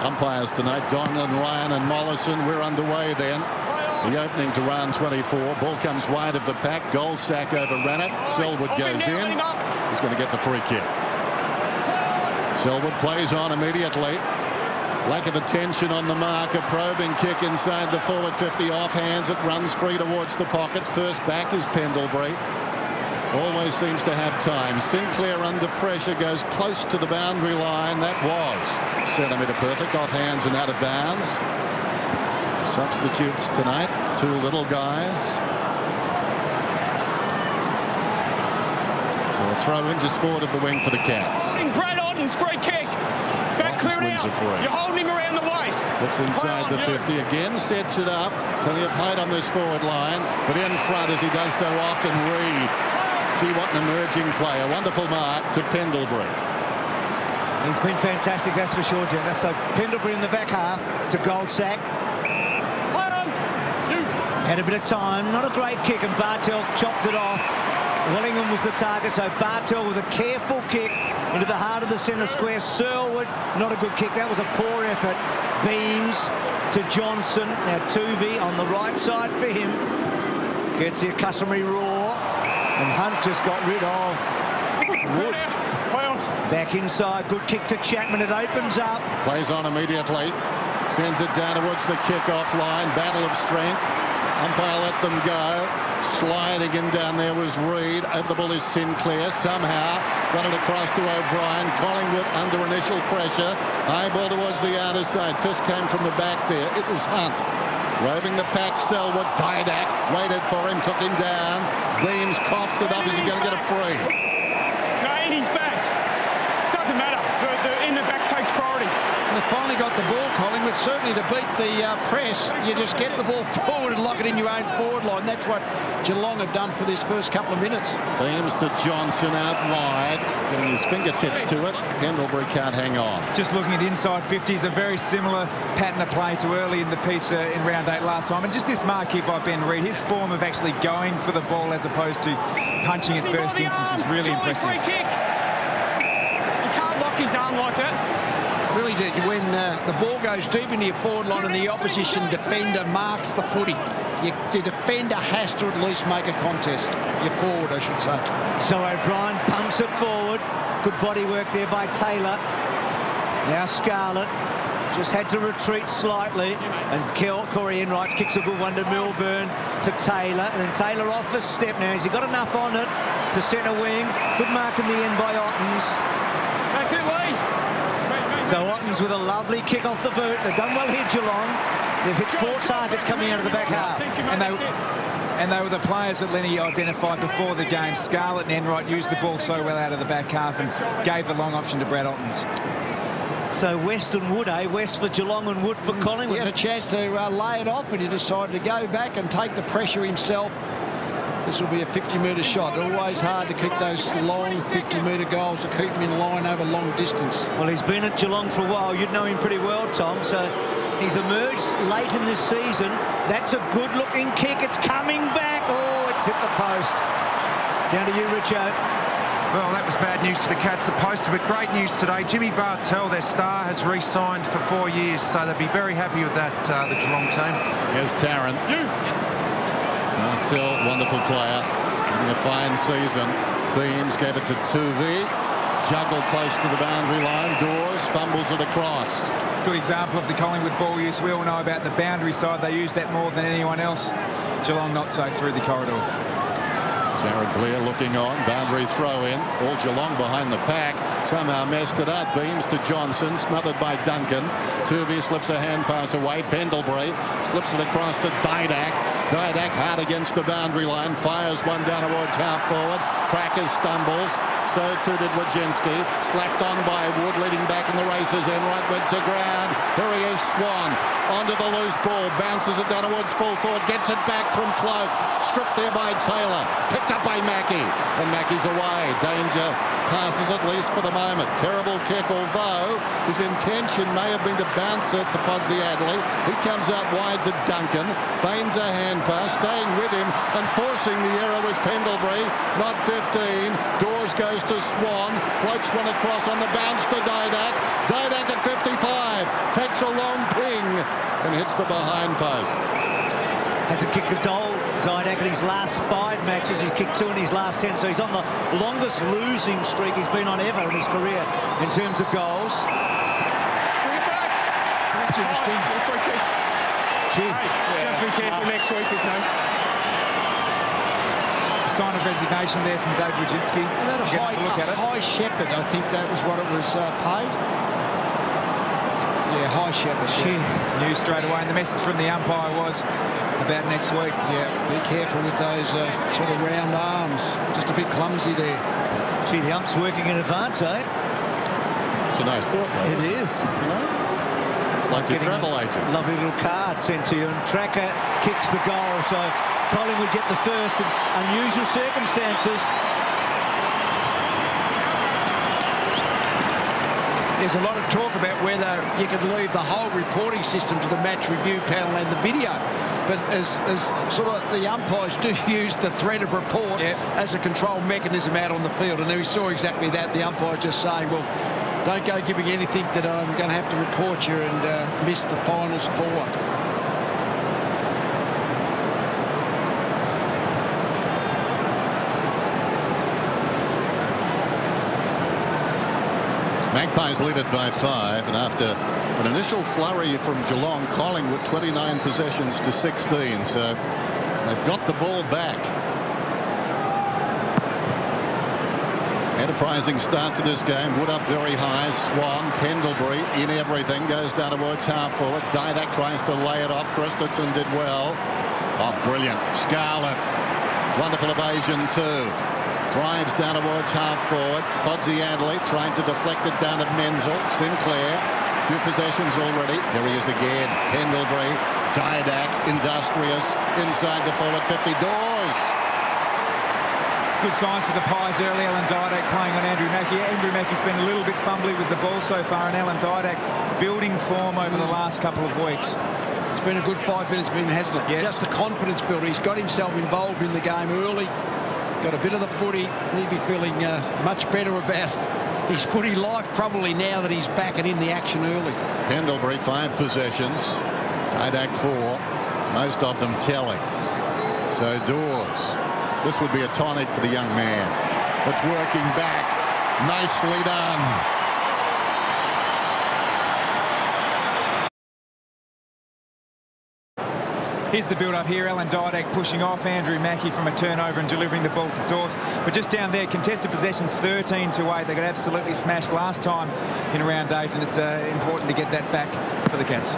Umpires tonight, Donlan, Ryan and Mollison. We're underway then. The opening to round 24. Ball comes wide of the pack. Goal sack over Rannitt. Selwood goes in. He's going to get the free kick. Selwood plays on immediately. Lack of attention on the mark. A probing kick inside the forward 50. Off hands. It runs free towards the pocket. First back is Pendlebury. Always seems to have time. Sinclair under pressure goes close to the boundary line. That was centimetre perfect. Off hands and out of bounds. Substitutes tonight. Two little guys. So a throw in just forward of the wing for the Cats. Brad Otten's free kick. Back cleared out. You're holding him around the waist. Looks inside the 50 again. Sets it up. Plenty of height on this forward line. But in front, as he does so often, Reid. Gee, what an emerging player. Wonderful mark to Pendlebury. He's been fantastic, that's for sure, Jenna. So Pendlebury in the back half to Goldsack. Had a bit of time, not a great kick, and Bartel chopped it off. Wellingham was the target, so Bartel with a careful kick into the heart of the centre square. Selwood, not a good kick. That was a poor effort. Beams to Johnson. Now Tuvey on the right side for him. Gets the customary roar. And Hunt just got rid of Wood. Back inside. Good kick to Chapman. It opens up. Plays on immediately. Sends it down towards the kick-off line. Battle of strength. Umpire let them go. Sliding in down there was Reid. Over the ball is Sinclair. Somehow got it across to O'Brien. Collingwood under initial pressure. High ball towards the outer side. Fist came from the back there. It was Hunt. Roving the pack, Selwood. Didak waited for him, took him down. Beams coughs it up. Is he going to get a free? No, in his back. Doesn't matter. The in the back takes priority. They finally got the ball, Collingwood. Certainly to beat the press, you just get the ball forward and lock it in your own forward line. That's what Geelong have done for this first couple of minutes. Beams to Johnson out wide, getting his fingertips to it. Pendlebury can't hang on. Just looking at the inside 50s, a very similar pattern of play to early in the piece in round 8 last time. And just this mark here by Ben Reid, his form of actually going for the ball as opposed to punching at first instance is really impressive. Free kick. You can't lock his arm like that. Really, when the ball goes deep into your forward line and the opposition defender marks the footy, your defender has to at least make a contest. Your forward, I should say. So O'Brien pumps it forward. Good body work there by Taylor. Now Scarlett just had to retreat slightly, and Corey Enright kicks a good one to Milburn, to Taylor, and then Taylor off a step now. Has he got enough on it to centre wing? Good mark in the end by Ottens. That's it, Lee. So Ottens with a lovely kick off the boot. They've done well here, Geelong. They've hit 4 targets coming out of the back half. And they were the players that Lenny identified before the game. Scarlett and Enright used the ball so well out of the back half and gave the long option to Brad Ottens. So West and Wood, eh? West for Geelong and Wood for Collingwood. He had a chance to lay it off, and he decided to go back and take the pressure himself. This will be a 50-metre shot. Always hard to kick those long 50-metre goals to keep him in line over long distance. Well, he's been at Geelong for a while. You'd know him pretty well, Tom. So he's emerged late in this season. That's a good-looking kick. It's coming back. Oh, it's hit the post. Down to you, Richo. Well, that was bad news for the Cats, the poster, but great news today. Jimmy Bartel, their star, has re-signed for 4 years, so they'll be very happy with that, the Geelong team. Here's Tarrant. Bartel, wonderful player, having a fine season. Beams gave it to Tuvey. Juggled close to the boundary line. Dawes fumbles it across. Good example of the Collingwood ball use. We all know about the boundary side. They use that more than anyone else. Geelong not so through the corridor. Jared Blair looking on. Boundary throw in. All Geelong behind the pack. Somehow messed it up. Beams to Johnson. Smothered by Duncan. Tuvey slips a hand pass away. Pendlebury slips it across to Didak. Didak hard against the boundary line. Fires one down towards half forward. Crackers stumbles. So too did Wojcinski. Slapped on by Wood. Leading back in the races. Enright went to ground. Here he is, Swan. Onto the loose ball. Bounces it down towards full forward. Gets it back from Cloak. Stripped there by Taylor. Picked up by Mackie. And Mackie's away. Danger passes at least for the moment. Terrible kick, although his intention may have been to bounce it to Podsiadly. He comes out wide to Duncan. Feigns a hand pass. Staying with him and forcing the error was Pendlebury. Not 15. Dawes goes to Swan. Floats one across on the bounce to Didak. Didak at 55. Takes kicked a goal, Didak, in his last 5 matches. He's kicked 2 in his last 10, so he's on the longest losing streak he's been on ever in his career in terms of goals. That's interesting. Just be careful next week, you know. A sign of resignation there from Dave Wojcicki. That a high shepherd, I think that was what it was paid. Yeah, high shepherd. Yeah. Knew straight away, and the message from the umpire was about next week. Yeah, be careful with those sort of round arms. Just a bit clumsy there. Gee, the ump's working in advance, eh? It's a nice thought, though. It is. You know? It's like your travel agent. Lovely little card sent to you, and Tracker kicks the goal, so Collingwood get the first in unusual circumstances. There's a lot of talk about whether you could leave the whole reporting system to the match review panel and the video. But as sort of the umpires do use the threat of report as a control mechanism out on the field. And we saw exactly that. The umpire just saying, well, don't go giving anything that I'm going to have to report you and miss the finals for. Magpies lead it by 5, and after an initial flurry from Geelong, Collingwood 29 possessions to 16, so they've got the ball back. Enterprising start to this game. Wood up very high. Swan, Pendlebury in everything. Goes down towards half forward. Didak tries to lay it off. Christensen did well. Oh, brilliant. Scarlett. Wonderful evasion too. Drives down towards half forward. Podsiadly trying to deflect it down at Menzel. Sinclair. Few possessions already. There he is again. Pendlebury. Didak. Industrious. Inside the forward 50. Dawes. Good signs for the Pies early. Alan Didak playing on Andrew Mackie. Andrew Mackie's been a little bit fumbly with the ball so far, and Alan Didak building form over the last couple of weeks. It's been a good 5 minutes for him, hasn't it? Yes. Just a confidence builder. He's got himself involved in the game early. Got a bit of the footy. He'd be feeling much better about his footy life probably now that he's back and in the action early. Pendlebury 5 possessions. Didak 4. Most of them telling. So Dawes. This would be a tonic for the young man. It's working back. Nicely done. Here's the build-up here. Alan Didak pushing off Andrew Mackie from a turnover and delivering the ball to Dawes. But just down there, contested possessions 13-8. They got absolutely smashed last time in round 8, and it's important to get that back for the Cats.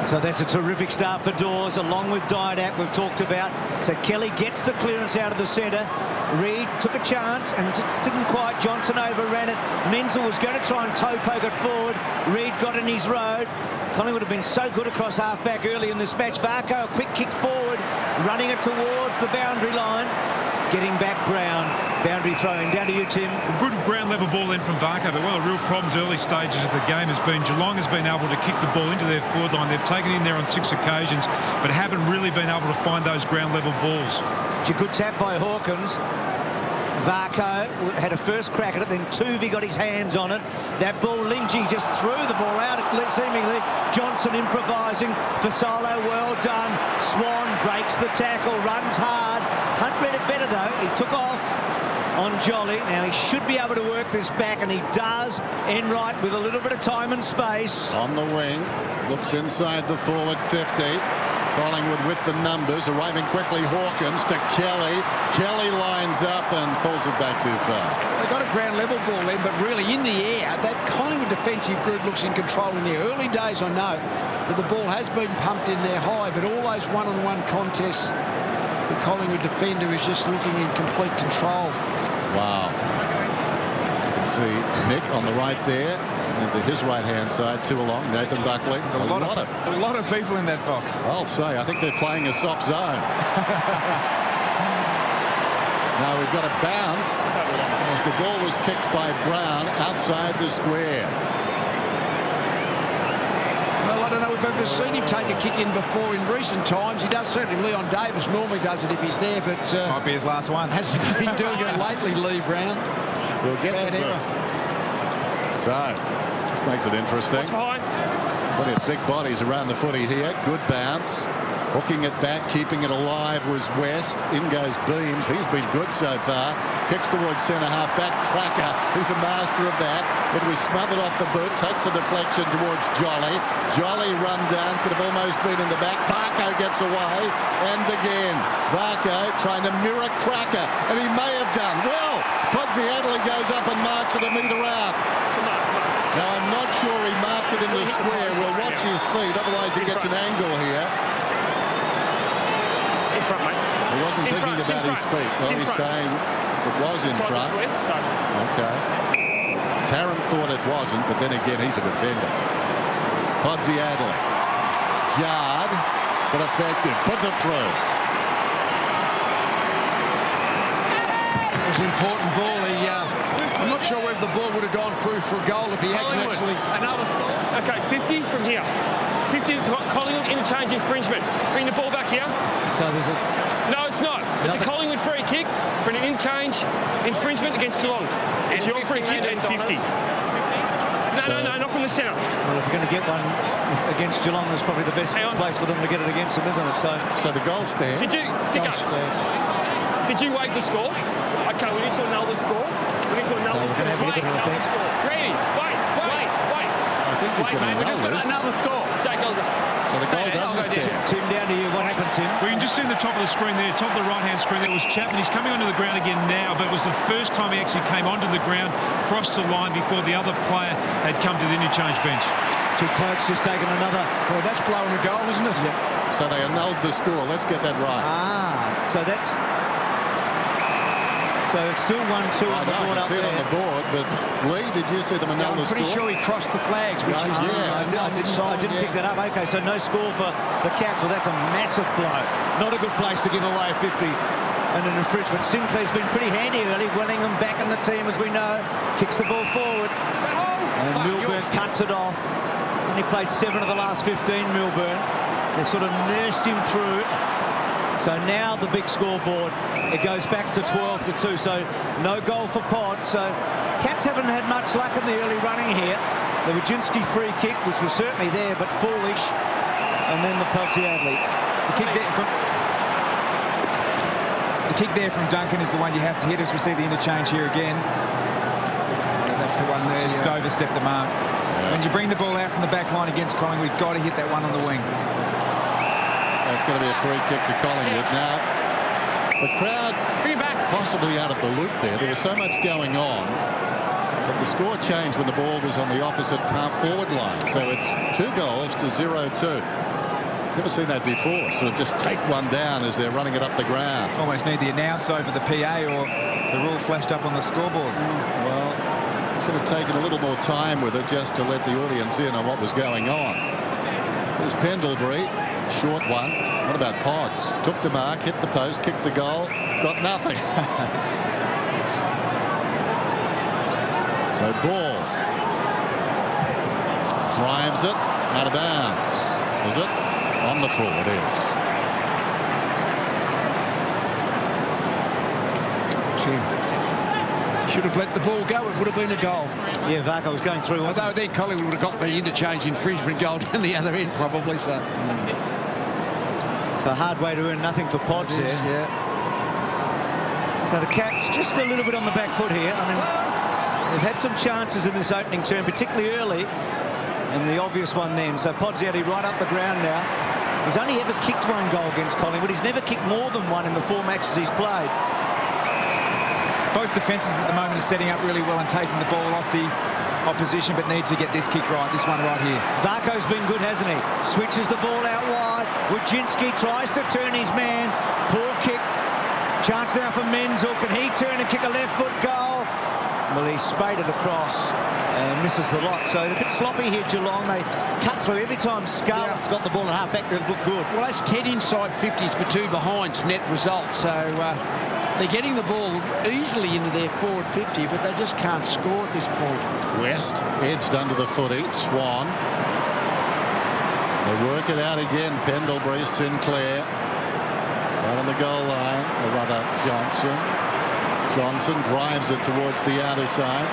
So that's a terrific start for Dawes, along with Didak we've talked about. So Kelly gets the clearance out of the centre. Reid took a chance and just didn't quite. Johnson overran it. Menzel was going to try and toe poke it forward. Reid got in his road. Collingwood have been so good across half-back early in this match. Varco, a quick kick forward, running it towards the boundary line. Getting back Brown. Boundary throwing. Down to you, Tim. A good ground level ball in from Varco, but one of the real problems early stages of the game has been Geelong has been able to kick the ball into their forward line. They've taken it in there on 6 occasions, but haven't really been able to find those ground level balls. It's a good tap by Hawkins. Varco had a first crack at it, then Tuvey got his hands on it. That ball, Lindsay just threw the ball out, seemingly. Johnson improvising. Fasolo, well done. Swan breaks the tackle, runs hard. Hunt read it better, though. He took off on Jolly. Now, he should be able to work this back, and he does. Enright with a little bit of time and space. On the wing. Looks inside the forward 50. Collingwood with the numbers, arriving quickly. Hawkins to Kelly. Kelly lines up and pulls it back too far. They got a ground level ball in, but really in the air, that Collingwood defensive group looks in control in the early days, I know. But the ball has been pumped in there high, but all those one-on-one contests, the Collingwood defender is just looking in complete control. Wow. You can see Nick on the right there. And to his right-hand side, 2 along, Nathan Buckley. A lot of people in that box. I'll say, I think they're playing a soft zone. Now we've got a bounce as the ball was kicked by Brown outside the square. Well, I don't know if we've ever seen him take a kick in before in recent times. He does certainly. Leon Davis normally does it if he's there, but might be his last one. Hasn't been doing it lately, Lee Brown. We'll get the boot. So this makes it interesting. Plenty of big bodies around the footy here. Good bounce. Hooking it back, keeping it alive was West. In goes Beams. He's been good so far. Kicks towards centre-half back. Cracker. He's a master of that. It was smothered off the boot. Takes a deflection towards Jolly. Jolly run down. Could have almost been in the back. Varco gets away. And again. Varco trying to mirror Cracker. And he may have done. Well, Podsy Adley goes up and marks it a metre out. Now, I'm not sure he marked it in the square. We'll watch his feet. Otherwise, he gets an angle here. Front, mate. He wasn't thinking about his feet. Well, he's saying it was in front. Okay. Tarrant thought it wasn't, but then again, he's a defender. Podsy Adley. Jarred, but effective. Puts it through. It was an important ball. I'm not sure whether the ball would have gone through for a goal if he hadn't actually... Another score. Okay, 50 from here. 50 to Collingwood, interchange infringement. Bring the ball back here. So there's a... No, it's not. It's a Collingwood free kick for an interchange infringement against Geelong. It's your free kick and 50. No, not from the centre. Well, if you're going to get one against Geelong, it's probably the best place for them to get it against them, isn't it? So the goal stands. Did you waive the score? Okay, we need to annul the score. We need to annul the score. Ready? Wait. I think he's going to annul the score. Jake Olga. So the goal doesn't stand. Tim, down to you. What happened, Tim? We can just see in the top of the screen there, top of the right-hand screen, there was Chapman. He's coming onto the ground again now, but it was the first time he actually came onto the ground, crossed the line before the other player had come to the interchange bench. Two Clerk's just taken another. Well, that's blowing a goal, isn't it? Yep. So they annulled the score. Let's get that right. So that's... So it's still 1-2 on the board up there. I can see it on the board, but Lee, did you see them annul the score? I'm pretty sure he crossed the flags, which is... I didn't pick that up. Okay, so no score for the Cats. Well, that's a massive blow. Not a good place to give away 50 and an infringement. Sinclair's been pretty handy early. Wellingham back in the team, as we know. Kicks the ball forward. And Milburn cuts it off. He's only played 7 of the last 15, Milburn. They sort of nursed him through. So now the big scoreboard, it goes back to 12-2. So no goal for Pod. So Cats haven't had much luck in the early running here. The Wojcinski free kick, which was certainly there, but foolish. And then the Podsy Adley. The kick there from Duncan is the one you have to hit, as we see the interchange here again. Yeah, that's the one there. Just overstepped the mark. Yeah. When you bring the ball out from the back line against Collingwood, you've got to hit that one on the wing. That's going to be a free kick to Collingwood. Now, the crowd possibly out of the loop there. There was so much going on. But the score changed when the ball was on the opposite half-forward line. So it's 2 goals to 0-2. Never seen that before. Sort of just take one down as they're running it up the ground. Almost need the announce over the PA, or the rule flashed up on the scoreboard. Well, should have taken a little more time with it just to let the audience in on what was going on. There's Pendlebury. Short one. What about Pods? Took the mark, hit the post, kicked the goal, got nothing. So ball. Drives it out of bounds. Is it? On the full, it is. Should have let the ball go. It would have been a goal. Yeah, Varco was going through. Although then Collingwood would have got the interchange infringement goal down the other end, probably. So a hard way to earn nothing for Pods there. Yeah. So the Cats just a little bit on the back foot here. I mean, they've had some chances in this opening term, particularly early, and the obvious one then. So Podsy right up the ground now. He's only ever kicked 1 goal against Collingwood. He's never kicked more than 1 in the 4 matches he's played. Both defences at the moment are setting up really well and taking the ball off the opposition, but need to get this kick right, this one right here. Varco's been good, hasn't he? Switches the ball out wide. Wojcinski tries to turn his man. Poor kick. Chance now for Menzel. Can he turn and kick a left foot goal? Well, he's spaded across and misses the lot. So they're a bit sloppy here, Geelong. They cut through every time Scarlett's got the ball at half back. They've looked good. Well, that's 10 inside 50s for 2 behinds net result. So they're getting the ball easily into their forward 50, but they just can't score at this point. West edged under the footy. Swan. They work it out again. Pendlebury, Sinclair. Right on the goal line. Or rather, Johnson. Johnson drives it towards the outer side.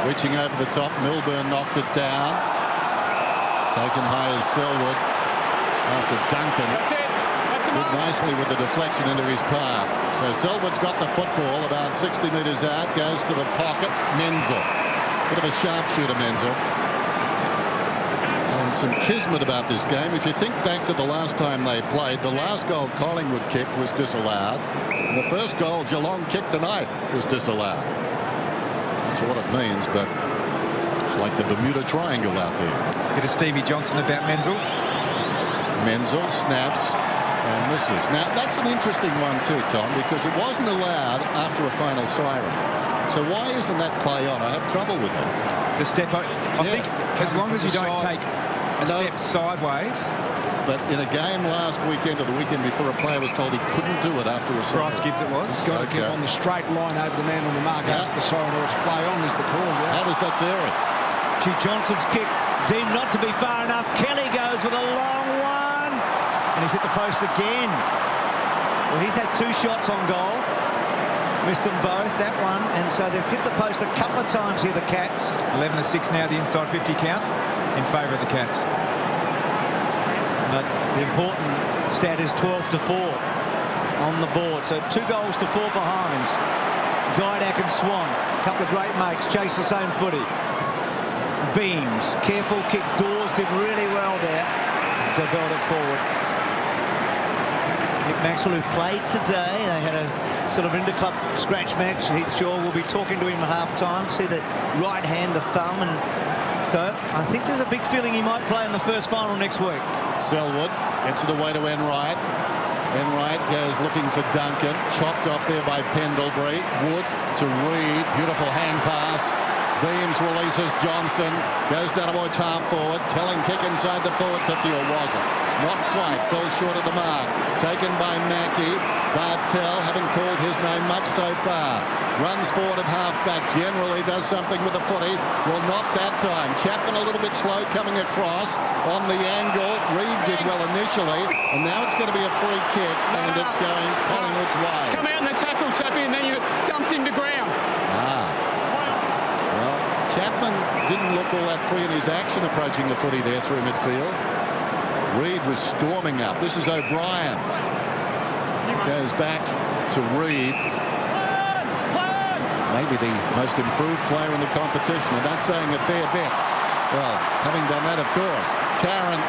Reaching over the top. Milburn knocked it down. Taken high as Selwood after Duncan. Did nicely with the deflection into his path. So Selwood's got the football about 60 metres out, goes to the pocket. Menzel. Bit of a sharpshooter, Menzel. And some kismet about this game. If you think back to the last time they played, the last goal Collingwood kicked was disallowed. And the first goal Geelong kicked tonight was disallowed. Not sure what it means, but it's like the Bermuda Triangle out there. Bit of Stevie Johnson about Menzel. Menzel snaps and misses. Now, that's an interesting one too, Tom, because it wasn't allowed after a final siren. So why isn't that play on? I have trouble with that. The step, I think, as long as you don't take a step sideways. But in a game last weekend or the weekend before, a player was told he couldn't do it after a siren. Bryce Gibbs it was. He's got to get on the straight line over the man on the mark after the siren, or it's play on is the call. Yeah. How does that vary? G. Johnson's kick deemed not to be far enough. Kelly goes with a long one. And he's hit the post again. Well, he's had 2 shots on goal. Missed them both, that one. And so they've hit the post a couple of times here, the Cats. 11-6 now, the inside 50 count in favour of the Cats. But the important stat is 12-4 on the board. So 2 goals to 4 behinds. Didak and Swan, a couple of great mates, chase the same footy. Beams, careful kick. Dawes did really well there to build it forward. Nick Maxwell, who played today, they had a sort of interclub scratch match. Heath Shaw will be talking to him at half-time. See the right hand, the thumb, and so I think there's a big feeling he might play in the first final next week. Selwood gets it away to Enright. Enright goes looking for Duncan. Chopped off there by Pendlebury. Wood to Reid. Beautiful hand pass. Beams releases Johnson. Goes down towards half forward. Telling kick inside the forward 50, or wasn't. Not quite. Fell short of the mark. Taken by Mackey. Bartel haven't called his name much so far. Runs forward at half-back. Generally does something with the footy. Well, not that time. Chapman a little bit slow coming across on the angle. Reid did well initially. And now it's going to be a free kick. And it's going Collingwood's way. Come out in the tackle, Chappie, and then you dumped him to ground. Chapman didn't look all that free in his action approaching the footy there through midfield. Reid was storming up. This is O'Brien. Goes back to Reid. Maybe the most improved player in the competition, and that's saying a fair bit. Well, having done that, of course, Tarrant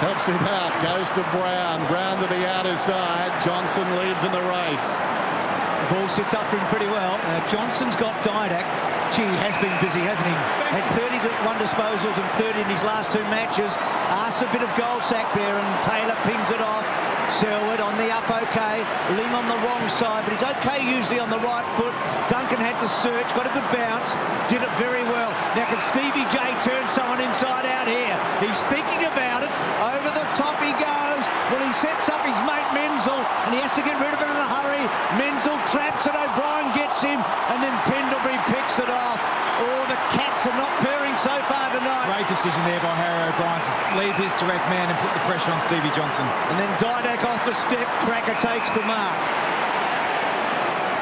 helps him out, goes to Brown. Brown to the outer side. Johnson leads in the race. The ball sits up for him pretty well. Johnson's got Didak. Gee, he has been busy, hasn't he? Had 31 disposals and 30 in his last 2 matches. Asks a bit of goal sack there, and Taylor pings it off. Selwood on the up, okay. Ling on the wrong side, but he's okay usually on the right foot. Duncan had to search, got a good bounce, did it very well. Now can Stevie J turn someone inside out here? He's thinking about it. Over the top he goes. Well, he sets up his mate Menzel, and he has to get rid of it in a hurry. Menzel traps it, O'Brien gets him, and then Pendlebury picks it off. Oh, the Cats are not purring so far tonight. Great decision there by Harry O'Brien to leave his direct man and put the pressure on Stevie Johnson. And then Didak off a step. Cracker takes the mark.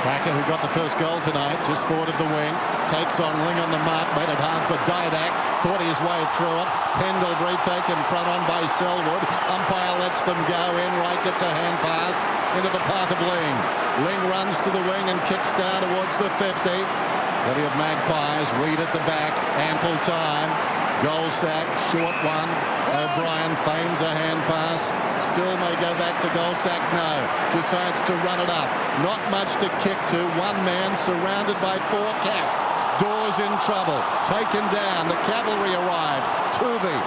Cracker, who got the first goal tonight, just forward of the wing, takes on Ling on the mark, made it hard for Didak, thought his way through it. Pendlebury taken front on by Selwood. Umpire lets them go. Enright gets a hand pass into the path of Ling. Ling runs to the wing and kicks down towards the 50. Plenty of Magpies. Reid at the back. Ample time. Goal sack. Short one. O'Brien feigns a hand pass. Still may go back to goal sack. No. Decides to run it up. Not much to kick to. One man surrounded by 4 Cats. Dawes in trouble. Taken down. The cavalry arrived. Tuvey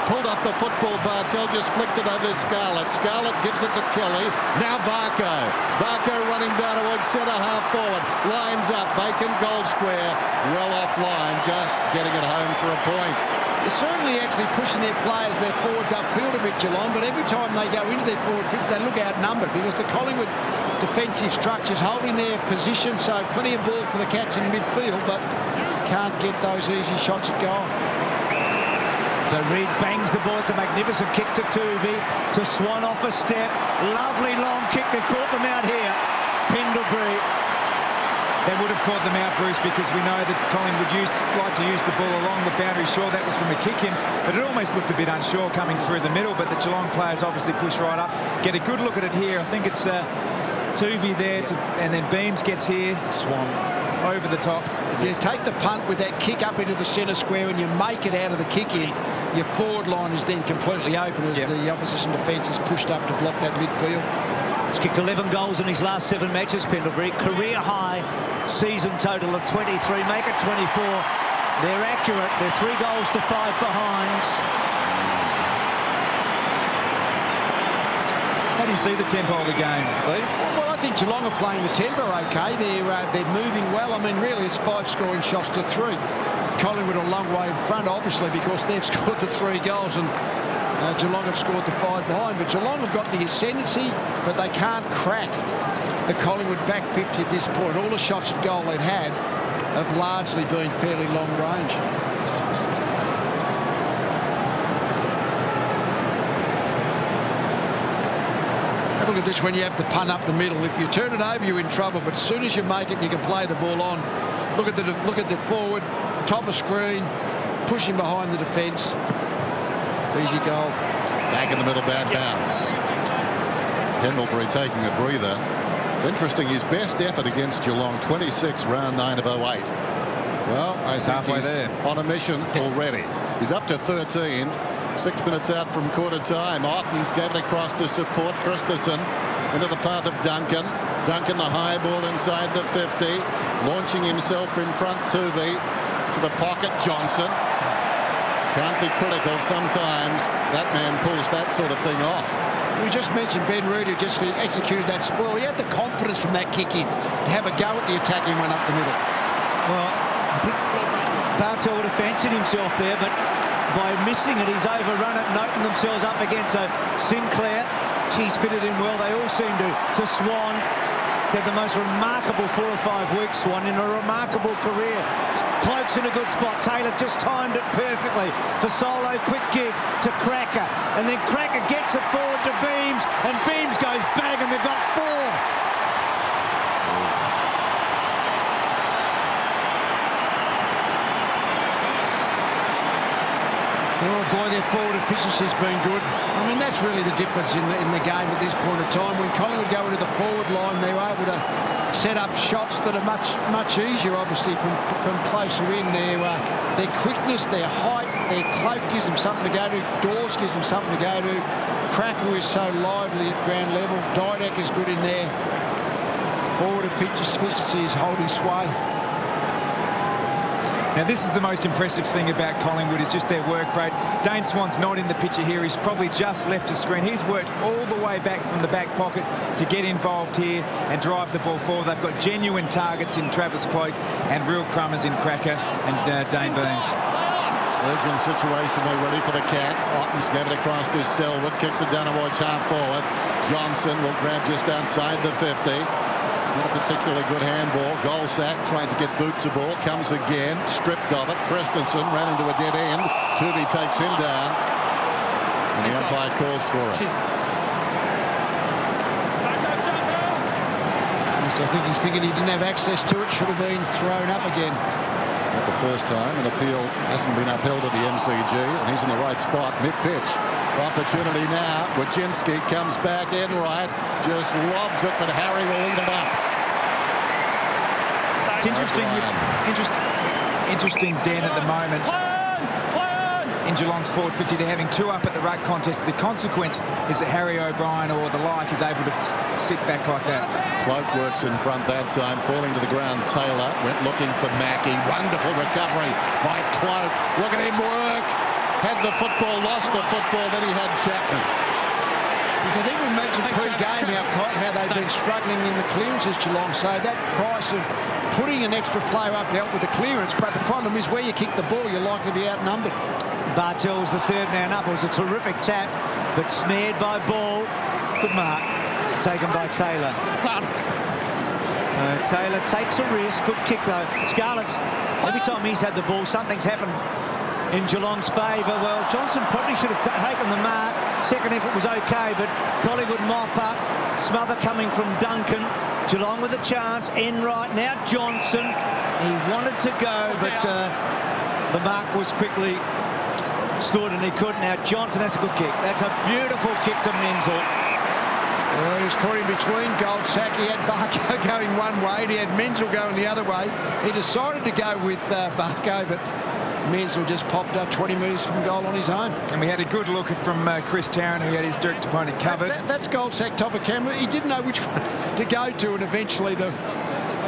pulled off the football. Bartel just flicked it over to Scarlett. Scarlett gives it to Kelly. Now Varco. Varco running down towards centre half forward. Lines up. Vacant goal square. Well offline. Just getting it home for a point. They're certainly actually pushing their players, their forwards upfield a bit, Geelong, but every time they go into their forward 50, they look outnumbered because the Collingwood defensive structure's holding their position, so plenty of ball for the Cats in midfield, but can't get those easy shots at goal. So Reid bangs the ball. It's a magnificent kick to Tuvey, to Swan off a step. Lovely long kick. They've caught them out here. Pendlebury. They would have caught them out, Bruce, because we know that Collingwood like to use the ball along the boundary. Sure, that was from a kick in, but it almost looked a bit unsure coming through the middle. But the Geelong players obviously push right up. Get a good look at it here. I think it's Tuvey there, and then Beams gets here. Swan over the top. If you take the punt with that kick up into the centre square and you make it out of the kick in, your forward line is then completely open as the opposition defence is pushed up to block that midfield. He's kicked 11 goals in his last 7 matches, Pendlebury. Career high season total of 23. Make it 24. They're accurate. They're 3 goals to 5 behinds. How do you see the tempo of the game, Lee? Well, I think Geelong are playing the tempo okay. They're moving well. I mean, really, it's 5 scoring shots to 3. Collingwood a long way in front, obviously, because they've scored the 3 goals and Geelong have scored the 5 behind. But Geelong have got the ascendancy, but they can't crack the Collingwood back 50 at this point. All the shots at goal they've had have largely been fairly long range. Have a look at this when you have the punt up the middle. If you turn it over, you're in trouble. But as soon as you make it, you can play the ball on. Look at the forward, top of screen, pushing behind the defence. Easy goal. Back in the middle, bad bounce. Pendlebury taking a breather. Interesting, his best effort against Geelong, 26, round 9 of 08. Well, I think he's there on a mission already. He's up to 13. 6 minutes out from quarter time. Ottens gave it across to support Christensen into the path of Duncan. Duncan, the high ball inside the 50. Launching himself in front, Tuvey. To the pocket, Johnson. Can't be critical. Sometimes that man pulls that sort of thing off. We just mentioned Ben Reid, who just executed that spoil. He had the confidence from that kick in to have a go at the attacking one up the middle. Well, I think Bartel would have fancied himself there, but by missing it, he's overrun it and opened themselves up again. So Sinclair, she's fitted in well. They all seem to Swan. He's had the most remarkable 4 or 5 weeks, Swan, in a remarkable career. Cloak's in a good spot. Taylor just timed it perfectly for Solo. Quick give to Cracker. And then Cracker gets it forward to Beams. And Beams goes bang, and they've got 4. Oh boy, their forward efficiency's been good. I mean, that's really the difference in the game at this point of time. When Collingwood go into the forward line, they were able to set up shots that are much easier, obviously, from closer in. Their quickness, their height, their cloak gives them something to go to. Dawes gives them something to go to. Cracker is so lively at ground level. Didak is good in there. Forward efficiency is holding sway. Now, this is the most impressive thing about Collingwood, is just their work rate. Dane Swan's not in the picture here. He's probably just left a screen. He's worked all the way back from the back pocket to get involved here and drive the ball forward. They've got genuine targets in Travis Cloak and real crummers in Cracker and Dane Beams. Urgent situation already for the Cats. Ottens gave it across to Selwood. Kicks it down towards half forward. Johnson will grab just outside the 50. Not a particularly good handball. Goal sack, trying to get boot to ball. Comes again, stripped of it. Christensen ran into a dead end. Tuvey takes him down. And the umpire calls for it. So I think he's thinking he didn't have access to it. Should have been thrown up again. Not the first time. An appeal hasn't been upheld at the MCG. And he's in the right spot, mid-pitch. Opportunity now. Wojcinski comes back in right. Just lobs it, but Harry will lead it up. It's interesting, Dan, at the moment. In Geelong's forward 50, they're having 2 up at the ruck contest. The consequence is that Harry O'Brien or the like is able to sit back like that. Cloak works in front that time, falling to the ground. Taylor went looking for Mackie. Wonderful recovery by Cloak. Look at him work. Had the football, lost the football, then he had Chapman. I think we mentioned pre-game how they've been struggling in the clearances, Geelong. So that price of putting an extra player up to help with the clearance, but the problem is where you kick the ball, you're likely to be outnumbered. Bartel's the 3rd man up. It was a terrific tap, but snared by Ball. Good mark. Taken by Taylor. So Taylor takes a risk. Good kick, though. Scarlett's, every time he's had the ball, something's happened in Geelong's favour. Well, Johnson probably should have taken the mark. Second effort was okay, but Collingwood mop up. Smother coming from Duncan. Geelong with a chance. In right now, Johnson. He wanted to go, but the mark was quickly stood and he couldn't. Now Johnson, that's a good kick. That's a beautiful kick to Menzel. Well, he was caught in between. Goldsack, he had Varco going one way and he had Menzel going the other way. He decided to go with Varco, but Menzel just popped up 20 metres from goal on his own. And we had a good look from Chris Tarrant, who had his direct opponent covered. That's Goldsack top of camera. He didn't know which one to go to, and eventually the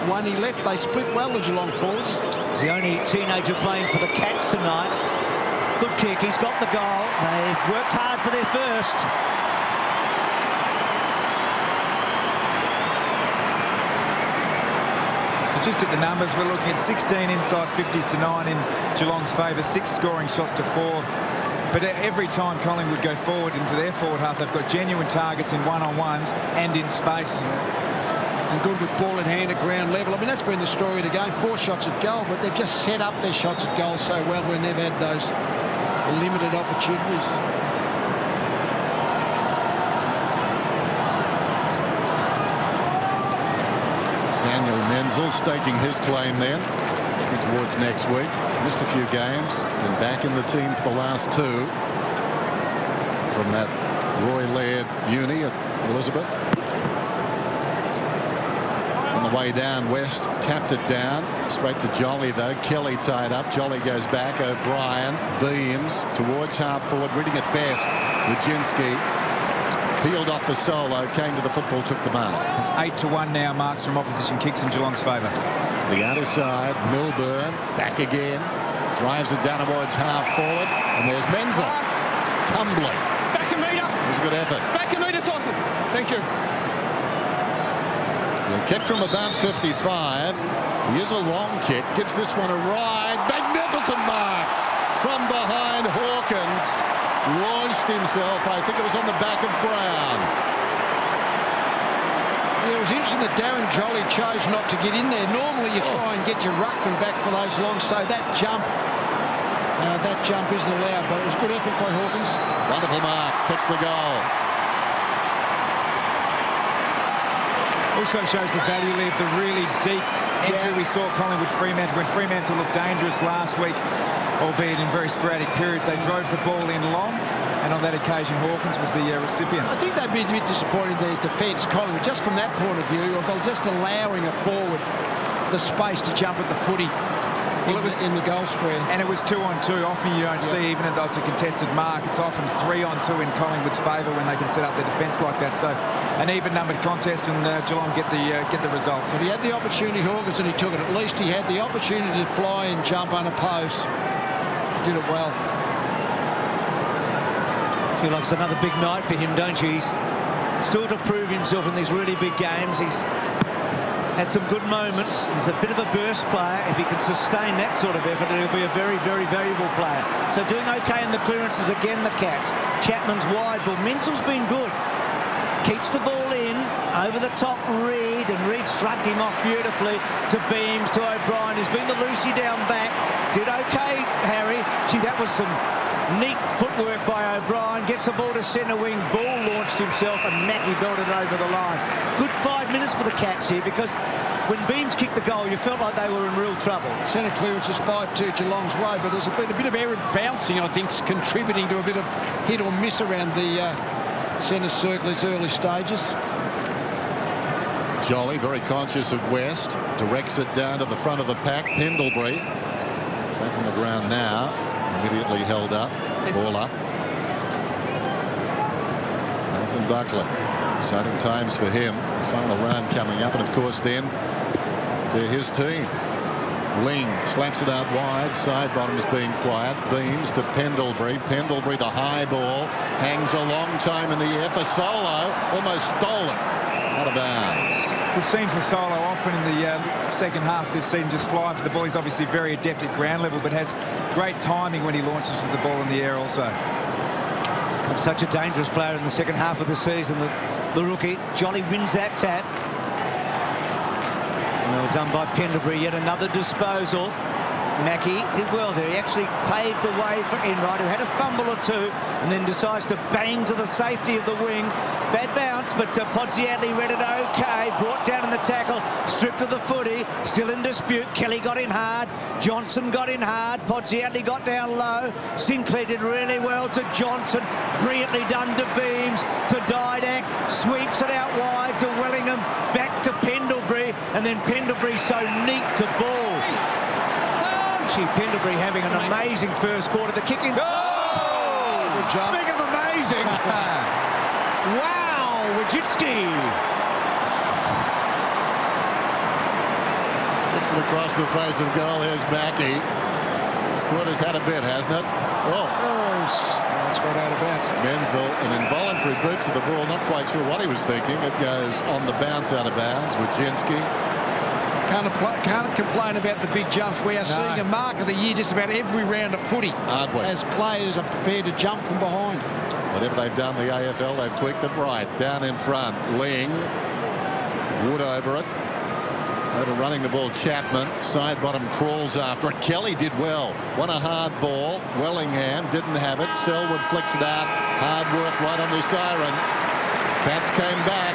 one he left, they split well, the Geelong forwards. He's the only teenager playing for the Cats tonight. Good kick, he's got the goal. They've worked hard for their first. Just at the numbers, we're looking at 16 inside 50s to 9 in Geelong's favour, 6 scoring shots to 4. But every time Collingwood go forward into their forward half, they've got genuine targets in one-on-ones and in space. And good with ball in hand at ground level. I mean, that's been the story of the game. 4 shots at goal, but they've just set up their shots at goal so well when they've had those limited opportunities. Menzel staking his claim then, looking towards next week. Missed a few games, then back in the team for the last 2 from that Roy Laird uni at Elizabeth. On the way down, West tapped it down straight to Jolly though. Kelly tied up. Jolly goes back. O'Brien beams towards half forward, reading it best. Wojcinski peeled off the solo, came to the football, took the mark. It's 8-1 now, marks from opposition kicks in Geelong's favour. To the outer side, Milburn back again, drives it down towards half forward, and there's Menzel tumbling. Back a metre. It was a good effort. Back a metre, Tyson. Thank you. The kick from about 55. He is a long kick, gives this one a ride. Magnificent mark from behind Hawkins. Launched himself, I think it was on the back of Brown. Yeah, it was interesting that Darren Jolly chose not to get in there. Normally you try and get your ruckman back for those longs, so that jump isn't allowed, but it was good effort by Hawkins. Wonderful mark, kicks the goal. Also shows the value of the really deep entry we saw Collingwood Fremantle. When Fremantle looked dangerous last week, albeit in very sporadic periods, they drove the ball in long, and on that occasion Hawkins was the recipient. I think they'd be a bit disappointed in their defence, Collingwood, just from that point of view, of just allowing a forward the space to jump at the footy in the goal square. And it was 2-on-2. Often you don't see, even though it's a contested mark, it's often 3-on-2 in Collingwood's favour when they can set up their defence like that. So an even-numbered contest, and Geelong get the result. But he had the opportunity, Hawkins, and he took it. At least he had the opportunity to fly and jump unopposed. Did it well. I feel like it's another big night for him, don't you? He's still to prove himself in these really big games. He's had some good moments. He's a bit of a burst player. If he can sustain that sort of effort, he'll be a very, very valuable player. So doing okay in the clearances again, the Cats. Chapman's wide ball. Menzel's been good. Keeps the ball in, over the top Reid, and Reid shrugged him off beautifully to Beams, to O'Brien, who's been the Lucy down back. Did okay, Harry. Gee, that was some neat footwork by O'Brien. Gets the ball to centre wing. Ball launched himself, and Mackie belted over the line. Good 5 minutes for the Cats here, because when Beams kicked the goal, you felt like they were in real trouble. Centre clearance is 5-2 Geelong's way, but there's been a bit of errant bouncing, I think, contributing to a bit of hit or miss around the centre circle as early stages. Jolly, very conscious of West, directs it down to the front of the pack. Pendlebury back on the ground now, immediately held up, ball up. Nathan Buckley, exciting times for him. Final round coming up, and of course then they're his team. Ling slaps it out wide, side bottoms being quiet. Beams to Pendlebury. Pendlebury, the high ball, hangs a long time in the air for Solo, almost stolen. Out of bounds. We've seen for Solo often in the second half of this season just fly for the ball. He's obviously very adept at ground level, but has great timing when he launches for the ball in the air also. He's become such a dangerous player in the second half of the season, the rookie. Jolly wins that tap. Well done by Pendlebury. Yet another disposal. Mackie did well there. He actually paved the way for Enright, who had a fumble or two and then decides to bang to the safety of the wing. Bad bounce, but Podsiadly read it okay. Brought down in the tackle, stripped of the footy, still in dispute. Kelly got in hard, Johnson got in hard, Podsiadly got down low. Sinclair did really well to Johnson, brilliantly done to Beams, to Didak, sweeps it out wide to Willingham, back to Pendlebury, and then Pendlebury so neat to ball. Gee, Pendlebury having an amazing first quarter. The kick inside. Oh! Good job. Speaking of amazing. Wow, Wojcicki. Gets it across the face of goal. Here's Mackie. This quarter's had a bit, hasn't it? Oh. It's got out of bounds. Menzel, an involuntary boot to the ball. Not quite sure what he was thinking. It goes on the bounce out of bounds. Wojcicki. Can't complain about the big jumps. We are seeing a mark of the year just about every round of footy as players are prepared to jump from behind. Whatever they've done, the AFL, they've tweaked it right. Down in front, Ling. Wood over it. Overrunning the ball, Chapman. Side bottom crawls after it. Kelly did well. Won a hard ball. Wellingham didn't have it. Selwood flicks it out. Hard work right on the siren. Cats came back.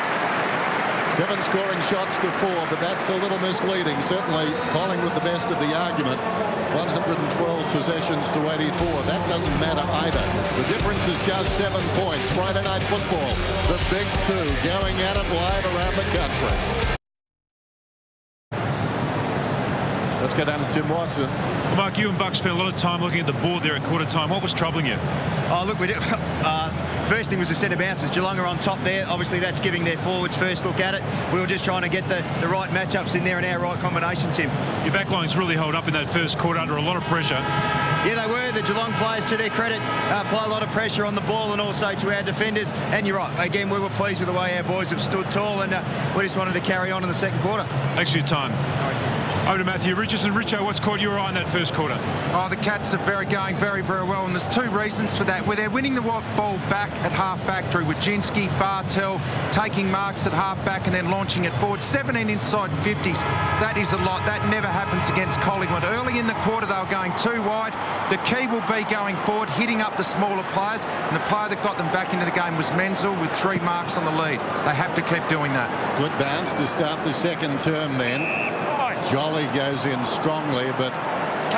7 scoring shots to 4, but that's a little misleading. Certainly Collingwood the best of the argument. 112 possessions to 84. That doesn't matter either. The difference is just 7 points. Friday night football, the big two going at it live around the country. Let's go down to Tim Watson. Well, Mark, you and Buck spent a lot of time looking at the board there at quarter time. What was troubling you? Oh, look, we did. First thing was a set of bounces. Geelong are on top there. Obviously, that's giving their forwards first look at it. We were just trying to get the right matchups in there and our right combination, Tim. Your backline's really held up in that first quarter under a lot of pressure. Yeah, they were. The Geelong players, to their credit, apply a lot of pressure on the ball and also to our defenders. And you're right. Again, we were pleased with the way our boys have stood tall, and we just wanted to carry on in the second quarter. Thanks for your time. Over to Matthew Richardson. Richo, what's caught your eye in that first quarter? Oh, the Cats are going very, very well, and there's 2 reasons for that. Where they're winning the ball back at half-back through Wojcicki, Bartel, taking marks at half-back and then launching it forward. 17 inside 50s. That is a lot. That never happens against Collingwood. Early in the quarter, they were going too wide. The key will be going forward, hitting up the smaller players, and the player that got them back into the game was Menzel with 3 marks on the lead. They have to keep doing that. Good bounce to start the second term then. Jolly goes in strongly, but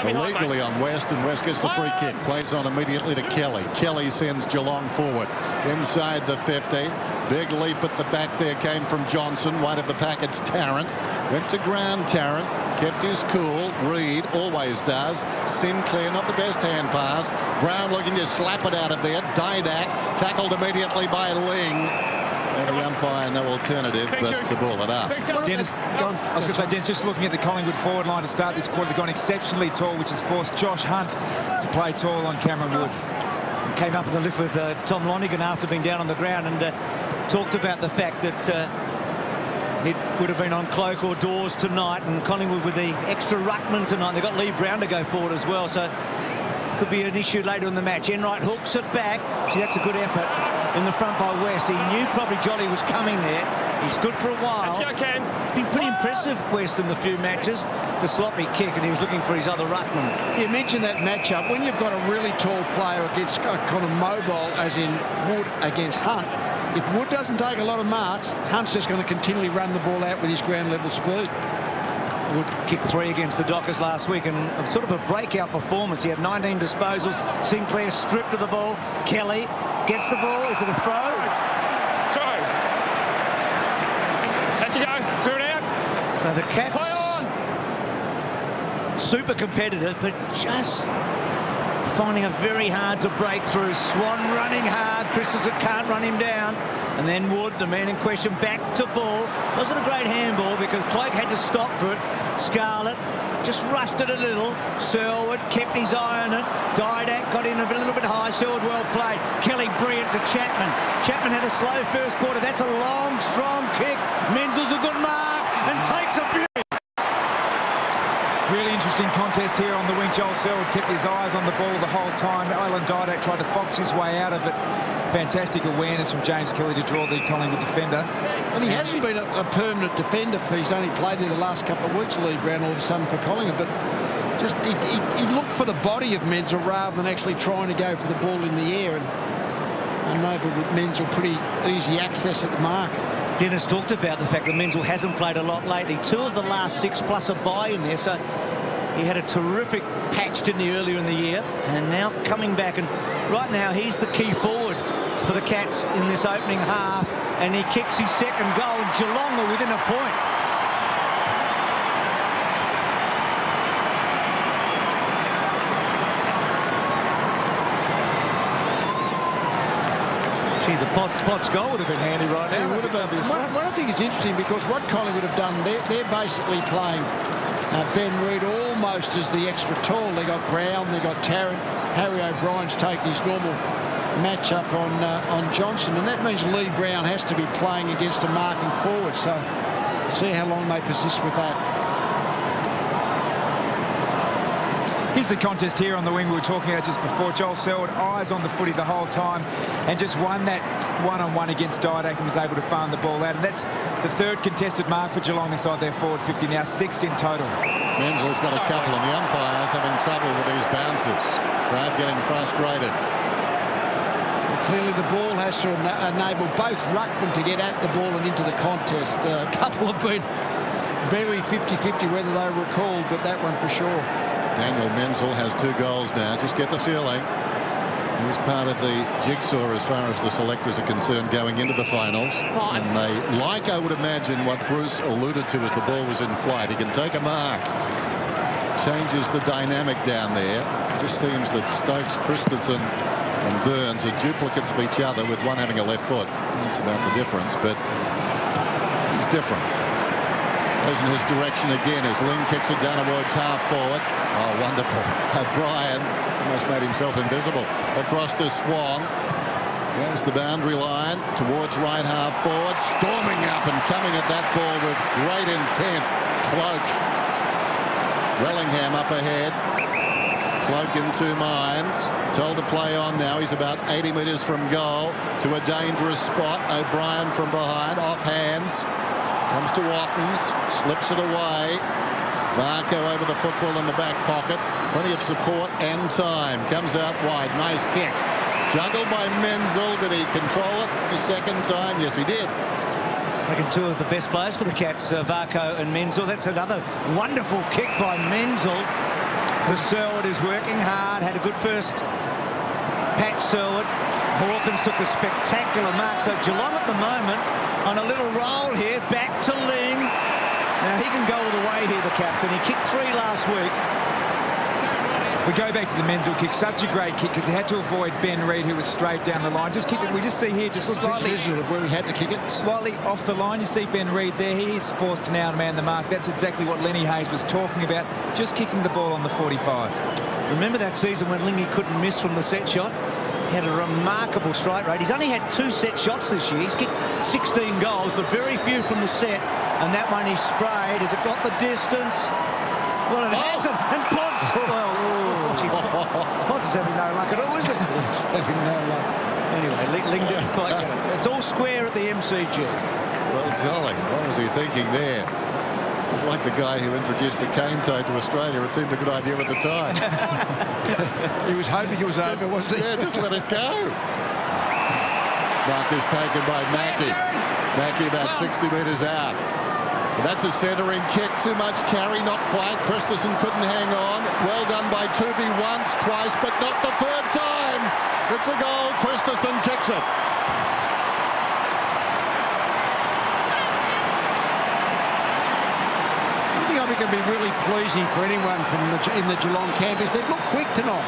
illegally on West, and West gets the free kick. Plays on immediately to Kelly. Kelly sends Geelong forward. Inside the 50. Big leap at the back there came from Johnson. Wide of the pack, it's Tarrant. Went to ground, Tarrant. Kept his cool. Reid always does. Sinclair, not the best hand pass. Brown looking to slap it out of there. Didak tackled immediately by Ling. And the umpire, no alternative but to ball it up. Dennis, I was going to say, Dennis, just looking at the Collingwood forward line to start this quarter, they've gone exceptionally tall, which has forced Josh Hunt to play tall on Cameron Wood. Came up in the lift with Tom Lonergan after being down on the ground and talked about the fact that it would have been on cloak or doors tonight, and Collingwood with the extra ruckman tonight. They've got Lee Brown to go forward as well, so could be an issue later in the match. Enright hooks it back. Gee, that's a good effort in the front by West. He knew probably Jolly was coming there. He stood for a while. Let's go, Cam. It's been pretty impressive, West, in the few matches. It's a sloppy kick, and he was looking for his other ruckman. You mentioned that matchup. When you've got a really tall player against kind of mobile, as in Wood against Hunt, if Wood doesn't take a lot of marks, Hunt's just going to continually run the ball out with his ground level speed. Wood kicked 3 against the Dockers last week, and sort of a breakout performance. He had 19 disposals. Sinclair stripped of the ball. Kelly gets the ball. Is it a throw? Throw. That's a go. Clear it out. So the Cats super competitive, but just finding it very hard to break through. Swan running hard. Christensen can't run him down. And then Wood, the man in question, back to ball. Wasn't a great handball because Cloak had to stop for it. Scarlett just rushed it a little. Selwood kept his eye on it. Didak got in a little bit high. Selwood well played. Kelly brilliant to Chapman. Chapman had a slow first quarter. That's a long, strong kick. Menzel's a good mark and takes a beauty. Really interesting contest here on the wing. Joel Selwood kept his eyes on the ball the whole time. Alan Didak tried to fox his way out of it. Fantastic awareness from James Kelly to draw the Collingwood defender. And he hasn't been a permanent defender. He's only played there the last couple of weeks, Lee Brown, all of a sudden for Collingwood. But just he looked for the body of Menzel rather than actually trying to go for the ball in the air. And enabled Menzel pretty easy access at the mark. Dennis talked about the fact that Menzel hasn't played a lot lately. 2 of the last 6 plus a bye in there. So he had a terrific patch, didn't he, earlier in the year. And now coming back. And right now he's the key forward for the Cats in this opening half. And he kicks his second goal. Geelong are within a point. Gee, the Potts goal would have been handy right now. It would have been. What I think is interesting, because what Collingwood have done, they're basically playing Ben Reid almost as the extra tall. They got Brown, they got Tarrant. Harry O'Brien's taking his normal matchup on Johnson, and that means Lee Brown has to be playing against a marking forward. So see how long they persist with that. Here's the contest here on the wing we were talking about just before. Joel Selwood, eyes on the footy the whole time, and just won that one-on-one against Didak and was able to farm the ball out. And that's the 3rd contested mark for Geelong inside their forward 50 now, 6 in total. Menzel's got a couple, and the umpires having trouble with these bounces. Crowd getting frustrated. Well, clearly the ball has to enable both ruckmen to get at the ball and into the contest. A couple have been very 50-50 whether they were called, but that one for sure. Daniel Menzel has 2 goals now. Just get the feeling he's part of the jigsaw as far as the selectors are concerned going into the finals. And they like, I would imagine, what Bruce alluded to as the ball was in flight. He can take a mark. Changes the dynamic down there. It just seems that Stokes, Christensen and Burns are duplicates of each other, with one having a left foot. That's about the difference, but he's different. Goes in his direction again as Ling kicks it down towards half forward. Oh, wonderful. O'Brien almost made himself invisible. Across to Swan. There's the boundary line towards right half forward. Storming up and coming at that ball with great intent. Cloak. Wellingham up ahead. Cloak in 2 minds. Told to play on now. He's about 80 metres from goal to a dangerous spot. O'Brien from behind. Off hands. Comes to Watkins, slips it away. Varco over the football in the back pocket. Plenty of support and time. Comes out wide. Nice kick. Juggled by Menzel. Did he control it the second time? Yes, he did. I reckon 2 of the best players for the Cats, Varco and Menzel. That's another wonderful kick by Menzel. To Selwood, is working hard. Had a good first patch, Selwood. Hawkins took a spectacular mark. So Geelong at the moment on a little roll here, back to Ling. Now he can go all the way here, the captain. He kicked 3 last week. If we go back to the Menzel kick, such a great kick because he had to avoid Ben Reid, who was straight down the line. Just kicked it. We just see here just slightly where he had to kick it. Slightly off the line. You see Ben Reid there. He's forced to now man the mark. That's exactly what Lenny Hayes was talking about. Just kicking the ball on the 45. Remember that season when Lingy couldn't miss from the set shot? He had a remarkable strike rate. He's only had 2 set shots this year. He's kicked 16 goals, but very few from the set. And that one he sprayed. Has it got the distance? Well, it hasn't. And Potts. Well, Potts is having no luck at all, isn't it? Having no luck. Anyway, Ling didn't quite get it. It's all square at the MCG. Well, Jolly, what was he thinking there? It was like the guy who introduced the cane toad to Australia. It seemed a good idea at the time. He was hoping it was over, wasn't he? Yeah, just let it go. Mark is taken by Mackie. Mackie about 60 metres out. That's a centering kick. Too much carry, not quite. Christensen couldn't hang on. Well done by Tooby once, twice, but not the 3rd time. It's a goal. Christensen kicks it. I think it can be really pleasing for anyone in the Geelong camp is they've looked quick tonight.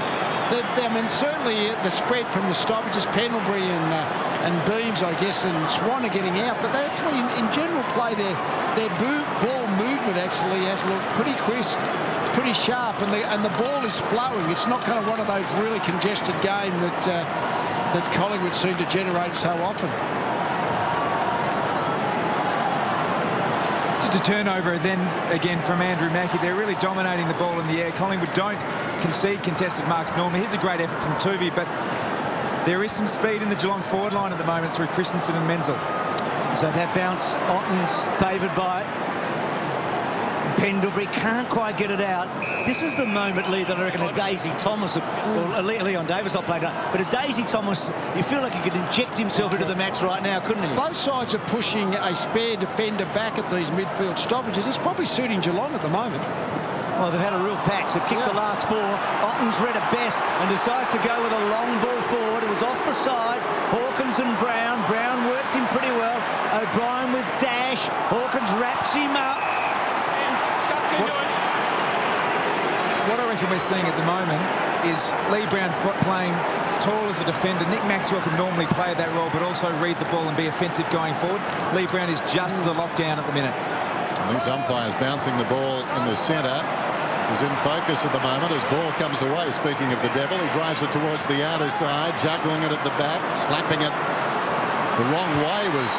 I mean, certainly the spread from the stoppages, Pendlebury and Beams, I guess, and Swan are getting out, but they actually, in general play, their ball movement actually has looked pretty crisp, pretty sharp, and the ball is flowing. It's not kind of one of those really congested games that Collingwood seem to generate so often. Just a turnover then again from Andrew Mackie. They're really dominating the ball in the air. Collingwood don't concede contested marks normally. Here's a great effort from Tuvey, but there is some speed in the Geelong forward line at the moment through Christensen and Menzel. So that bounce, Otten's favoured by it. Pendlebury can't quite get it out. This is the moment, Lee, that I reckon a Daisy Thomas, or Leon Davis not played, but a Daisy Thomas, you feel like he could inject himself into the match right now, couldn't he? Both sides are pushing a spare defender back at these midfield stoppages. It's probably suiting Geelong at the moment. Well, they've had a real patch. They've kicked the last 4. Otten's read it best and decides to go with a long ball forward. It was off the side. Hawkins and Brown. Brown worked him pretty well. O'Brien with dash. Hawkins wraps him up. What I reckon we're seeing at the moment is Lee Brown playing tall as a defender. Nick Maxwell can normally play that role, but also read the ball and be offensive going forward. Lee Brown is just the lockdown at the minute. And these umpires bouncing the ball in the centre is in focus at the moment as ball comes away. Speaking of the devil, he drives it towards the outer side, juggling it at the back, slapping it the wrong way was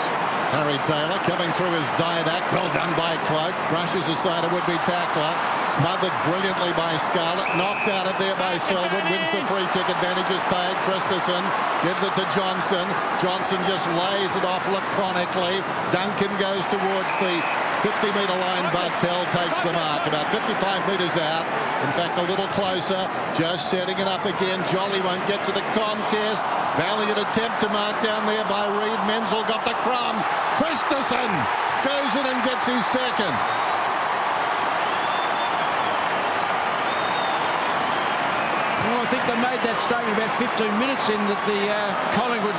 Harry Taylor, coming through his didact. Well done by Cloak. Brushes aside a would-be tackler. Smothered brilliantly by Scarlett. Knocked out of there by Selwood. Wins the free kick. Advantage is paid. Christensen gives it to Johnson. Johnson just lays it off laconically. Duncan goes towards the 50-metre line. Bartell takes the mark. About 55 metres out. In fact, a little closer. Just setting it up again. Jolly won't get to the contest. Valiant attempt to mark down there by Reid. Menzel got the crumb. Christensen goes in and gets his second. Well, I think they made that statement about 15 minutes in that the Collingwood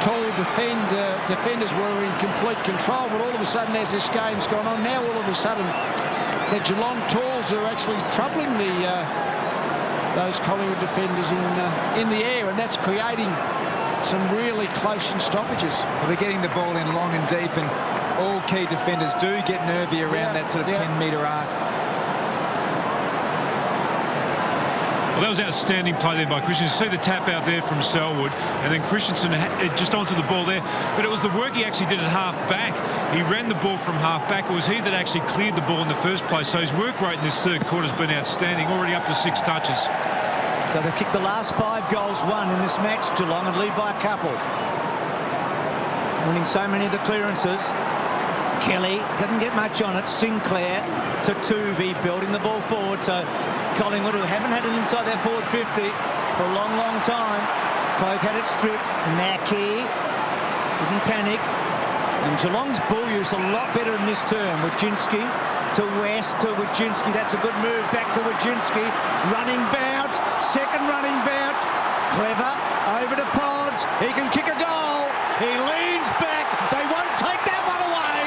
tall defenders were in complete control, but all of a sudden as this game's gone on, now all of a sudden the Geelong talls are actually troubling those Collingwood defenders in the air, and that's creating some really close stoppages. Well, they're getting the ball in long and deep, and all key defenders do get nervy around that sort of 10-metre arc. Well, that was outstanding play there by Christensen. You see the tap out there from Selwood, and then Christensen just onto the ball there. But it was the work he actually did at half-back. He ran the ball from half-back. It was he that actually cleared the ball in the first place. So his work rate in this third quarter has been outstanding, already up to 6 touches. So they've kicked the last 5 goals won in this match, Geelong, and lead by a couple. Winning so many of the clearances. Kelly didn't get much on it. Sinclair to Tuvey, building the ball forward. So Collingwood, who haven't had it inside their forward 50 for a long, long time. Cloak had it stripped. Mackie didn't panic. And Geelong's ball use a lot better in this term. Wojcinski to West, to Wojcinski. That's a good move. Back to Wojcinski. Running bounce. Second running bounce. Clever. Over to Pods. He can kick a goal. He leans back. They won't take that one away.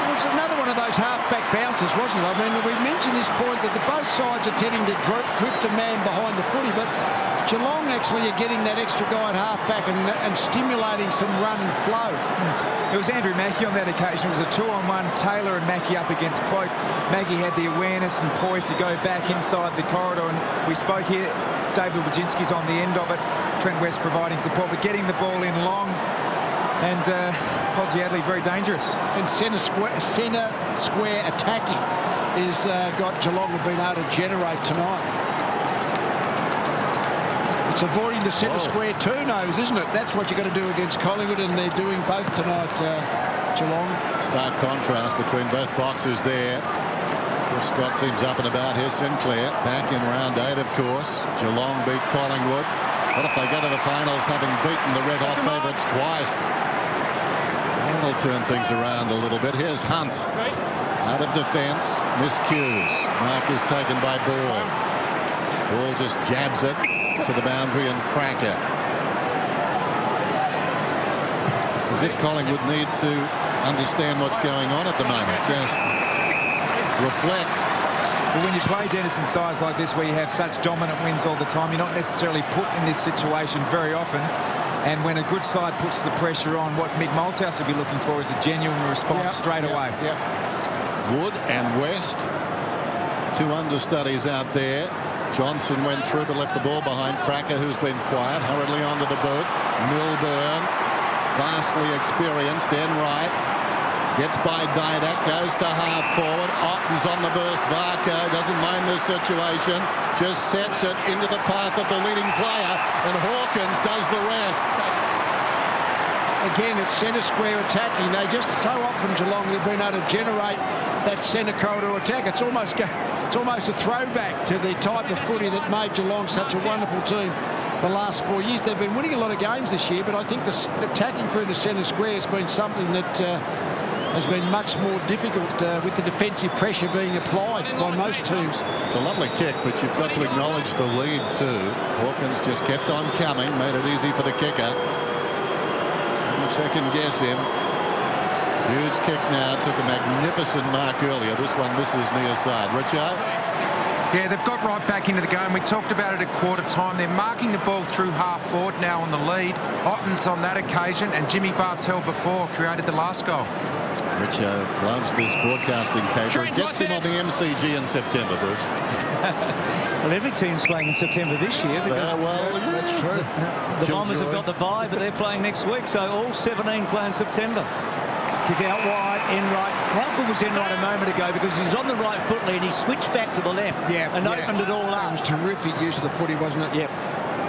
It was another one of those half-back bounces, wasn't it? I mean, we mentioned this point that both sides are tending to drift a man behind the footy, but Geelong actually are getting that extra guy at half-back and stimulating some run and flow. It was Andrew Mackie on that occasion. It was a 2-on-1, Taylor and Mackie up against Cloak. Mackie had the awareness and poise to go back inside the corridor, and we spoke here, David Wojcinski's on the end of it, Trent West providing support, but getting the ball in long, and Podsy Adley very dangerous. And centre square attacking is got Geelong have been able to generate tonight. It's avoiding the centre square turnovers, isn't it? That's what you've got to do against Collingwood, and they're doing both tonight, Geelong. Stark contrast between both boxes there. Chris Scott seems up and about here. Sinclair back in round 8, of course. Geelong beat Collingwood. What if they go to the finals having beaten the red-hot favourites twice? That'll turn things around a little bit. Here's Hunt. Out of defence. Miscues. Mark is taken by Ball. Ball just jabs it to the boundary and Cracker. It's as if Collingwood need to understand what's going on at the moment. Just reflect. Well, when you play Denison sides like this, where you have such dominant wins all the time, you're not necessarily put in this situation very often. And when a good side puts the pressure on, what Mick Malthouse will be looking for is a genuine response straight away. Wood and West, 2 understudies out there. Johnson went through but left the ball behind. Cracker, who's been quiet, hurriedly onto the boot. Milburn, vastly experienced, Enright. Gets by Didac, goes to half forward. Otten's on the burst. Varco doesn't mind this situation. Just sets it into the path of the leading player, and Hawkins does the rest. again, it's centre square attacking. They just so often, Geelong, they've been able to generate that centre corridor attack. It's almost a throwback to the type of footy that made Geelong such a wonderful team the last 4 years. They've been winning a lot of games this year, but I think the attacking through the centre square has been something that has been much more difficult with the defensive pressure being applied by most teams. It's a lovely kick, but you've got to acknowledge the lead too. Hawkins just kept on coming, made it easy for the kicker. Didn't second guess him. Huge kick now, took a magnificent mark earlier. This one misses near side. Richo? Yeah, they've got right back into the game. We talked about it at quarter time. They're marking the ball through half forward now on the lead. Otten's on that occasion, and Jimmy Bartell before created the last goal. Richo loves this broadcasting caper. It gets him on the MCG in September, Bruce. Well, every team's playing in September this year because That's true. the Bombers have got the bye, but they're playing next week, so all 17 play in September. Kick out wide, Enright. How good was Enright a moment ago, because he's on the right foot lead, he switched back to the left and opened it all up. It was terrific use of the footy, wasn't it? Yep.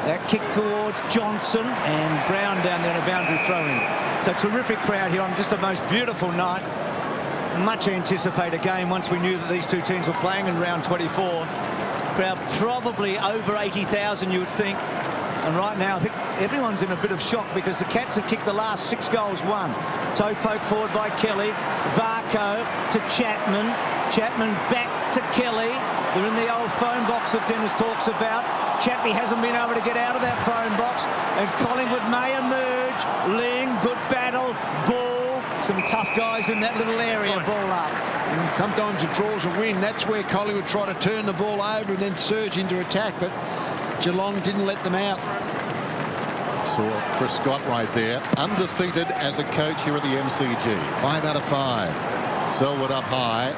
That kick towards Johnson, and Brown down there on a boundary throw-in. So terrific crowd here on just the most beautiful night. Much anticipated game once we knew that these two teams were playing in round 24. Crowd probably over 80,000, you would think. And right now, I think everyone's in a bit of shock because the Cats have kicked the last 6 goals won. Toe poke forward by Kelly. Varco to Chapman. Chapman back to Kelly. They're in the old phone box that Dennis talks about. Chappie hasn't been able to get out of that phone box. And Collingwood may emerge. Ling, good battle. Ball. Some tough guys in that little area. Ball up. And sometimes it draws a win. That's where Collingwood try to turn the ball over and then surge into attack. But Geelong didn't let them out. Saw Chris Scott right there. Undefeated as a coach here at the MCG. 5 out of 5. Selwood up high.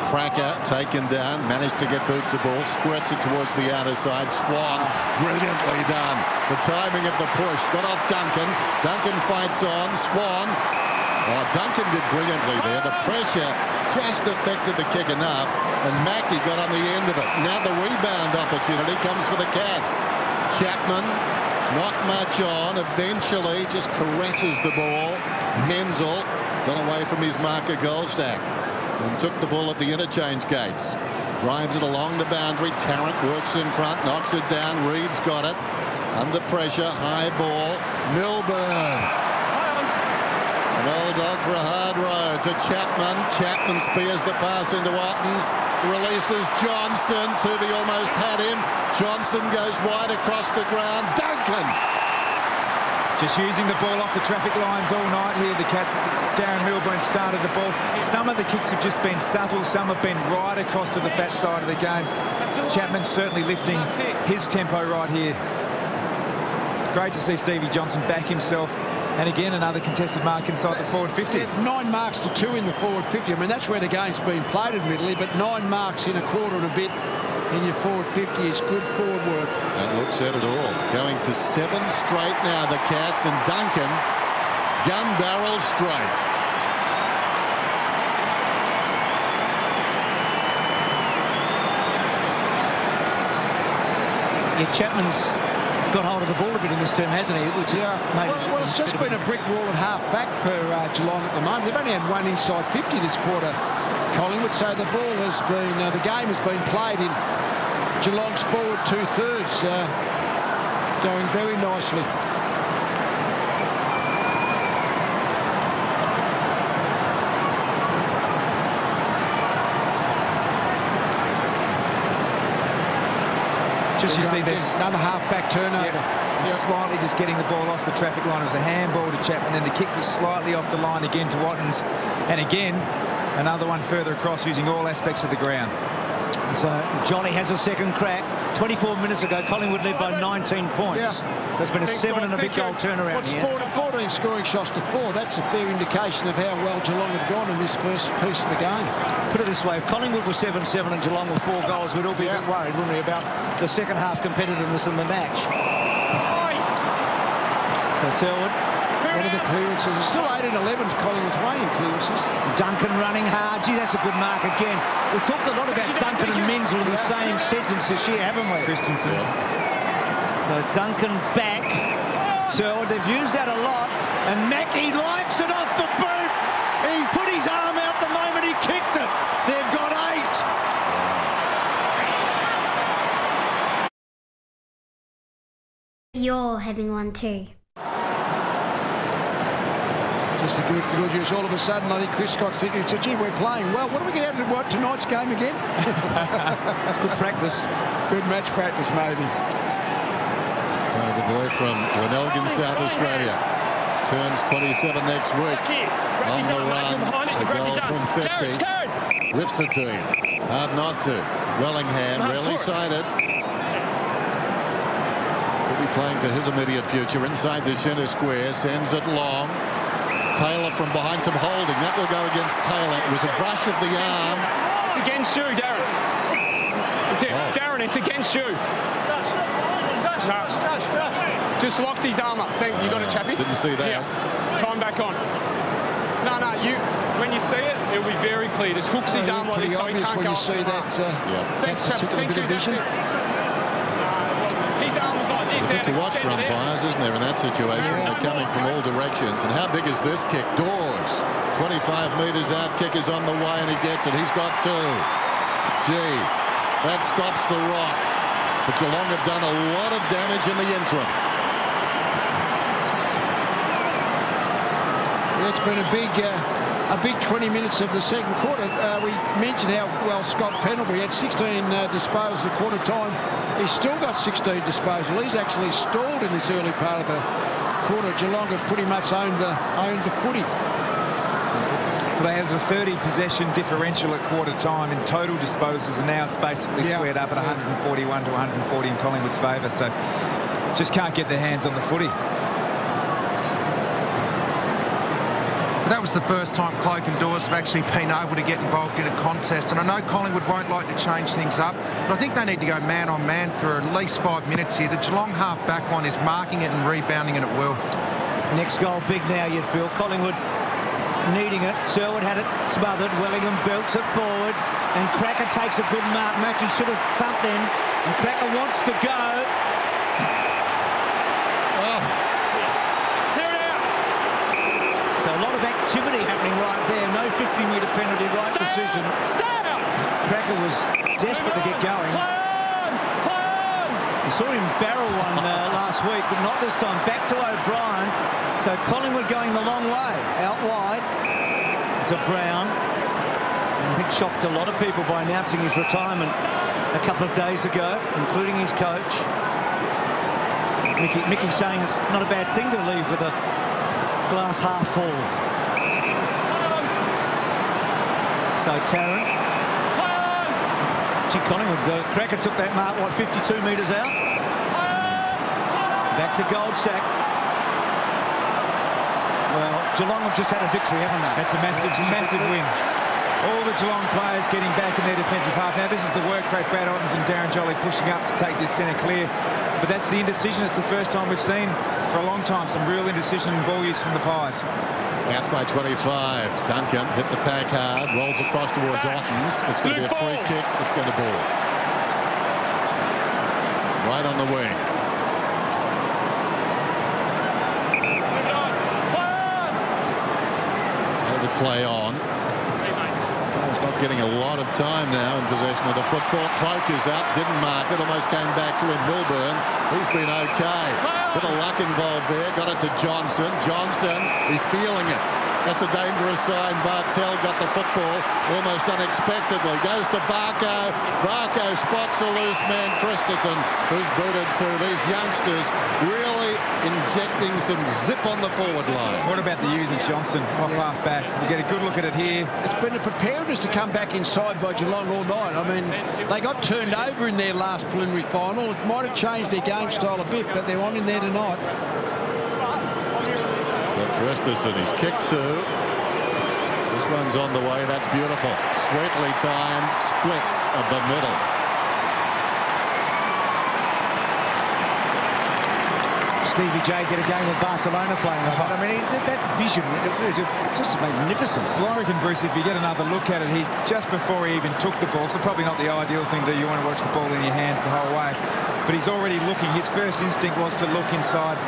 Cracker taken down, managed to get boot to ball, squirts it towards the outer side. Swan, brilliantly done. The timing of the push got off Duncan. Duncan fights on. Swan. Oh, Duncan did brilliantly there. The pressure just affected the kick enough, and Mackey got on the end of it. Now the rebound opportunity comes for the Cats. Chapman, not much on. Eventually just caresses the ball. Menzel got away from his marker goal sack and took the ball at the interchange gates. Drives it along the boundary. Tarrant works in front, knocks it down. Reed's got it. Under pressure, high ball. Milburn. An old dog for a hard road to Chapman. Chapman spears the pass into Ottens. Releases Johnson. Tuvey almost had him. Johnson goes wide across the ground. Duncan! Just using the ball off the traffic lines all night here. The Cats, Darren Milburn started the ball. Some of the kicks have just been subtle. Some have been right across to the fat side of the game. Chapman's certainly lifting his tempo right here. Great to see Stevie Johnson back himself. And again, another contested mark inside the forward 50. 9 marks to 2 in the forward 50. I mean, that's where the game's been played, admittedly, but 9 marks in a quarter and a bit in your forward 50 is good forward work. That looks at it all. Going for 7 straight now, the Cats, and Duncan gun barrel straight. Yeah, Chapman's got hold of the ball a bit in this term, hasn't he? Which well, it's just been a brick wall at half back for Geelong at the moment. They've only had 1 inside 50 this quarter, Collingwood, so the ball has been, the game has been played in Geelong's forward 2/3, going very nicely. Just you see this another half-back turnover. Yeah. Slightly just getting the ball off the traffic line. It was a handball to Chapman, then the kick was slightly off the line again to Wattens, and again another one further across using all aspects of the ground. So Johnny has a second crack. 24 minutes ago, Collingwood led by 19 points. Yeah. So it's been a 7 and a bit goal turnaround here. 14 scoring shots to 4. That's a fair indication of how well Geelong have gone in this first piece of the game. Put it this way, if Collingwood were 7-7 and Geelong were 4 goals, we'd all be a bit worried, wouldn't we, about the second half competitiveness in the match. So Selwood. What are the clearances? It's still 8 and 11 to Collingwood's way in clearances. Duncan running hard. Gee, that's a good mark again. We've talked a lot about Duncan and Menzel in the same sentence this year, haven't we? Christensen. So Duncan back Selwood. They've used that a lot. And Mackie likes it off the boot. He put his arm out the moment he kicked it. They've got 8. You're having one too. Just a good use. All of a sudden, I think Chris Scott's thinking, gee, we're playing well. What do we get out of what, tonight's game again? That's good practice. Good match practice, maybe. So the boy from Glenelg in South Australia turns 27 next week. On the run, a goal from 50. Lifts the team. Hard not to. Wellingham, really sided. Could be playing for his immediate future inside the centre square. Sends it long. Taylor from behind, some holding. That will go against Taylor. It was a brush of the arm. It's against you, Darren. It's it. Oh. Darren, it's against you. Just locked his arm up. Thank you. You got a chappy? Didn't see that. Yeah. Time back on. No, when you see it, it'll be very clear. Just hooks his arm like this so he can't go. When you see that, Thanks, that particular bit of vision. His arm was like this. It's good to watch for umpires, isn't there, in that situation? Yeah. They're coming from all directions. And how big is this kick? Dawes, 25 metres out, kick is on the way, and he gets it. He's got 2. Gee, that stops the rock. But Geelong have done a lot of damage in the interim. Yeah, it's been a big 20 minutes of the second quarter. We mentioned how well Scott Pendlebury had 16 disposals at quarter time. He's still got 16 disposals. He's actually stalled in this early part of the quarter. Geelong have pretty much owned the footy. Well, they have a 30 possession differential at quarter time in total disposals, and now it's basically squared up at 141 to 140 in Collingwood's favour. So just can't get their hands on the footy. That was the first time Cloak and Dawes have actually been able to get involved in a contest. And I know Collingwood won't like to change things up, but I think they need to go man on man for at least 5 minutes here. The Geelong half-back line is marking it and rebounding it at will. Next goal big now, you'd feel. Collingwood needing it. Selwood had it smothered. Wellingham belts it forward. And Cracker takes a good mark. Mackie should have thumped in. And Cracker wants to go. So a lot of activity happening right there. No 50-metre penalty, right decision. Cracker was desperate to get going. We saw him barrel one last week, but not this time. Back to O'Brien. So Collingwood going the long way. Out wide to Brown. I think shocked a lot of people by announcing his retirement a couple of days ago, including his coach. Mickey saying it's not a bad thing to leave with a glass half full. So Tarrant. Gee, Collingwood, the Cracker took that mark, what, 52 metres out? Back to Goldsack. Well, Geelong have just had a victory, haven't they? That's a massive win. All the Geelong players getting back in their defensive half. Now, this is the work rate. Brad Ottens and Darren Jolly pushing up to take this centre clear. But that's the indecision. It's the first time we've seen for a long time some real indecision and ball use from the Pies. Counts by 25. Duncan hit the pack hard, rolls across towards Ottens. It's going to be a free kick. It's going to ball. Right on the wing. Told to play on. He's not getting a lot of time now in possession of the football. Cloak is out, didn't mark it, almost came back to him. Milburn, he's been okay. Bit of luck involved there. Got it to Johnson. Johnson, he's feeling it. That's a dangerous sign. Bartel got the football almost unexpectedly. Goes to Varco. Varco spots a loose man, Christensen, who's booted too. These youngsters really injecting some zip on the forward line. What about the use of Johnson off half-back? You get a good look at it here. It's been a preparedness to come back inside by Geelong all night. I mean, they got turned over in their last preliminary final. It might have changed their game style a bit, but they're on in there tonight. So Christensen, he's kicked two. This one's on the way. That's beautiful. Sweetly timed. Splits of the middle. Stevie J get a game with Barcelona playing like that. I mean, that vision is just magnificent. Well, I reckon, Bruce, if you get another look at it, he just before he even took the ball, so probably not the ideal thing to do. You want to watch the ball in your hands the whole way. But he's already looking. His first instinct was to look inside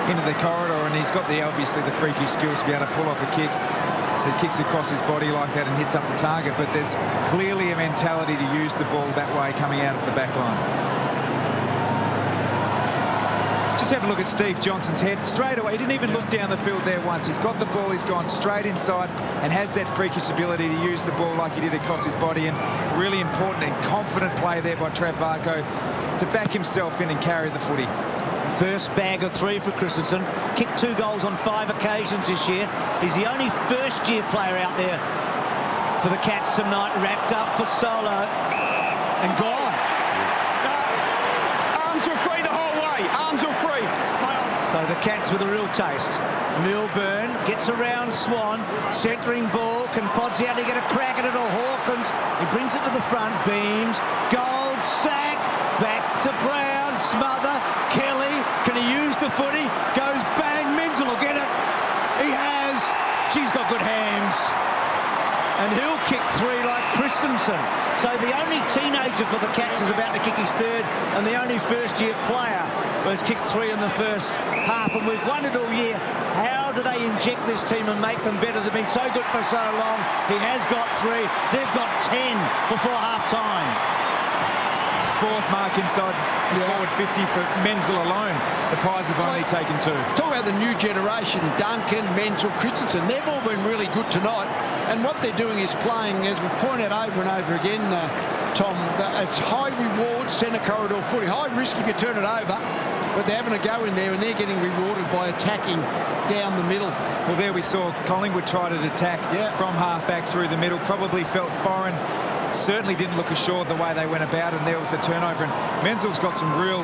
into the corridor, and he's got obviously the freaky skills to be able to pull off a kick that kicks across his body like that and hits up the target. But there's clearly a mentality to use the ball that way coming out of the back line. Just have a look at Steve Johnson's head straight away. He didn't even look down the field there once. He's got the ball, he's gone straight inside and has that freakish ability to use the ball like he did across his body. And really important and confident play there by Trav Varco to back himself in and carry the footy. First bag of 3 for Christensen. Kicked 2 goals on 5 occasions this year. He's the only first-year player out there for the Cats tonight. Wrapped up for solo and gone. Arms were free the whole way. Arms were free. So the Cats with a real taste. Milburn gets around Swan. Centering ball. Can Podsiadly get a crack at it, or Hawkins? He brings it to the front. Beams. Gold. Sack. Back to Brown. Smother. Kelly. Can he use the footy? Goes bang. Menzel will get it. He has. She's got good hands. And he'll kick 3 like Christensen. So the only teenager for the Cats is about to kick his 3rd, and the only first-year player has kicked 3 in the first half. And we've wondered all year, how do they inject this team and make them better? They've been so good for so long. He has got 3. They've got 10 before half-time. 4th mark inside the forward 50 for Menzel alone. The Pies have only taken 2. Talk about the new generation, Duncan, Menzel, Christensen. They've all been really good tonight. And what they're doing is playing, as we point out over and over again, Tom, that it's high reward centre corridor footy. High risk if you turn it over, but they're having a go in there and they're getting rewarded by attacking down the middle. Well, there we saw Collingwood try to attack from half-back through the middle. Probably felt foreign. Certainly didn't look assured the way they went about, and there was the turnover. And Menzel's got some real,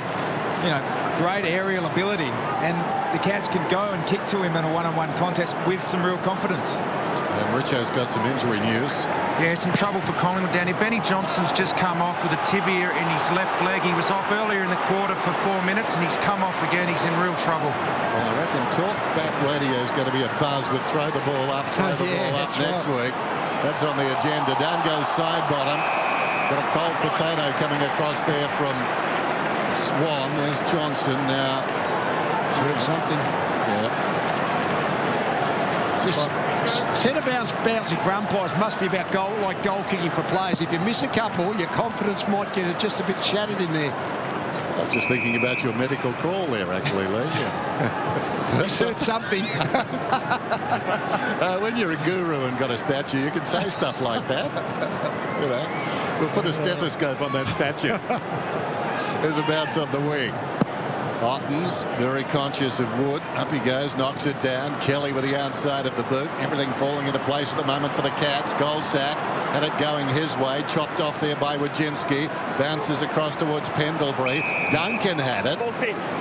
great aerial ability, and the Cats can go and kick to him in a one-on-one contest with some real confidence. And Richo's got some injury news. Yeah, some trouble for Collingwood down here. Benny Johnson's just come off with a tibia in his left leg. He was off earlier in the quarter for 4 minutes, and he's come off again. He's in real trouble. Well, I reckon Talk Back Radio is going to be a buzz with throw the ball up, throw the ball up next week. That's on the agenda. Down goes side bottom. Got a cold potato coming across there from Swan. There's Johnson now. Heard something. Yeah. Centre bounce bouncing for umpires must be about goal kicking for players. If you miss a couple, your confidence might get it just a bit shattered in there. I was just thinking about your medical call there, actually, Lee. You said something. When you're a guru and got a statue, you can say stuff like that. We'll put a stethoscope on that statue. There's a bounce on the wing. Ottens very conscious of Wood. Up he goes, knocks it down. Kelly with the outside of the boot. Everything falling into place at the moment for the Cats. Goldsack had it going his way. Chopped off there by Wojcinski. Bounces across towards Pendlebury. Duncan had it.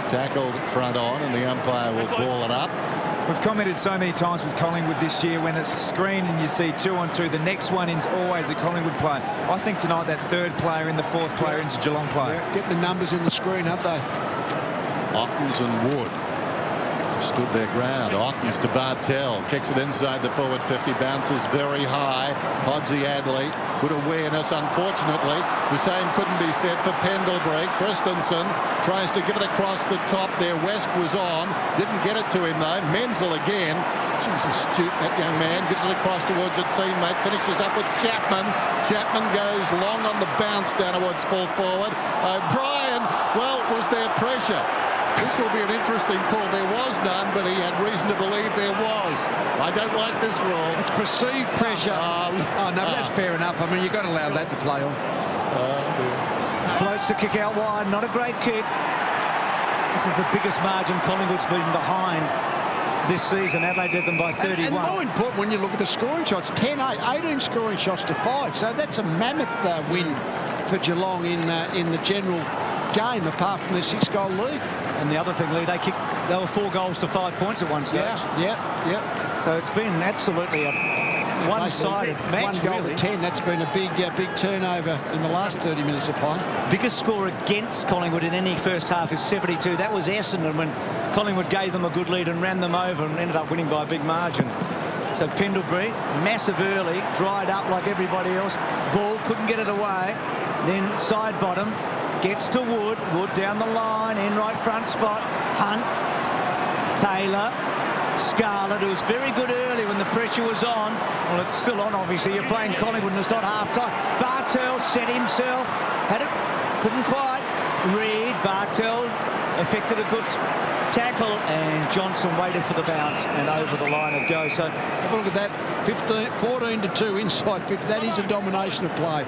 Tackled front on, and the umpire will ball it up. We've commented so many times with Collingwood this year, when it's a screen and you see 2-on-2, the next one is always a Collingwood player. I think tonight that 3rd player in, the 4th player into Geelong player. Yeah, get the numbers in the screen, aren't they? Ottens and Wood stood their ground. Ottens to Bartell, kicks it inside the forward 50, bounces very high. Podsiadly, good awareness. Unfortunately, the same couldn't be said for Pendlebury. Christensen tries to give it across the top there. West was on, didn't get it to him though. Menzel again. She's astute, that young man. Gives it across towards a teammate. Finishes up with Chapman. Chapman goes long on the bounce down towards full forward. O'Brien, well, was there pressure? This will be an interesting call. There was none, but he had reason to believe there was. I don't like this rule. It's perceived pressure. Oh, no, that's fair enough. I mean, you've got to allow that to play on. Floats the kick out wide. Not a great kick. This is the biggest margin Collingwood's been behind this season. Adelaide led them by 31. And more important, when you look at the scoring shots, 10-8, 18 scoring shots to 5. So that's a mammoth win for Geelong in the general game, apart from their 6-goal lead. And the other thing, Lee, they were 4 goals to 5 points at one stage. Yeah. So it's been absolutely a one-sided match, 1 goal really. to 10. That's been a big turnover in the last 30 minutes of play. Biggest score against Collingwood in any first half is 72. That was Essendon when Collingwood gave them a good lead and ran them over and ended up winning by a big margin. So Pendlebury, massive early, dried up like everybody else. Ball couldn't get it away. Then side bottom. Gets to Wood. Wood down the line, in right front spot. Hunt. Taylor, Scarlett, who was very good early when the pressure was on. Well, it's still on, obviously. You're playing Collingwood and it's not half-time. Bartel set himself. Had it. Couldn't quite. Reed, Bartel effected a good tackle, and Johnson waited for the bounce and over the line of go. So have a look at that. 14-2 inside 50. That is a domination of play.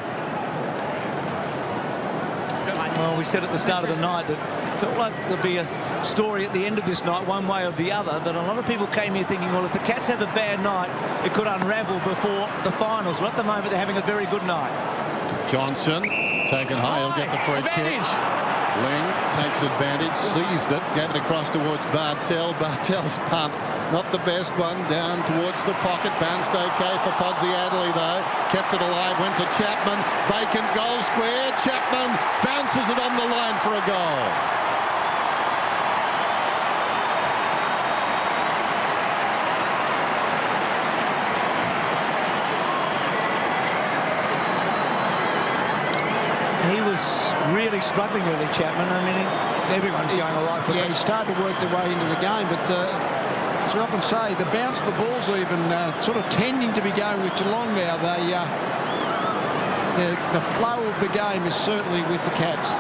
Well, we said at the start of the night that it felt like there'd be a story at the end of this night, one way or the other. But a lot of people came here thinking, well, if the Cats have a bad night, it could unravel before the finals. Well, at the moment, they're having a very good night. Johnson taken high. He'll get the free kick. Ling takes advantage, seized it, gave it across towards Bartel. Bartel's punt, not the best one, down towards the pocket. Bounced okay for Podsy Adderley, though. Kept it alive, went to Chapman. Vacant goal square. Chapman bounces it on the line for a goal. He was really struggling early, Chapman. I mean, everyone's going all right for him. Yeah, he started to work their way into the game, but as we often say, the bounce of the ball's even sort of tending to be going with Geelong now. The flow of the game is certainly with the Cats.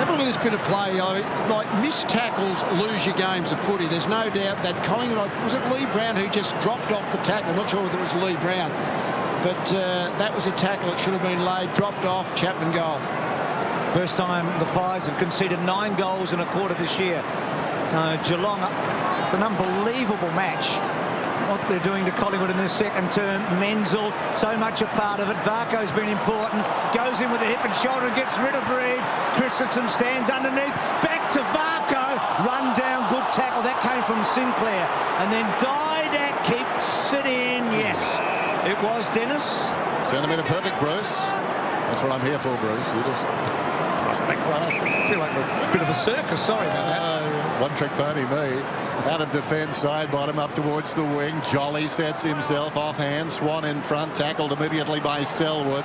Look at this bit of play. Like missed tackles lose your games of footy. There's no doubt that Collingwood, was it Lee Brown who just dropped off the tackle? I'm not sure whether it was Lee Brown, but that was a tackle that should have been laid, dropped off, Chapman goal. First time the Pies have conceded 9 goals in a quarter this year. So Geelong, it's an unbelievable match. What they're doing to Collingwood in this second term. Menzel, so much a part of it. Varco's been important. Goes in with a hip and shoulder and gets rid of Reed. Christensen stands underneath. Back to Varco. Run down, good tackle. That came from Sinclair. And then Didac keeps it in. Yes, it was Dennis. Centimetre perfect, Bruce. That's what I'm here for, Bruce. You just toss it across. I feel like a bit of a circus. Sorry about that. One-trick pony, me. Out of defence, side bottom, up towards the wing. Jolly sets himself offhand. Swan in front, tackled immediately by Selwood.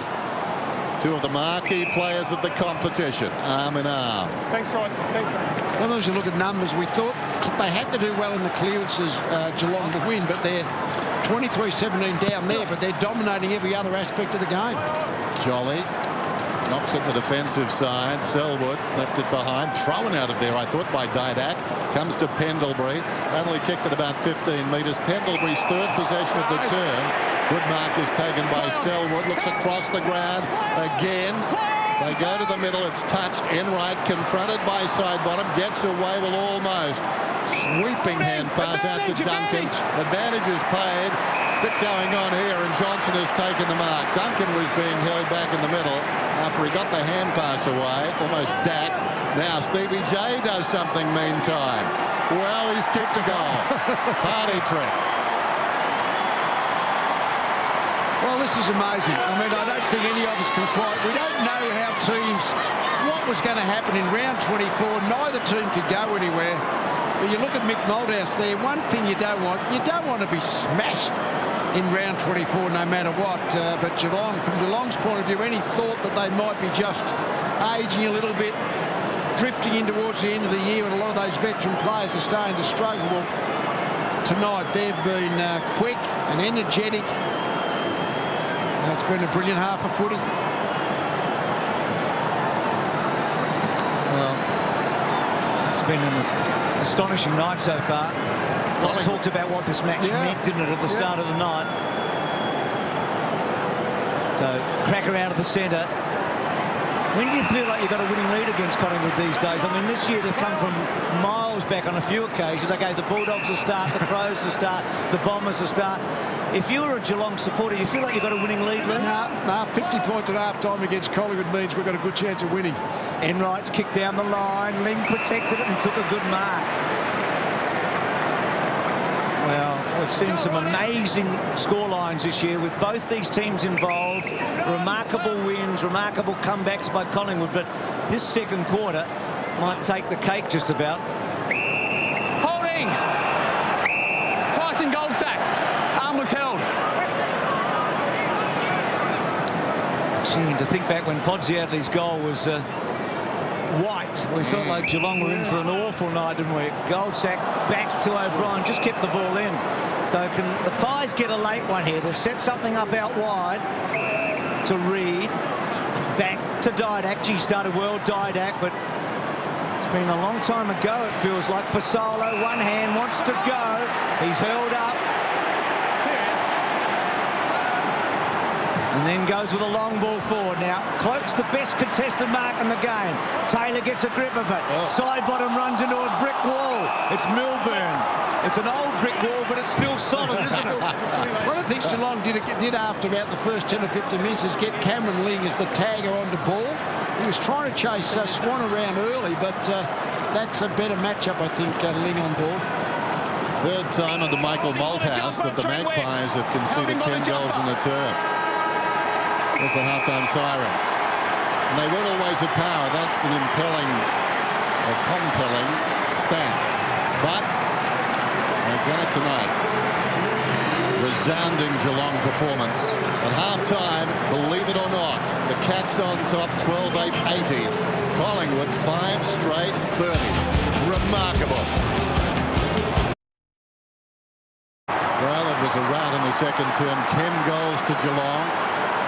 Two of the marquee players of the competition, arm in arm. Thanks, Ross. Thanks, sir. Sometimes you look at numbers. We thought they had to do well in the clearances, Geelong, to win, but they're 23-17 down there, but they're dominating every other aspect of the game. Jolly knocks at the defensive side. Selwood left it behind. Thrown out of there, I thought, by Didac. Comes to Pendlebury. Only kicked it about 15 metres. Pendlebury's third possession of the term. Good mark is taken by Selwood. Looks across the ground again. They go to the middle. It's touched. Enright confronted by side bottom. Gets away with almost. Sweeping hand pass out to Duncan. Advantage is paid. Bit going on here, and Johnson has taken the mark. Duncan was being held back in the middle after he got the hand pass away, almost dacked. Now Stevie J does something meantime. Well, he's kicked a goal. Party trick. Well, this is amazing. I mean, I don't think any of us can quite. We don't know how teams, what was going to happen in round 24. Neither team could go anywhere. But you look at Mick Moldhouse there, one thing you don't want to be smashed in round 24 no matter what. But Geelong, from Geelong's point of view, any thought that they might be just aging a little bit, drifting in towards the end of the year, and a lot of those veteran players are starting to struggle. Well, tonight they've been quick and energetic. It's been a brilliant half of footy. Well, it's been an astonishing night so far. A lot talked about what this match meant, didn't it, at the start of the night. So, Cracker out of the centre. When do you feel like you've got a winning lead against Collingwood these days? I mean, this year they've come from miles back on a few occasions. They gave the Bulldogs a start, the Crows a start, the Bombers a start. If you were a Geelong supporter, you feel like you've got a winning lead, Lee? No, 50 points at half-time against Collingwood means we've got a good chance of winning. Enright's kicked down the line. Ling protected it and took a good mark. Well, we've seen some amazing scorelines this year with both these teams involved. Remarkable wins, remarkable comebacks by Collingwood, but this second quarter might take the cake just about. Holding! Tyson Goldsack. Arm was held. Gee, to think back when Podsiadly's goal was white, we felt like Geelong were in for an awful night, didn't we? Goldsack back to O'Brien, just kept the ball in. So can the Pies get a late one here? They've set something up out wide to Reid. Back to Didak. Gee, started well, Didak, but it's been a long time ago, it feels like, for Solo. One hand, wants to go. He's held up. And then goes with a long ball forward now. Cloak's the best contested mark in the game. Taylor gets a grip of it. Side bottom runs into a brick wall. It's Milburn. It's an old brick wall, but it's still solid, isn't it? One of the things Geelong did after about the first 10 or 15 minutes is get Cameron Ling as the tagger on the ball. He was trying to chase Swan around early, but that's a better matchup, I think, Ling on ball. Third time under Michael Malthouse that the Magpies have conceded 10 goals in the term. There's the halftime siren. And they weren't always at power. That's an compelling stat. But they've done it tonight. Resounding Geelong performance. At half-time, believe it or not, the Cats on top, 12-8-80. Collingwood, 5 straight, 30. Remarkable. Well, it was a rout in the second term. 10 goals to Geelong,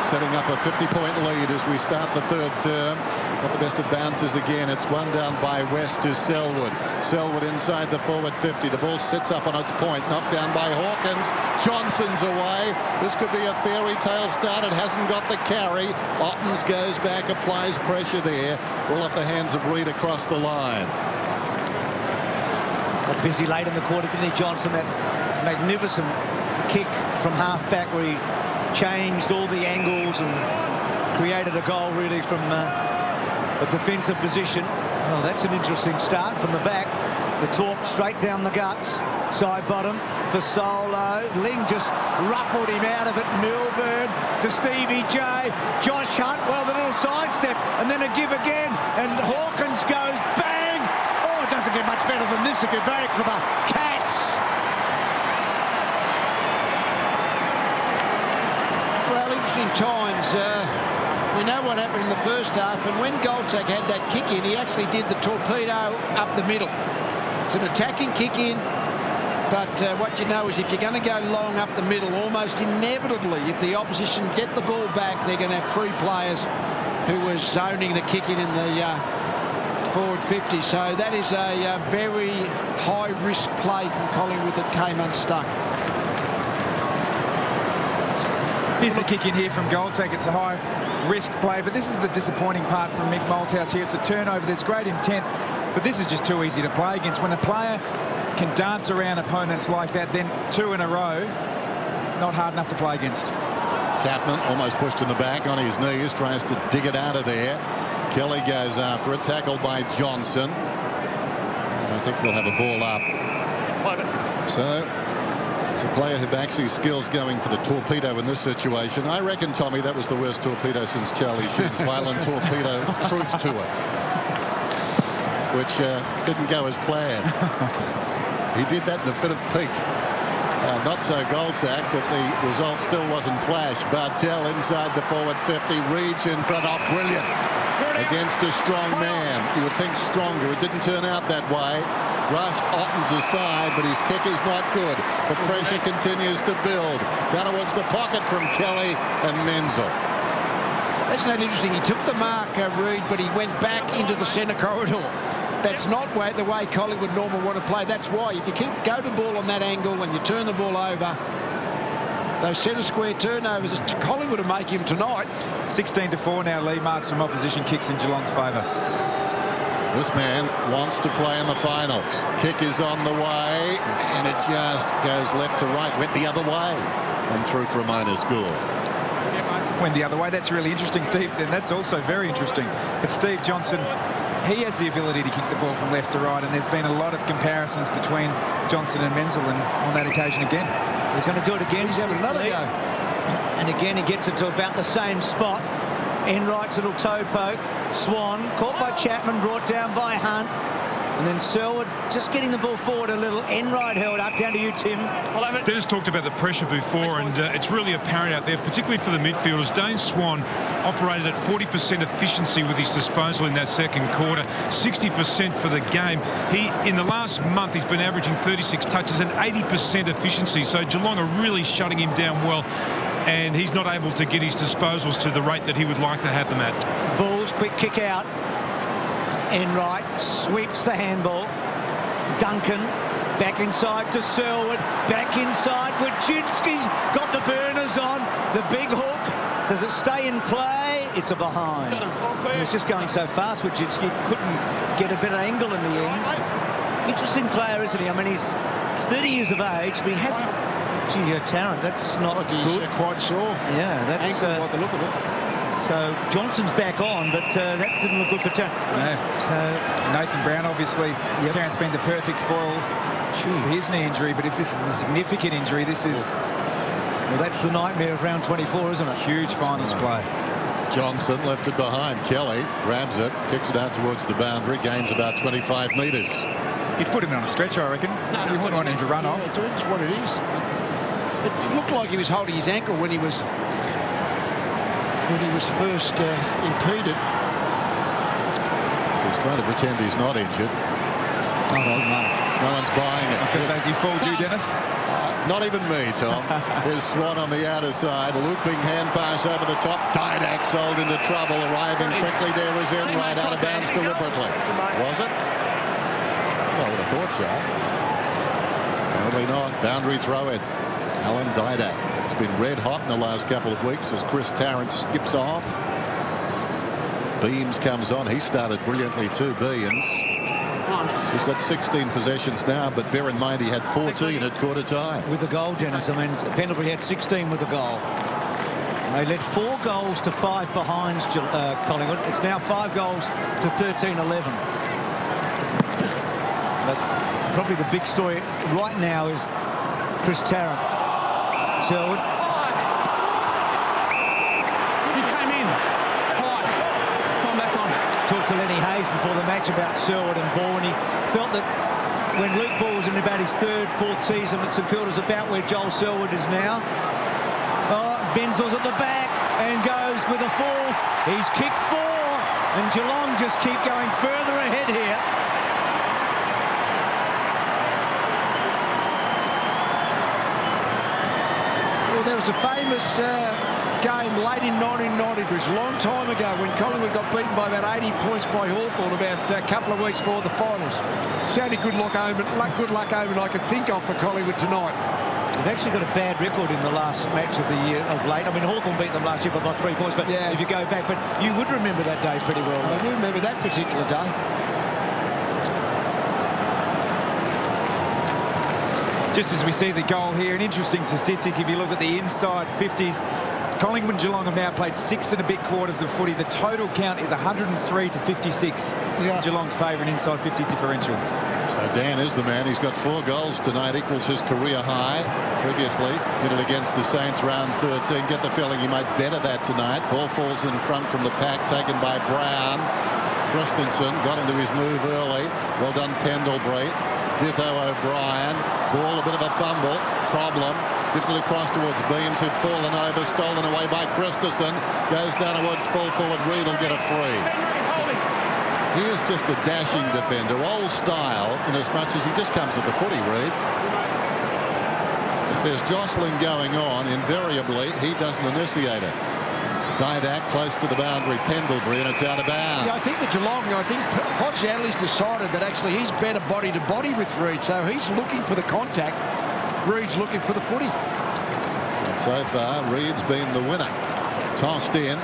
setting up a 50-point lead as we start the third term. Not the best of bounces again. It's one down by West to Selwood. Selwood inside the forward 50. The ball sits up on its point. Knocked down by Hawkins. Johnson's away. This could be a fairy tale start. It hasn't got the carry. Ottens goes back, applies pressure there. Ball off the hands of Reid across the line. Got busy late in the quarter, didn't he, Johnson? That magnificent kick from half-back where he changed all the angles and created a goal really from a defensive position. Well, that's an interesting start from the back. The torp straight down the guts. Side bottom for Solo. Ling just ruffled him out of it. Milburn to Stevie J. Josh Hunt, well, the little sidestep and then a give again. And Hawkins goes bang. Oh, it doesn't get much better than this if you're back for the Cats. Well, interesting times. We know what happened in the first half, and when Goldsack had that kick in, he actually did the torpedo up the middle. It's an attacking kick in, but what you know is if you're going to go long up the middle, almost inevitably, if the opposition get the ball back, they're going to have 3 players who were zoning the kick in the forward 50. So that is a very high-risk play from Collingwood that came unstuck. Here's the kick in here from Goldsack. It's a high-risk play, but this is the disappointing part from Mick Malthouse here. It's a turnover. There's great intent, but this is just too easy to play against. When a player can dance around opponents like that, then 2 in a row, not hard enough to play against. Chapman almost pushed in the back on his knees, tries to dig it out of there. Kelly goes after it, tackled by Johnson. And I think we'll have a ball up. So it's a player who backs his skills going for the torpedo in this situation. I reckon, Tommy, that was the worst torpedo since Charlie Sheen's violent torpedo truth tour, which didn't go as planned. He did that in a fit of pique. Not so Goldsack, but the result still wasn't flash. Bartell inside the forward 50, Reid's in front. Oh, brilliant. Against a strong man. You would think stronger. It didn't turn out that way. Rushed Ottens aside, but his kick is not good. The pressure continues to build. Down towards the pocket from Kelly and Menzel. That's not interesting. He took the mark, Reid, but he went back into the centre corridor. That's not the way Collingwood normally want to play. That's why if you go to ball on that angle and you turn the ball over, those centre square turnovers, Collingwood will make him tonight. 16-4 now, lead marks from opposition kicks in Geelong's favour. This man wants to play in the finals. Kick is on the way, and it just goes left to right. Went the other way and through for a minor score. Went the other way. That's really interesting, Steve. And that's also very interesting. But Steve Johnson, he has the ability to kick the ball from left to right, and there's been a lot of comparisons between Johnson and Menzel, and on that occasion again. He's going to do it again. He's having another go. And again, he gets it to about the same spot. Enright's little toe poke. Swan, caught by Chapman, brought down by Hunt. And then Selwood just getting the ball forward a little. Enright held up. Down to you, Tim. Dennis talked about the pressure before, and it's really apparent out there, particularly for the midfielders. Dane Swan operated at 40% efficiency with his disposal in that second quarter, 60% for the game. In the last month, he's been averaging 36 touches and 80% efficiency. So Geelong are really shutting him down well, and he's not able to get his disposals to the rate that he would like to have them at. Bulls, quick kick out. Enright sweeps the handball. Duncan back inside to Selwood. Back inside. Wojcinski's got the burners on. The big hook. Does it stay in play? It's a behind. He was just going so fast, Wojcinski couldn't get a better angle in the end. Interesting player, isn't he? I mean, he's 30 years of age, but he hasn't. Gee, Tarrant, that's not like he's good. Quite sore. Yeah, that's ankle by the look of it. So Johnson's back on, but that didn't look good for Tarrant. No. So Nathan Brown, obviously, Tarrant's been the perfect foil for his knee injury, but if this is a significant injury, this is... Well, that's the nightmare of round 24, isn't it? Huge finals play. Johnson left it behind. Kelly grabs it, kicks it out towards the boundary, gains about 25 metres. You'd put him on a stretcher, I reckon. You wouldn't want him to run off. That's what it is. It looked like he was holding his ankle when he was first impeded. So he's trying to pretend he's not injured. No one's buying it. I was going to say, is he fooled you, Dennis? Not even me, Tom. There's Swan on the outer side. Looping hand pass over the top. Didak sold into trouble. Arriving quickly there was Enright out of bounds deliberately. Was it? Well, I would have thought so. Apparently not. Boundary throw in. Alan Didak. It's been red hot in the last couple of weeks as Chris Tarrant skips off. Beams comes on. He started brilliantly too, Beams. He's got 16 possessions now, but bear in mind he had 14 at quarter time. With the goal, Dennis. I mean, Pendlebury had 16 with the goal. They led 4 goals to 5 behind Collingwood. It's now 5 goals to 13-11. But probably the big story right now is Chris Tarrant. Selwood. He came in. Right. Come back on. Talked to Lenny Hayes before the match about Selwood and Ball, and he felt that when Luke Ball was in about his 3rd, 4th season at St Kilda's, about where Joel Selwood is now. Oh, Benzell's at the back and goes with a 4th. He's kicked 4, and Geelong just keep going further ahead here. There was a famous game late in 1990, which a long time ago, when Collingwood got beaten by about 80 points by Hawthorn about a couple of weeks before the finals. It's the only good luck omen I can think of for Collingwood tonight. They've actually got a bad record in the last match of the year of late. I mean, Hawthorn beat them last year by about 3 points, but if you go back, but you would remember that day pretty well. I do remember that particular day. Just as we see the goal here, an interesting statistic, if you look at the inside 50s, Collingwood and Geelong have now played 6 and a bit quarters of footy. The total count is 103 to 56. Yeah. Geelong's favourite inside 50 differential. So Dan is the man. He's got 4 goals tonight, equals his career high. Previously did it against the Saints round 13. Get the feeling he might better that tonight. Ball falls in front from the pack, taken by Brown. Christensen got into his move early. Well done, Pendlebury. Ditto O'Brien. Ball, a bit of a fumble. Problem. Gets it across towards Beams, who'd fallen over. Stolen away by Christensen. Goes down towards full forward. Reid will get a free. He is just a dashing defender. Old style, in as much as he just comes at the footy, Reid. If there's jostling going on, invariably, he doesn't initiate it. Didak close to the boundary, Pendlebury, and it's out of bounds. Yeah, I think the Geelong, Podge-Adley's decided that actually he's better body to body with Reid, so he's looking for the contact. Reid's looking for the footy. And so far, Reid's been the winner. Tossed in.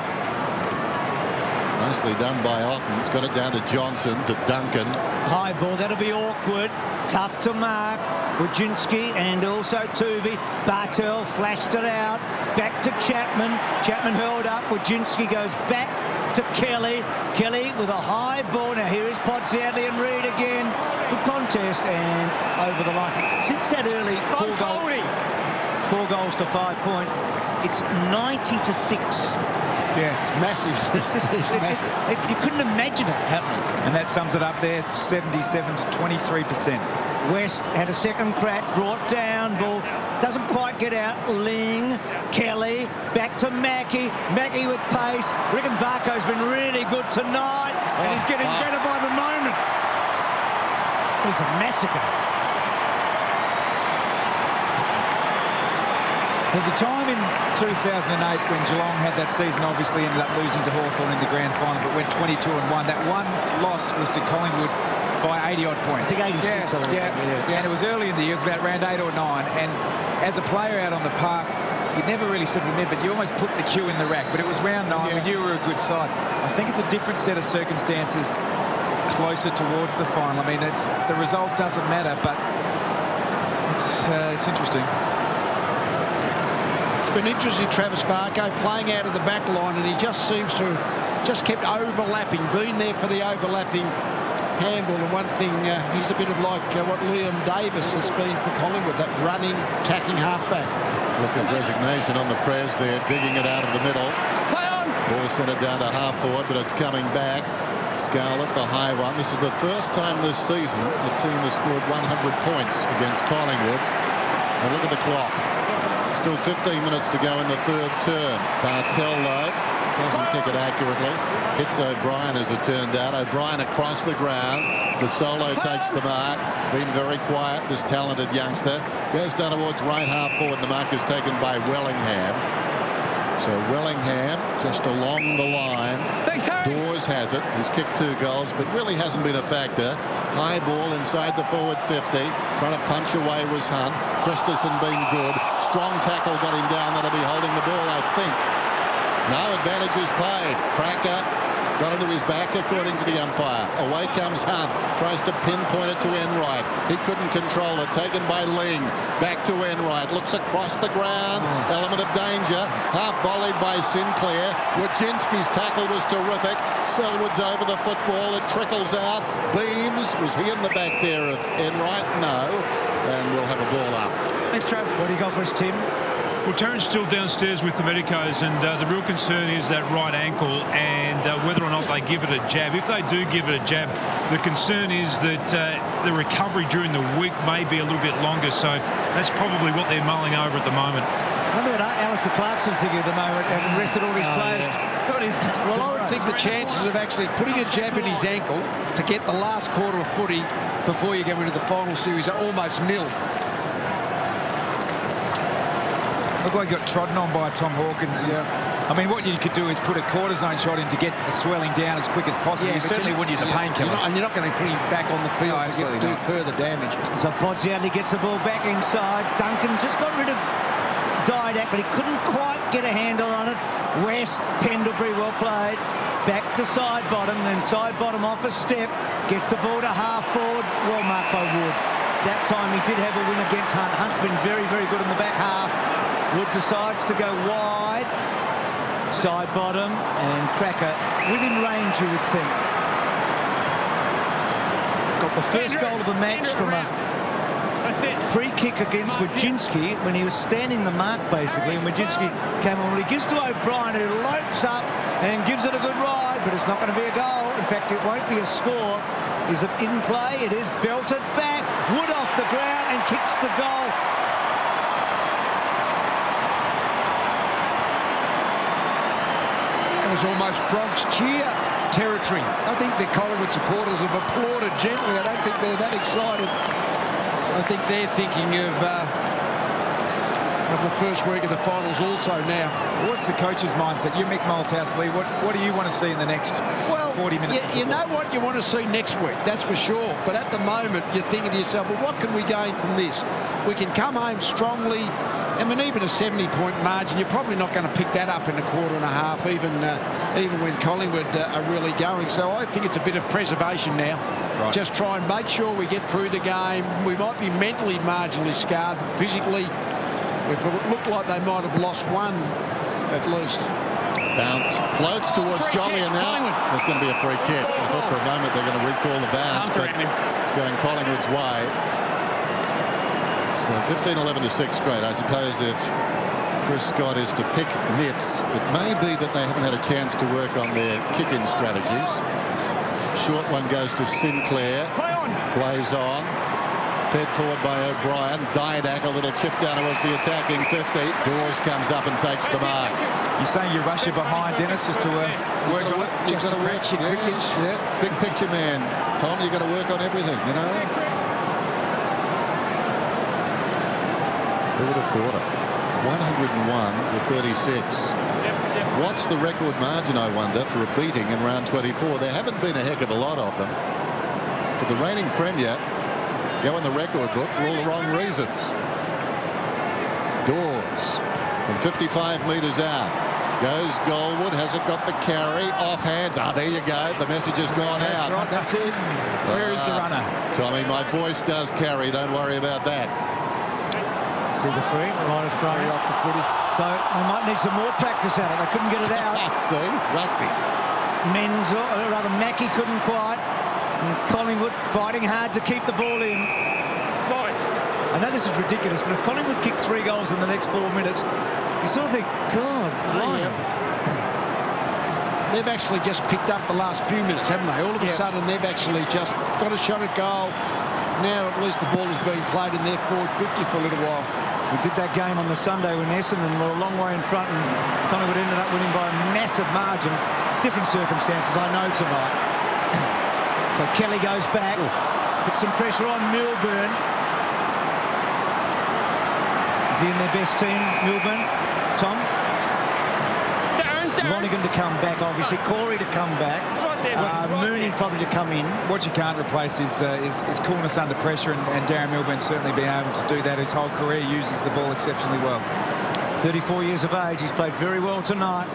Nicely done by Otten. He's got it down to Johnson, to Duncan. High ball, that'll be awkward. Tough to mark. Wojcinski and also Tuvey. Bartel flashed it out. Back to Chapman. Chapman hurled up. Wojcinski goes back to Kelly. Kelly with a high ball. Now here is Podge-Adley and Reid again. Good contest and over the line. Since that early 4 goals to 5 points, it's 90 to 6. Yeah, massive. It's massive. You couldn't imagine it happening. And that sums it up there, 77 to 23%. West had a second crack, brought down, ball doesn't quite get out. Ling, Kelly, back to Mackie. Mackie with pace. Reckon Varco's been really good tonight, and he's getting better by the moment. It's a massacre. There's a time in 2008 when Geelong had that season, obviously ended up losing to Hawthorn in the grand final, but went 22-1. That one loss was to Collingwood by 80-odd points. I think 86. Yeah. And it was early in the year, it was about round 8 or 9. And as a player out on the park, you'd never really sort of admit, but you almost put the cue in the rack. But it was round 9, we knew we were a good side. I think it's a different set of circumstances closer towards the final. I mean, the result doesn't matter, but it's interesting. It's been interesting, Travis Varco playing out of the back line, and he just seems to have just kept overlapping, been there for the overlapping handball. And one thing, he's a bit of like what Liam Davis has been for Collingwood, that running, tacking halfback. Look of resignation on the press there, digging it out of the middle. Ball centred down to half forward, but it's coming back. Scarlett, the high one. This is the first time this season the team has scored 100 points against Collingwood. And look at the clock. Still 15 minutes to go in the third term. Bartel, though, doesn't kick it accurately. Hits O'Brien, as it turned out. O'Brien across the ground. The solo takes the mark. Been very quiet, this talented youngster. Goes down towards right half forward. The mark is taken by Wellingham. So Wellingham just along the line. Dawes has it. He's kicked 2 goals, but really hasn't been a factor. High ball inside the forward 50. Trying to punch away was Hunt. Christensen been good. Strong tackle got him down. That'll be holding the ball, I think. No advantage is played. Cracker got into his back, according to the umpire. Away comes Hunt. Tries to pinpoint it to Enright. He couldn't control it. Taken by Ling. Back to Enright. Looks across the ground. Element of danger. Half volleyed by Sinclair. Wojcinski's tackle was terrific. Selwood's over the football. It trickles out. Beams. Was he in the back there of Enright? No. And we'll have a ball up. Thanks, Trav. What do you got for us, Tim? Well, Terrence still downstairs with the medicos, and the real concern is that right ankle and whether or not they give it a jab. If they do give it a jab, the concern is that the recovery during the week may be a little bit longer, so that's probably what they're mulling over at the moment. I wonder what Alistair Clarkson's thinking at the moment, having rested all his players. Well, I would think the chances of actually putting a jab in his ankle to get the last quarter of footy before you go into the final series are almost nil. Looked like he got trodden on by Tom Hawkins. And, I mean, what you could do is put a cortisone shot in to get the swelling down as quick as possible. You certainly wouldn't use a painkiller. And you're not going to put him back on the field to do further damage. So Podsiadly gets the ball back inside. Duncan just got rid of Didak, but he couldn't quite get a handle on it. West, Pendlebury, well played. Back to side bottom, then side bottom off a step. Gets the ball to half forward. Well marked by Wood. That time he did have a win against Hunt. Hunt's been very, very good in the back half. Wood decides to go wide, side bottom, and Cracker within range, you would think. Got the first goal of the match from a free kick against Wojcinski when he was standing the mark, basically, and Wojcinski came on. He gives to O'Brien, who lopes up and gives it a good ride, but it's not going to be a goal. In fact, it won't be a score. Is it in play? It is belted back. Wood off the ground and kicks the goal. Was almost Bronx cheer territory. I think the Collingwood supporters have applauded gently. I don't think they're that excited. I think they're thinking of the first week of the finals also now. What's the coach's mindset? You, Mick Malthouse, Lee, what do you want to see in the next 40 minutes? You know what you want to see next week, that's for sure. But at the moment, you're thinking to yourself, well, what can we gain from this? We can come home strongly. I mean, even a 70-point margin, you're probably not going to pick that up in a quarter and a half, even when Collingwood are really going. So I think it's a bit of preservation now. Right. Just try and make sure we get through the game. We might be mentally marginally scarred, but physically, it looked like they might have lost one at least. Bounce floats towards Jolly, and now there's going to be a free kick. I thought for a moment they're going to recall the bounce, but it's going Collingwood's way. So 15-11 to 6, great. I suppose if Chris Scott is to pick nits. It may be that they haven't had a chance to work on their kick-in strategies. Short one goes to Sinclair. Plays on. Fed forward by O'Brien. Didak, a little chip down towards the attacking 50. Dawes comes up and takes the mark. You're saying you rush it behind, Dennis, just to work on it? You've got to work. Yeah. Big picture man. Tom, you've got to work on everything, you know. Who would have thought it? 101 to 36. What's the record margin, I wonder, for a beating in round 24? There haven't been a heck of a lot of them. But the reigning premier go in the record book for all the wrong reasons. Dawes from 55 metres out. Goes Goldwood. Hasn't got the carry. Off hands. There you go. The message has gone out. Right, that's it. Where is the runner? Tommy, my voice does carry. Don't worry about that. See the free right in front off the footy. So they might need some more practice at it. They couldn't get it out. See, rusty. Menz, or rather Mackie, couldn't quite. And Collingwood fighting hard to keep the ball in. I know this is ridiculous, but if Collingwood kick 3 goals in the next 4 minutes, you sort of think, God, blimey. They've actually just picked up the last few minutes, haven't they? All of a sudden, they've actually just got a shot at goal. Now, at least the ball is being played in their forward 50 for a little while. We did that game on the Sunday when Essendon were a long way in front, and Collingwood ended up winning by a massive margin. Different circumstances, I know, tonight. So Kelly goes back, puts some pressure on Milburn. Is he in their best team, Milburn? Tom? Lonigan to come back, obviously. Corey to come back. Mooney probably to come in. What you can't replace is coolness under pressure, and Darren Milburn's certainly been able to do that. His whole career uses the ball exceptionally well. 34 years of age. He's played very well tonight.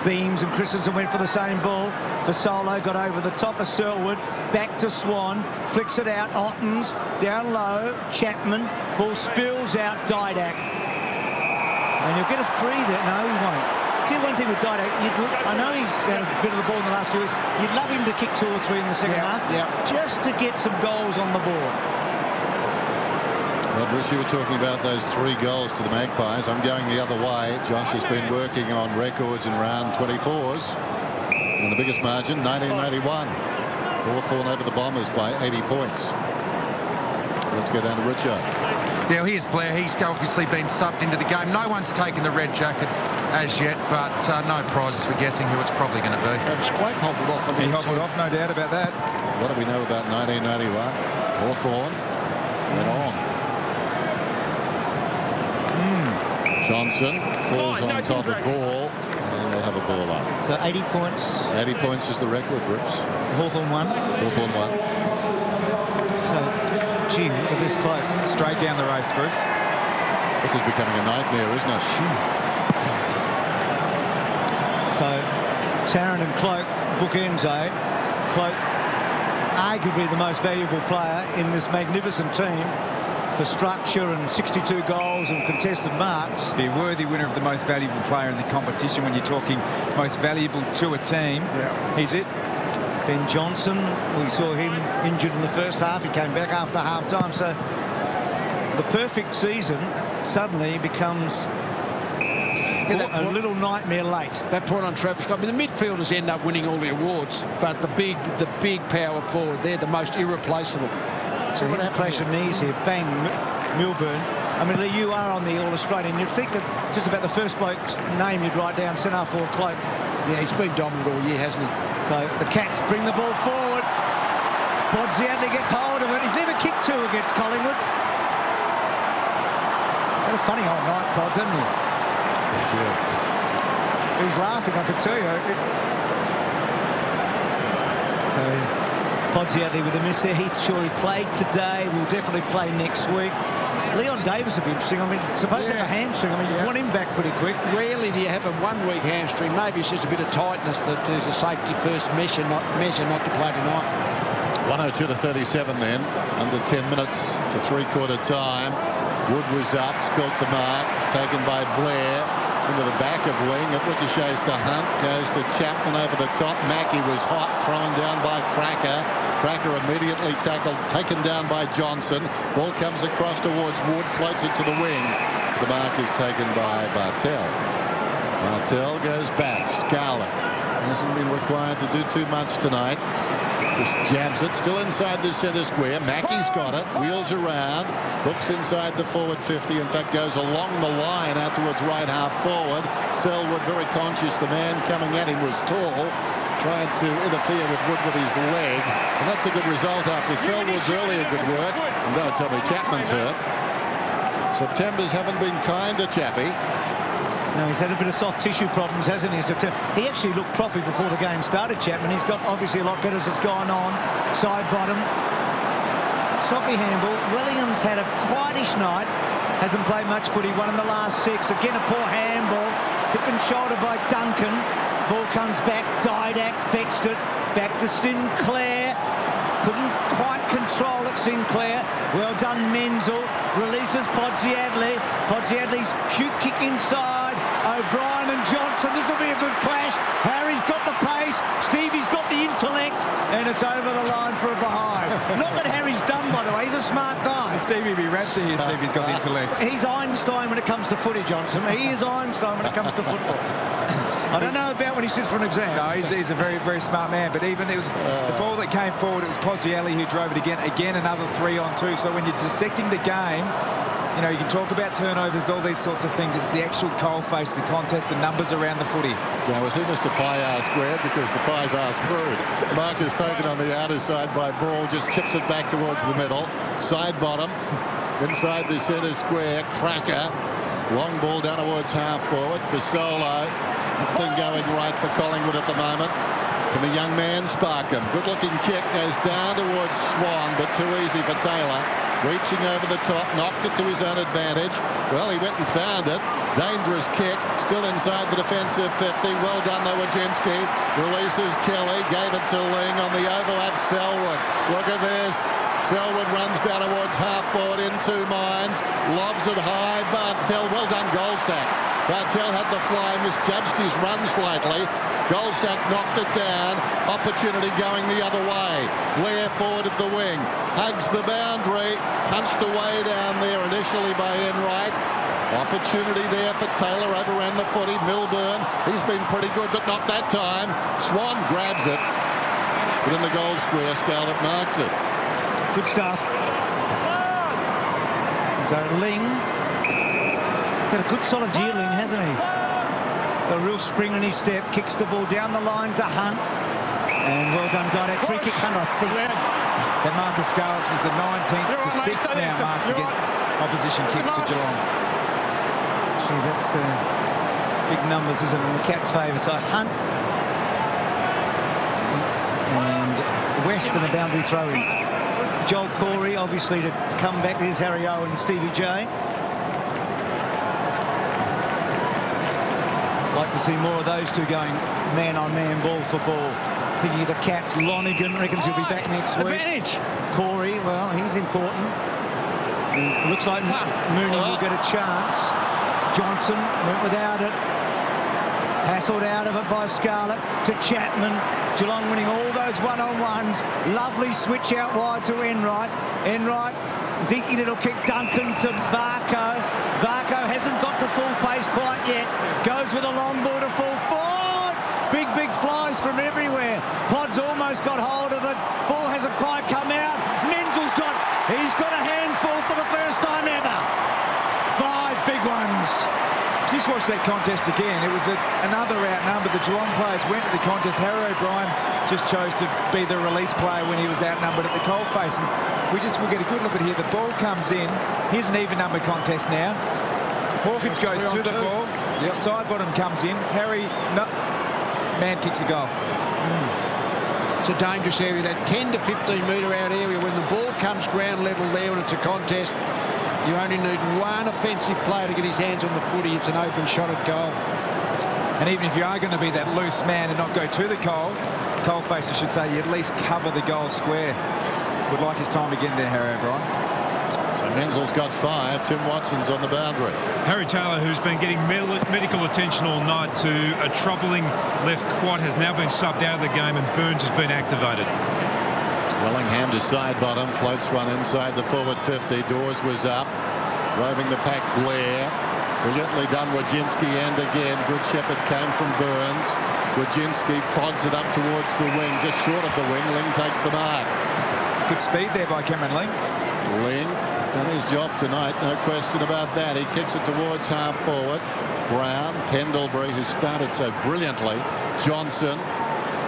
Beams and Christensen went for the same ball. Fasolo got over the top of Selwood. Back to Swan. Flicks it out. Ottens down low. Chapman. Ball spills out. Didak. And you'll get a free there. No, he won't. Tell you one thing with Didak, I know he's had a bit of the ball in the last few weeks. You'd love him to kick 2 or 3 in the second half, just to get some goals on the board. Well, Bruce, you were talking about those 3 goals to the Magpies. I'm going the other way. Josh has been working on records in round 24s. And the biggest margin, 1981. Hawthorn over the Bombers by 80 points. Let's go down to Richard. Yeah, here's Blair. He's obviously been subbed into the game. No one's taken the red jacket as yet, but no prizes for guessing who it's probably going to be. Blake hobbled off. He hobbled off, no doubt about that. What do we know about 1991? Hawthorn went on. Johnson falls on top of ball, and we'll have a ball up. So 80 points. 80 points is the record, Bruce. Hawthorn won. Hawthorn won. So, gee, look at this cloak. Straight down the race, Bruce. This is becoming a nightmare, isn't it? So, Tarrant and Cloak bookends, Cloak, arguably the most valuable player in this magnificent team for structure and 62 goals and contested marks. Be a worthy winner of the most valuable player in the competition when you're talking most valuable to a team. Yeah. He's it. Ben Johnson, we saw him injured in the first half. He came back after half-time. So the perfect season suddenly becomes a little nightmare late. That point on Travis Scott. I mean, the midfielders end up winning all the awards, but the big power forward, they're the most irreplaceable. So he's clashing knees here. Bang, Milburn. I mean, Lee, you are on the All-Australian. You'd think that just about the first bloke's name you'd write down, centre forward Cloak. Yeah, he's been dominant all year, hasn't he? So the Cats bring the ball forward. Bodziadli gets hold of it. He's never kicked 2 against Collingwood. He's had a funny old night, Pods, hasn't he? Sure. He's laughing, I can tell you. So Bodziadli with a miss there. Heath Shorey played today. Will definitely play next week. Leon Davis would be interesting. I mean, supposed to have a hamstring. I mean, you want him back pretty quick. Rarely do you have a 1-week hamstring. Maybe it's just a bit of tightness that there's a safety first measure not to play tonight. 102 to 37 then. Under 10 minutes to 3/4 time. Wood was up, spilt the mark, taken by Blair into the back of wing. It ricochets to Hunt, goes to Chapman over the top. Mackie was hot, thrown down by Cracker. Cracker immediately tackled, taken down by Johnson. Ball comes across towards Wood, floats it to the wing. The mark is taken by Bartel. Bartel goes back. Scarlett hasn't been required to do too much tonight. Just jabs it, still inside the centre square. Mackey's got it, wheels around, looks inside the forward 50. In fact, goes along the line out towards right half forward. Selwood very conscious. The man coming at him was tall, trying to interfere with Wood with his leg. And that's a good result after Selwood's earlier good work. And don't tell me Chapman's hurt. September's haven't been kind to Chappie. No, he's had a bit of soft tissue problems, hasn't he? He actually looked proppy before the game started, Chapman. He's got obviously a lot better as it's gone on. Side bottom. Sloppy handball. Williams had a quietish night. Hasn't played much footy. Won in the last 6. Again, a poor handball. Hip and shoulder by Duncan. Ball comes back. Didak fetched it. Back to Sinclair. Couldn't quite control it, Sinclair. Well done, Menzel. Releases Podsiadly. Podsiadly's cute kick inside. O'Brien and Johnson. This will be a good clash. Harry's got the pace. Stevie's got the intellect. And it's over the line for a behind. Not that Harry's done, by the way. He's a smart guy. Stevie be wrapped here. Stevie's got the intellect. He's Einstein when it comes to footy, Johnson. He is Einstein when it comes to football. I don't know about when he sits for an exam. No, he's a very, very smart man. But even it was the ball that came forward, it was Podsiadly who drove it again. Again, another 3-on-2. So when you're dissecting the game, you know, you can talk about turnovers, all these sorts of things. It's the actual coalface, the contest, the numbers around the footy. Yeah, was he Mr. Pie R squared? Because the Pies are screwed. Mark is taken on the outer side by Ball, just chips it back towards the middle. Side bottom, inside the centre square. Cracker. Long ball down towards half forward for Solo. Nothing going right for Collingwood at the moment. Can the young man spark him? Good-looking kick goes down towards Swan, but too easy for Taylor. Reaching over the top, knocked it to his own advantage. Well, he went and found it. Dangerous kick, still inside the defensive 50. Well done, though, Wojcinski. Releases Kelly, gave it to Ling on the overlap. Selwood, look at this. Selwood runs down towards half forward in 2 minds. Lobs it high. Bartel, well done, goal sack. Bartel had the fly, misjudged his run slightly. Goldsack knocked it down. Opportunity going the other way. Blair forward of the wing. Hugs the boundary. Punched away down there initially by Enright. Opportunity there for Taylor. Overran the footy. Milburn. He's been pretty good, but not that time. Swan grabs it. But in the goal square, Scarlett marks it. Good stuff. So Ling. He's had a good solid year, Ling, hasn't he? A real spring in his step, kicks the ball down the line to Hunt. And well done, Didak. Free kick, Hunt, I think. That mark of Scarlett's was the 19th to 6th now marks against opposition kicks to Geelong. Actually, that's big numbers, isn't it, in the Cats' favour. So Hunt and West and a boundary throw-in. Joel Corey, obviously, to come back. There's Harry Owen and Stevie J. Like to see more of those two going man-on-man, ball for ball. Thinking of the Cats, Lonigan reckons he'll be back next week. Advantage. Corey, well, he's important. Looks like Mooney will get a chance. Johnson went without it. Hassled out of it by Scarlett to Chapman. Geelong winning all those one-on-ones. Lovely switch out wide to Enright. Enright, dinky little kick, Duncan to Varco. Varco hasn't got the full pace quite yet. Goes with a long ball to full forward. Big flies from everywhere. Pod's almost got hold of it. Ball hasn't quite come out. Menzel's he's got a handful for the first time ever. 5 big ones. Just watch that contest again. It was another outnumber. The Geelong players went to the contest. Harry O'Brien just chose to be the release player when he was outnumbered at the coalface. And we'll get a good look at here. The ball comes in. Here's an even number contest now. Hawkins goes to the ball. Yep. Side bottom comes in. Harry, man kicks a goal. It's a dangerous area, that 10 to 15 metre out area. When the ball comes ground level there and it's a contest, you only need one offensive player to get his hands on the footy. It's an open shot at goal. And even if you are going to be that loose man and not go to the coalface, I should say, you at least cover the goal square. Would like his time again there, Harry O'Brien. So Menzel's got 5. Tim Watson's on the boundary. Harry Taylor, who's been getting medical attention all night to a troubling left quad, has now been subbed out of the game, and Burns has been activated. Wellingham to side bottom, floats one inside the forward 50. Dawes was up. Roving the pack, Blair. Brilliantly done, Wojcinski, and again, Good Shepherd came from Burns. Wojcinski prods it up towards the wing, just short of the wing. Ling takes the mark. Good speed there by Cameron Ling. Ling has done his job tonight, no question about that. He kicks it towards half forward. Brown, Pendlebury, who started so brilliantly. Johnson,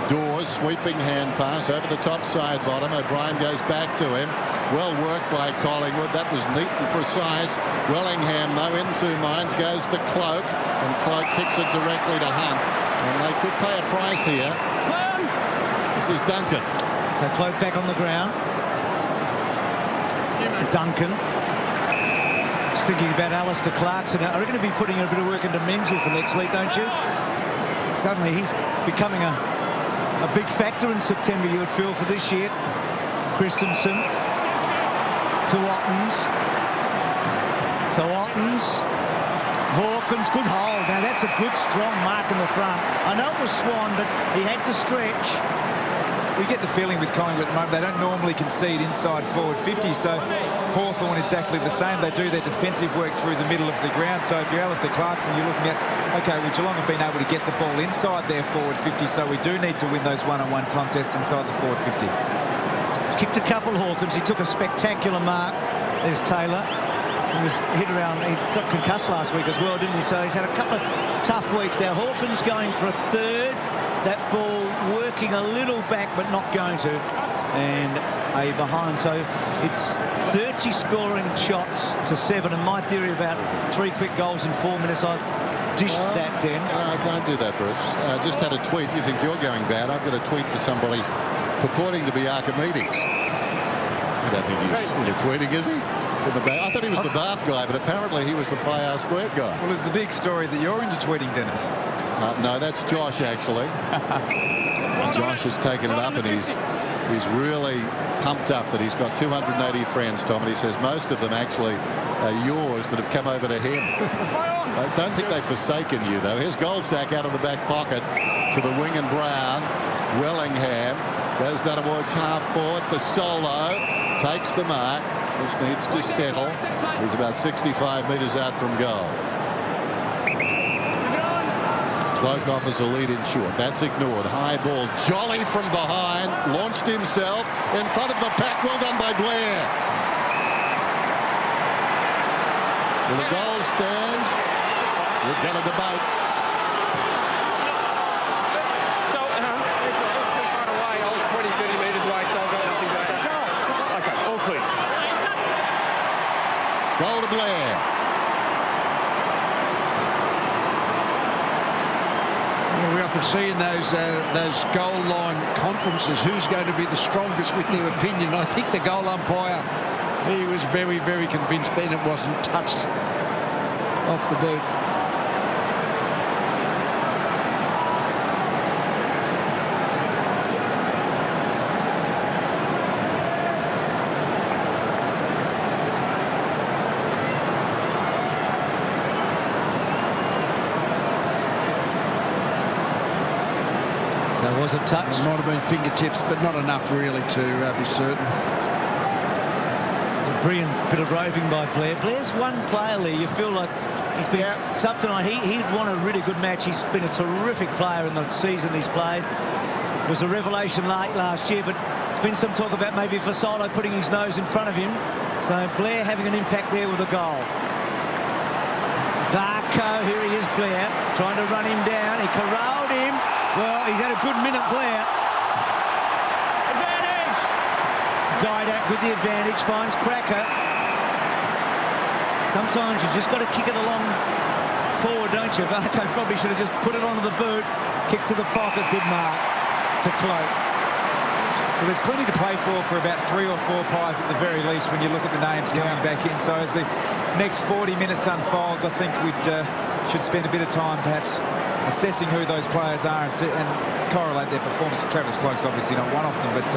Dawes, sweeping hand pass over the top side bottom. O'Brien goes back to him. Well worked by Collingwood. That was neat and precise. Wellingham, though, in two minds, goes to Cloak, and Cloak kicks it directly to Hunt. And they could pay a price here. This is Duncan. So Cloak back on the ground. Duncan. Just thinking about Alistair Clarkson. I reckon he'll be putting a bit of work into Menzel for next week, don't you? Suddenly he's becoming a big factor in September, you would feel, for this year. Christensen to Ottens. So Ottens. Hawkins, good hold. Now that's a good, strong mark in the front. I know it was Swan, but he had to stretch. We get the feeling with Collingwood at the moment, they don't normally concede inside forward 50, so Hawthorn exactly the same. They do their defensive work through the middle of the ground. So if you're Alistair Clarkson, you're looking at, OK, well, Geelong have been able to get the ball inside their forward 50, so we do need to win those one-on-one contests inside the forward 50. He's kicked a couple, Hawkins. He took a spectacular mark. There's Taylor. He was hit around. He got concussed last week as well, didn't he? So he's had a couple of tough weeks now. Hawkins going for a third. That ball working a little back, but not going to. And a behind. So it's 30 scoring shots to 7. And my theory about 3 quick goals in 4 minutes, I've dished that, Dan. Don't do that, Bruce. Just had a tweet. You think you're going bad. I've got a tweet for somebody purporting to be Archimedes. I don't think he's into tweeting, is he? I thought he was the Bath guy, but apparently he was the Pi R Squared guy. Well, it's the big story that you're into tweeting, Dennis. No, that's Josh, actually. Josh has taken it up, and he's really pumped up that he's got 280 friends, Tom, and he says most of them actually are yours that have come over to him. I don't think they've forsaken you, though. Here's Goldsack out of the back pocket to the wing and Brown. Wellingham goes down towards half forward for Solo. Takes the mark. Just needs to settle. He's about 65 metres out from goal. Cloak offers a lead in short. That's ignored. High ball. Jolly from behind. Launched himself in front of the pack. Well done by Blair. Will the goal stand? We've got a debate. No, it's too far away. I was 20, 30 metres away, so I've got nothing to say. Okay, all clear. Goal to Blair. We often see in those goal line conferences who's going to be the strongest with their opinion. I think the goal umpire, he was very, very convinced then it wasn't touched off the boot. So was it touched? It might have been fingertips, but not enough really to be certain. It's a brilliant bit of roving by Blair. Blair's one player, Lee. You feel like he's been up tonight. He'd won a really good match. He's been a terrific player in the season he's played. Was a revelation late last year, but there's been some talk about maybe Fasolo putting his nose in front of him. So Blair having an impact there with a goal. Varco, here he is, Blair, trying to run him down. He corralled him. Well, he's had a good minute, Blair. Advantage! Didak with the advantage, finds Cracker. Sometimes you just got to kick it along forward, don't you? Varco probably should have just put it onto the boot. Kick to the pocket, good mark to Cloak. Well, there's plenty to play for about 3 or 4 pies at the very least when you look at the names coming back in. So as the next 40 minutes unfolds, I think we should spend a bit of time perhaps assessing who those players are and correlate their performance. Travis Cloak's obviously not one of them, but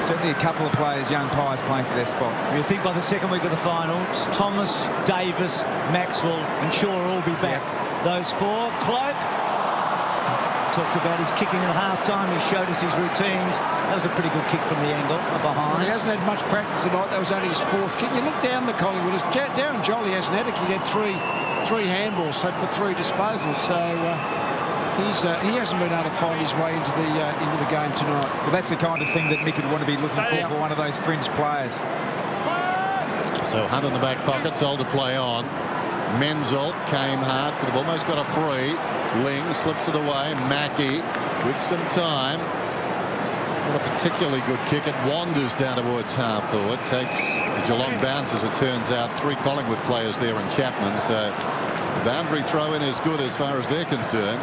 certainly a couple of players, young pies, playing for their spot. You think by the second week of the finals, Thomas, Davis, Maxwell and Shaw will all be back. Those 4. Cloak talked about his kicking at half-time. He showed us his routines. That was a pretty good kick from the angle, behind. Well, he hasn't had much practice tonight. That was only his 4th kick. You look down the Collingwood. Darren Jolly hasn't had a kick. He had three handballs, so for 3 disposals. So he hasn't been able to find his way into the game tonight. Well, that's the kind of thing that Mick would want to be looking for one of those fringe players. So Hunt in the back pocket, told to play on. Menzel came hard, could have almost got a free. Ling slips it away. Mackey with some time. Not a particularly good kick. It wanders down towards half forward. Takes the Geelong bounce, as it turns out. 3 Collingwood players there in Chapman. So the boundary throw in is good as far as they're concerned.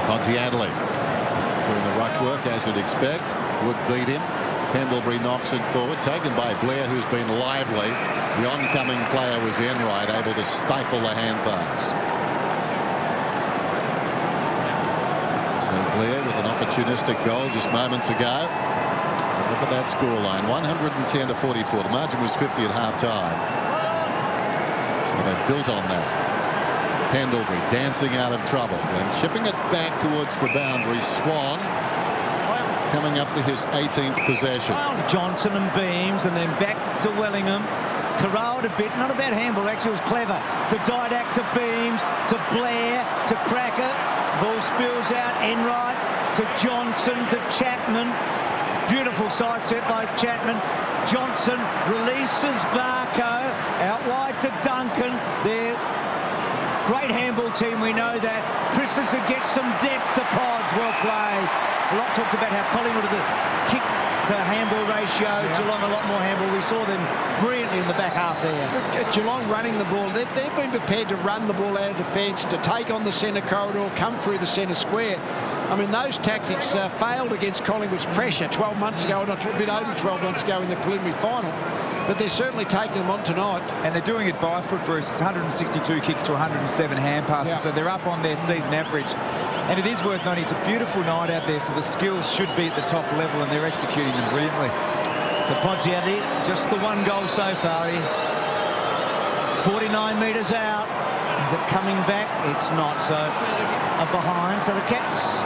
Pontiadli doing the ruck work as you'd expect. Would beat him. Pendlebury knocks it forward, taken by Blair, who's been lively. The oncoming player was Enright, able to stifle the hand pass. So Blair with an opportunistic goal just moments ago. And look at that scoreline, 110 to 44. The margin was 50 at half-time. So they built on that. Pendlebury dancing out of trouble and chipping it back towards the boundary. Swan coming up to his 18th possession. Johnson and Beams, and then back to Wellingham. Corralled a bit, not a bad handball, actually. It was clever. To Didac, to Beams, to Blair, to Cracker. Ball spills out. Enright to Johnson, to Chapman. Beautiful side set by Chapman. Johnson releases Varco out wide to Duncan. They're great handball team, we know that. Christensen gets some depth to Pods. Well played. A lot talked about how Collingwood had the kick to handball ratio. Geelong a lot more handball. We saw them brilliantly in the back half there. Geelong running the ball. They've been prepared to run the ball out of defence, to take on the centre corridor, come through the centre square. I mean, those tactics failed against Collingwood's pressure 12 months ago, not a bit over 12 months ago in the preliminary final. But they're certainly taking them on tonight. And they're doing it by foot, Bruce. It's 162 kicks to 107 hand passes. So they're up on their season average. And it is worth noting, it's a beautiful night out there, so the skills should be at the top level, and they're executing them brilliantly. So Pontiadli, just the 1 goal so far. 49 metres out. Is it coming back? It's not. So behind. So the Cats.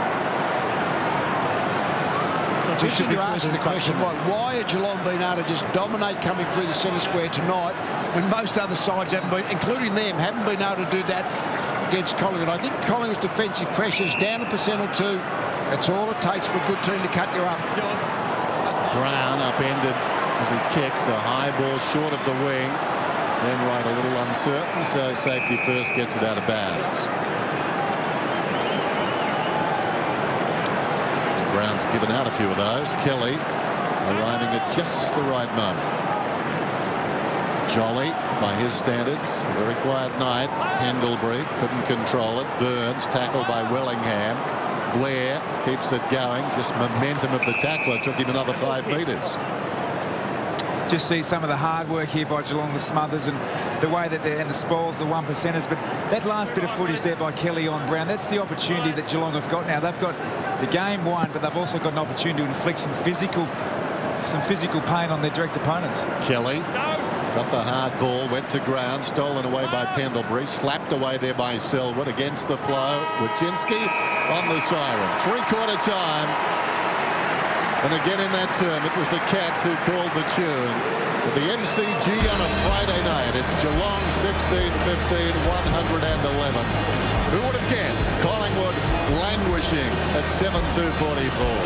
We should be asking the question, why are Geelong being able to just dominate coming through the centre square tonight when most other sides haven't been, including them, haven't been able to do that against Collingwood? I think Collingwood's defensive pressure is down 1% or 2. That's all it takes for a good team to cut you up. Brown upended as he kicks a high ball short of the wing. Then right a little uncertain, so safety first gets it out of bounds. Brown's given out a few of those. Kelly arriving at just the right moment. Jolly, by his standards, a very quiet night. Pendlebury couldn't control it. Burns tackled by Wellingham. Blair keeps it going. Just momentum of the tackler took him another 5 metres. Just see some of the hard work here by Geelong, the smothers and the way that they're, and the spoils, the 1%ers. But that last bit of footage there by Kelly on Brown, that's the opportunity that Geelong have got now. They've got the game won, but they've also got an opportunity to inflict some physical pain on their direct opponents. Kelly got the hard ball, went to ground, stolen away by Pendlebury, slapped away there by Selwood against the flow. Wojcinski on the siren. 3/4 time. And again in that term, it was the Cats who called the tune. With the MCG on a Friday night, it's Geelong 16-15, 111. Who would have guessed Collingwood languishing at 7-2-44?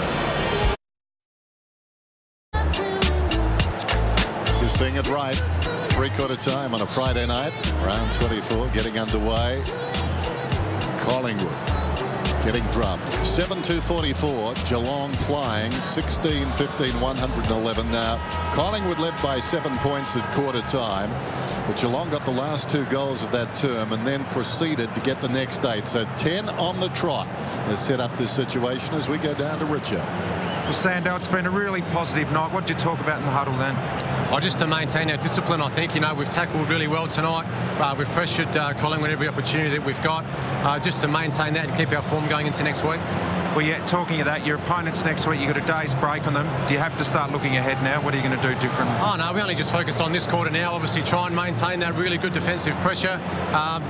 You're seeing it right. 3/4 time on a Friday night. Round 24 getting underway. Collingwood getting drubbed. 7-2-44. Geelong flying. 16-15, 111. Now, Collingwood led by 7 points at quarter time. But Geelong got the last 2 goals of that term and then proceeded to get the next 8. So 10 on the trot. They set up this situation as we go down to Richard. Well, Sando, it's been a really positive night. What did you talk about in the huddle then? Just to maintain our discipline, I think. You know, we've tackled really well tonight. We've pressured Collingwood every opportunity that we've got. Just to maintain that and keep our form going into next week. Well, yeah, talking of that, your opponents next week, you've got a day's break on them. Do you have to start looking ahead now? What are you going to do different? Oh, no, we only just focus on this quarter now. Obviously, try and maintain that really good defensive pressure.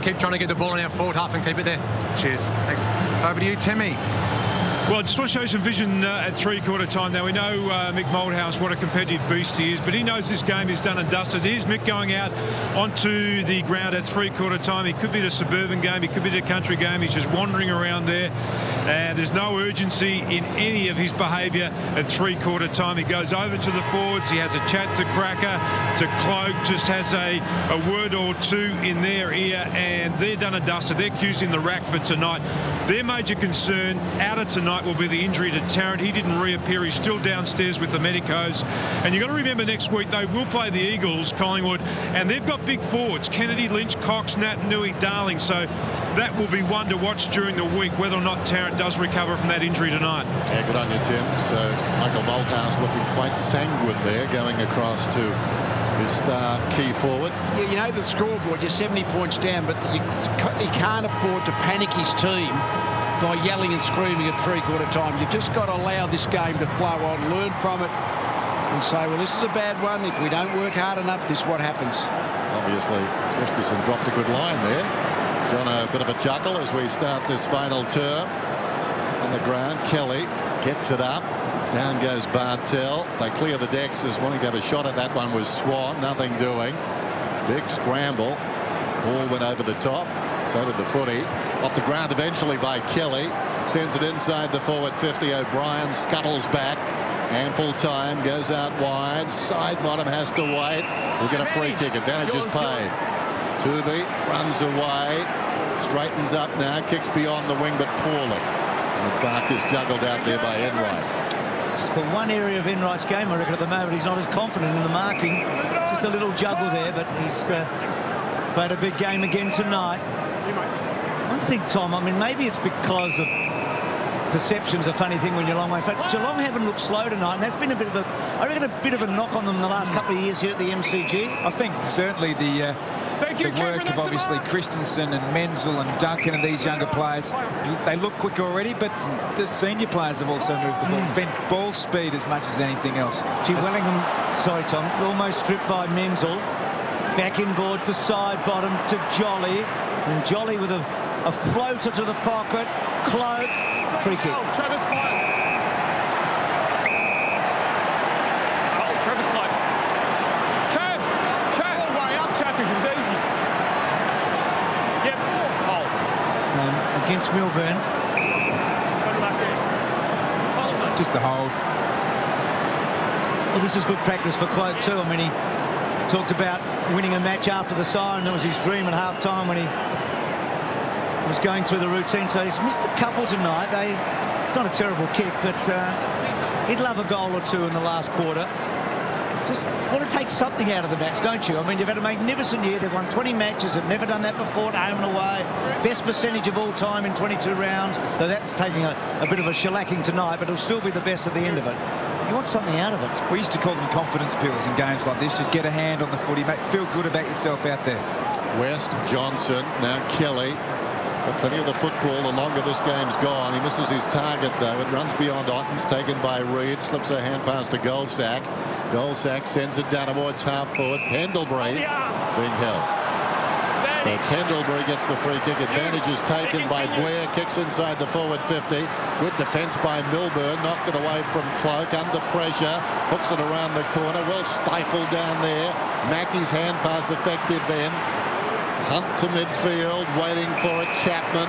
Keep trying to get the ball in our forward half and keep it there. Cheers. Thanks. Over to you, Timmy. Well, I just want to show you some vision at three-quarter time. Now, we know Mick Malthouse, what a competitive beast he is, but he knows this game is done and dusted. Here's Mick going out onto the ground at three-quarter time. He could be at a suburban game. He could be at a country game. He's just wandering around there. And there's no urgency in any of his behaviour at three-quarter time. He goes over to the forwards. He has a chat to Cracker, to Cloak, just has a word or two in their ear, and they're done and dusted. They're accusing the rack for tonight. Their major concern out of tonight will be the injury to Tarrant. He didn't reappear. He's still downstairs with the medicos. And you've got to remember next week they will play the Eagles, Collingwood, and they've got big forwards, Kennedy, Lynch, Cox, Nat, Nui, Darling. So that will be one to watch during the week, whether or not Tarrant does recover from that injury tonight. Yeah, good on you, Tim. So Michael Malthouse looking quite sanguine there, going across to his star key forward. Yeah, you know the scoreboard, you're 70 points down, but he can't afford to panic his team by yelling and screaming at three-quarter time. You've just got to allow this game to flow on, learn from it, and say, well, this is a bad one. If we don't work hard enough, this is what happens. Obviously, Christensen dropped a good line there. John, a bit of a chuckle as we start this final term. On the ground, Kelly gets it up. Down goes Bartel. They clear the decks as wanting to have a shot at that one was Swan. Nothing doing. Big scramble. Ball went over the top. So did the footy. Off the ground eventually by Kelly. Sends it inside the forward 50. O'Brien scuttles back. Ample time. Goes out wide. Side bottom has to wait. We'll get a free kick. Advantage is paid. Tuvey runs away. Straightens up now. Kicks beyond the wing but poorly. And the bark is juggled out there by Enright. Just the one area of Enright's game, I reckon, at the moment. He's not as confident in the marking. Just a little juggle there, but he's played a big game again tonight. One thing, Tom, I mean, maybe it's because of perception's a funny thing when you're a long way. In fact, Geelong haven't looked slow tonight, and that's been a bit of a, I reckon, a bit of a knock on them the last couple of years here at the MCG. I think certainly the work of obviously Christensen and Menzel and Duncan and these younger players, they look quick already, but the senior players have also moved the ball. It's been ball speed as much as anything else. Gee, Wellingham, sorry Tom, almost stripped by Menzel. Back inboard to side bottom to Jolly, and Jolly with a floater to the pocket. Cloak, free kick. Oh, Travis Cloak. Oh, Travis Cloak. Trav, all the way up, traffic, it was easy. Yep. Oh. So, against Milburn. Just the hold. Well, this is good practice for Cloak too. I mean, he talked about winning a match after the siren. That was his dream at half-time when he was going through the routine. So he's missed a couple tonight. It's not a terrible kick, but he'd love a goal or two in the last quarter. Just want to take something out of the match, don't you? I mean, you've had a magnificent year. They've won 20 matches. They've never done that before at home and away. Best percentage of all time in 22 rounds. Though that's taking a bit of a shellacking tonight, but it'll still be the best at the end of it. You want something out of it. We used to call them confidence pills in games like this. Just get a hand on the footy, feel good about yourself out there. West, Johnson, now Kelly. Got plenty of the football the longer this game's gone. He misses his target, though. It runs beyond Ottens, taken by Reid. Slips a hand pass to Goldsack. Goldsack sends it down towards half forward. Pendlebury being held. So Pendlebury gets the free kick. Advantage is taken by Blair. Kicks inside the forward 50. Good defence by Milburn. Knocked it away from Cloak. Under pressure. Hooks it around the corner. Well stifled down there. Mackey's hand pass effective then. Hunt to midfield, waiting for it. Chapman.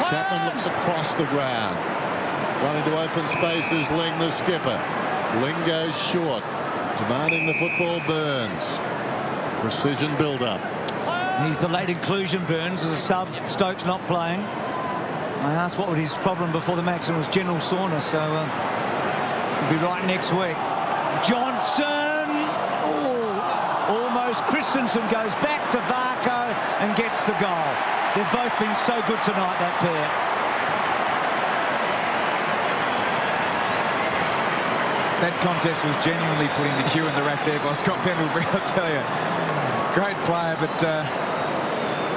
Chapman looks across the ground. Running to open spaces, Ling, the skipper. Ling goes short. Demanding the football, Burns. Precision build-up. He's the late inclusion, Burns, as a sub. Stokes not playing. I asked what was his problem before the match, and it was general soreness, so he'll be right next week. Johnson! Almost. Christensen goes back to Varco and gets the goal. They've both been so good tonight, that pair. That contest was genuinely putting the cue in the rack there by Scott Pendlebury, I'll tell you. Great player, but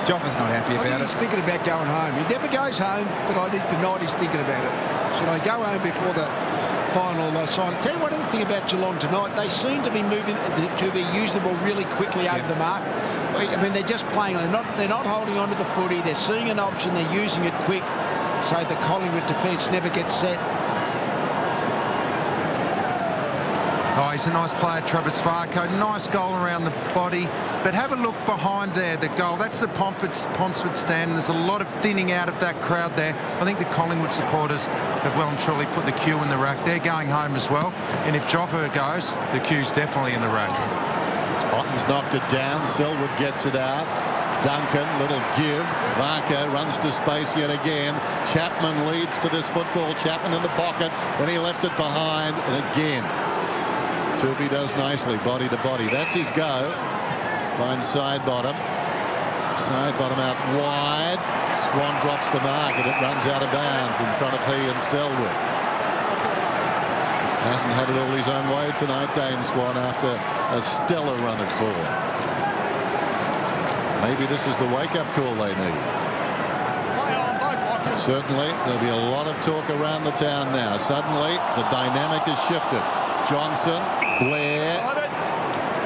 Joffa's not happy I about think it. he's thinking about going home. He never goes home, but I think tonight he's thinking about it. Should I go home before the final sign? Tell you one other thing about Geelong tonight. They seem to be moving to be using the ball really quickly over the mark. I mean, they're just playing. They're not holding on to the footy. They're seeing an option. They're using it quick. So the Collingwood defence never gets set. Oh, he's a nice player, Travis Varco. Nice goal around the body. But have a look behind there, the goal. That's the Ponsford stand. There's a lot of thinning out of that crowd there. I think the Collingwood supporters have well and truly put the queue in the rack. They're going home as well. And if Joffa goes, the queue's definitely in the rack. Otten's knocked it down. Selwood gets it out. Duncan, little give. Varco runs to space yet again. Chapman leads to this football. Chapman in the pocket. Then he left it behind. And again, Toopi does nicely, body to body. That's his go. Finds side bottom. Side bottom out wide. Swan drops the mark and it runs out of bounds in front of he and Selwood. Hasn't had it all his own way tonight, Dane Swan, after a stellar run at 4. Maybe this is the wake-up call they need. Certainly, there'll be a lot of talk around the town now. Suddenly, the dynamic has shifted. Johnson, Blair.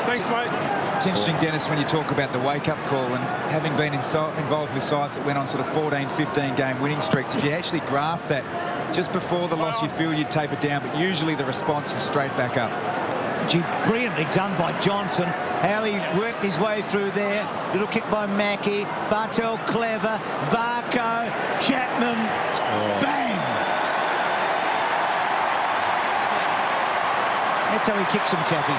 Thanks, mate. It's interesting, Dennis, when you talk about the wake-up call and having been involved with sides that went on sort of 14, 15-game winning streaks, if you actually graph that just before the loss, you feel you'd taper down, but usually the response is straight back up. Gee, brilliantly done by Johnson. How he worked his way through there. Little kick by Mackie. Bartel clever. Varco. Chapman. Bang! That's how he kicks him, Chappie.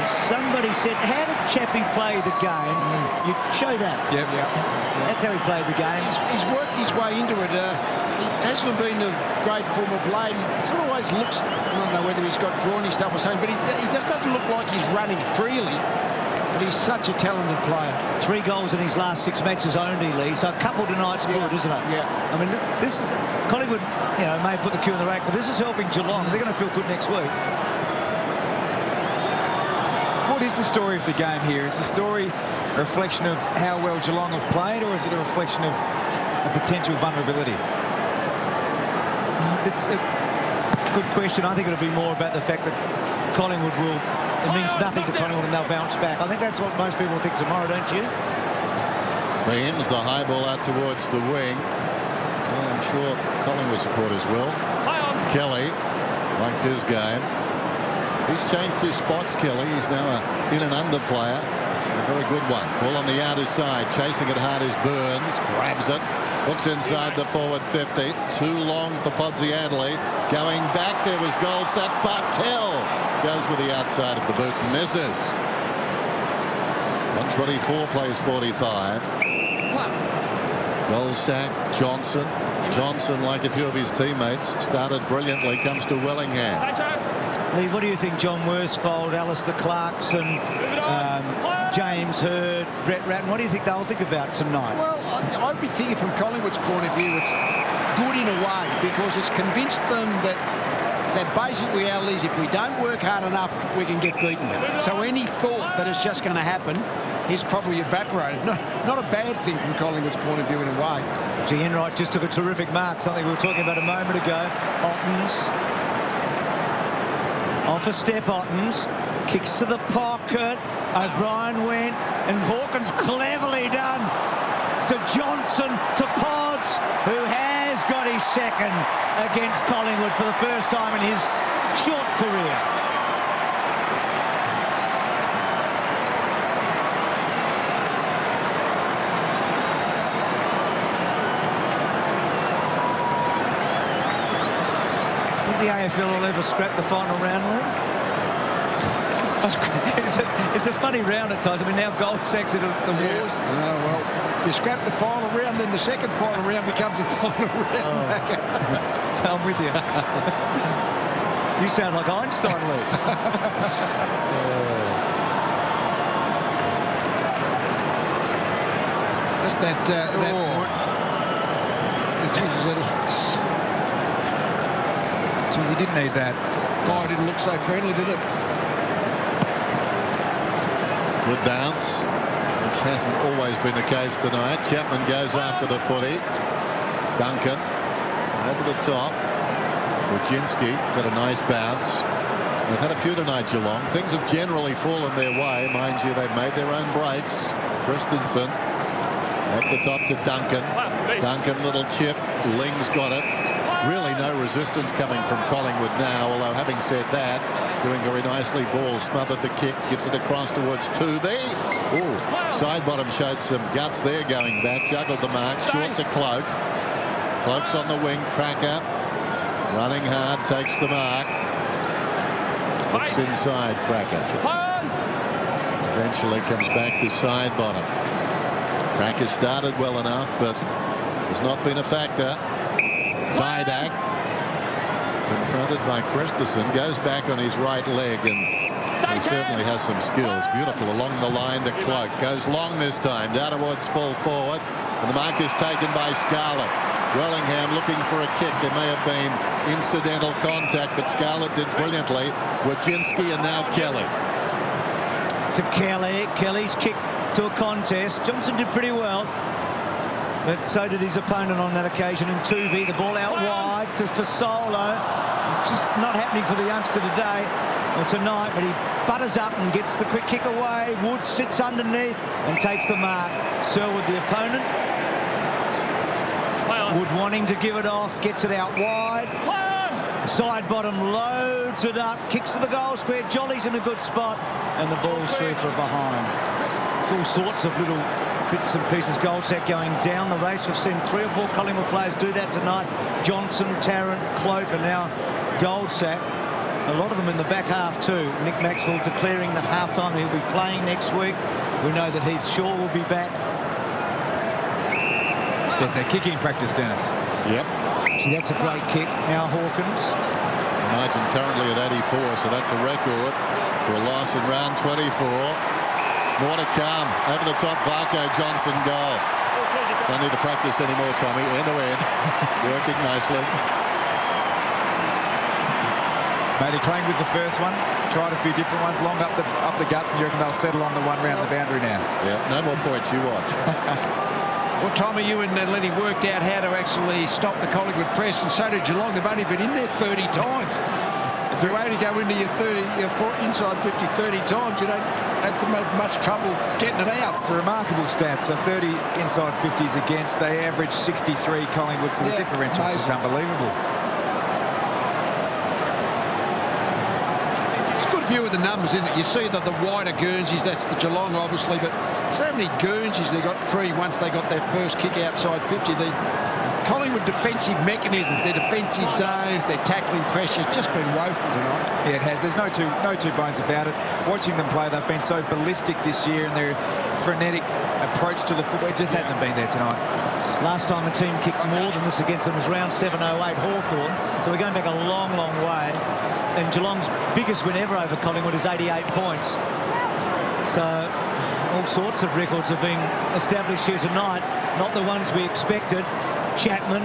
Somebody said, how did Chappie play the game? You show that. Yep. That's how he played the game. He's worked his way into it. He hasn't been a great form of late. He sort of always looks, I don't know whether he's got brawny stuff or something, but he just doesn't look like he's running freely. But he's such a talented player. 3 goals in his last 6 matches only, Lee. So a couple tonight's good, isn't it? Yeah. I mean, this is Collingwood, you know, may put the queue in the rack, but this is helping Geelong. They're going to feel good next week. What is the story of the game here? Is the story a reflection of how well Geelong have played, or is it a reflection of a potential vulnerability? It's a good question. I think it'll be more about the fact that Collingwood will, it means nothing to Collingwood and they'll bounce back. I think that's what most people think tomorrow, don't you? Beams, the high ball out towards the wing. Well, I'm sure Collingwood supporters will. Kelly liked his game. He's changed his spots, Kelly. He's now a in and under player. A very good one. Ball on the outer side. Chasing it hard is Burns. Grabs it. Looks inside the forward 50. Too long for Podsiadly. Going back, there was Goldsack. Bartel goes with the outside of the boot and misses. 124 plays 45. Goldsack, Johnson. Johnson, like a few of his teammates, started brilliantly, comes to Wellingham. Lee, what do you think John Worsfold, Alistair Clarkson, James Hird, Brett Ratton, what do you think they'll think about tonight? Well, I'd be thinking from Collingwood's point of view, it's good in a way because it's convinced them that basic reality is if we don't work hard enough, we can get beaten. So any thought that it's just going to happen is probably evaporated. Not a bad thing from Collingwood's point of view in a way. Gee, Enright just took a terrific mark, something we were talking about a moment ago. Ottens. Off a step, Ottens. Kicks to the pocket. O'Brien went. And Hawkins cleverly done to Johnson, to Pods, who has got his second against Collingwood for the first time in his short career. The AFL will ever scrap the final round, Lee? It's a funny round at times. I mean, now Goldsack's at the wars. Well, you scrap the final round, then the second final round becomes a final round. I'm with you. You sound like Einstein, Lee. Just that point. Geez, he didn't need that. Oh, it didn't look so friendly, did it? Good bounce, which hasn't always been the case tonight. Chapman goes after the footy. Duncan over the top. Wojcinski got a nice bounce. They've had a few tonight, Geelong. Things have generally fallen their way. Mind you, they've made their own breaks. Christensen up the top to Duncan. Duncan, little chip. Ling's got it. Really no resistance coming from Collingwood now, although having said that, doing very nicely. Ball smothered the kick, gives it across towards Tuvey. Ooh, side bottom showed some guts there going back. Juggled the mark, short to Cloak. Cloak's on the wing. Cracker running hard, takes the mark. Looks inside, Cracker. Eventually comes back to side bottom. Cracker started well enough, but has not been a factor. Didak, confronted by Christensen, goes back on his right leg, and he certainly has some skills. Beautiful along the line to Cloak. Goes long this time, down towards full forward, and the mark is taken by Scarlett. Wellingham looking for a kick. There may have been incidental contact, but Scarlett did brilliantly. Wojcinski and now Kelly. To Kelly. Kelly's kick to a contest. Johnson did pretty well, but so did his opponent on that occasion. And Tuvey, the ball out wide for Solo. Just not happening for the youngster today or tonight, but he butters up and gets the quick kick away. Wood sits underneath and takes the mark. Selwood, the opponent. Wood wanting to give it off, gets it out wide. Side bottom loads it up, kicks to the goal square. Jolly's in a good spot, and the ball's through for behind. It's all sorts of little bits and pieces. Goldsack going down the race. We've seen 3 or 4 Collingwood players do that tonight. Johnson, Tarrant, Cloak, and now Goldsack. A lot of them in the back half too. Nick Maxwell declaring that half-time he'll be playing next week. We know that Heath Shaw will be back. There's their kicking practice, Dennis. Yep. See, that's a great kick. Now Hawkins. The margin currently at 84, so that's a record for a loss in round 24. More to come. Over the top, Varco Johnson goal. Don't need to practice anymore, Tommy. End to end. Working nicely. Made a claim with the first one. Tried a few different ones, long up the guts, and you reckon they'll settle on the one round the boundary now? Yeah, no more points. You watch. Well, Tommy, you and Lenny worked out how to actually stop the Collingwood press, and so did Geelong. They've only been in there 30 times. If you only go into your inside 50 30 times, you don't have to make much trouble getting it out. It's a remarkable stat. So 30 inside 50s against. They average 63 Collingwood, so the differential is just unbelievable. View of the numbers in it. You see that the wider Guernseys, that's the Geelong obviously, but so many Guernseys they got free once they got their first kick outside 50. The Collingwood defensive mechanisms, their defensive zones, their tackling pressure, just been woeful tonight. Yeah, it has. There's no two bones about it. Watching them play, they've been so ballistic this year, and their frenetic approach to the football, it just hasn't been there tonight. Last time a team kicked more than this against them was round 708 Hawthorn, so we're going back a long, long way. And Geelong's biggest win ever over Collingwood is 88 points. So all sorts of records have been established here tonight, not the ones we expected. Chapman,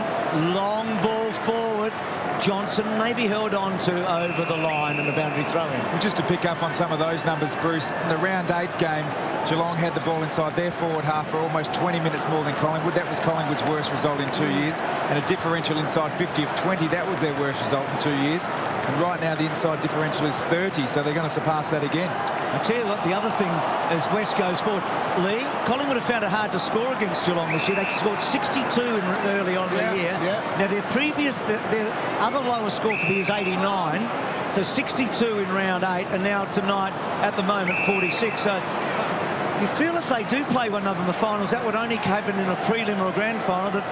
long ball forward. Johnson maybe held on to over the line and the boundary throw-in. Well, just to pick up on some of those numbers, Bruce, in the round 8 game, Geelong had the ball inside their forward half for almost 20 minutes more than Collingwood. That was Collingwood's worst result in 2 years. And a differential inside 50 of 20, that was their worst result in 2 years. And right now the inside differential is 30, so they're going to surpass that again. I tell you what, the other thing as West goes forward, Lee, Collingwood have found it hard to score against Geelong this year. They scored 62 early on in the year. Yeah. Now their other lowest score for the year is 89, so 62 in round 8, and now tonight at the moment 46. So you feel if they do play one another in the finals, that would only happen in a prelim or a grand final, that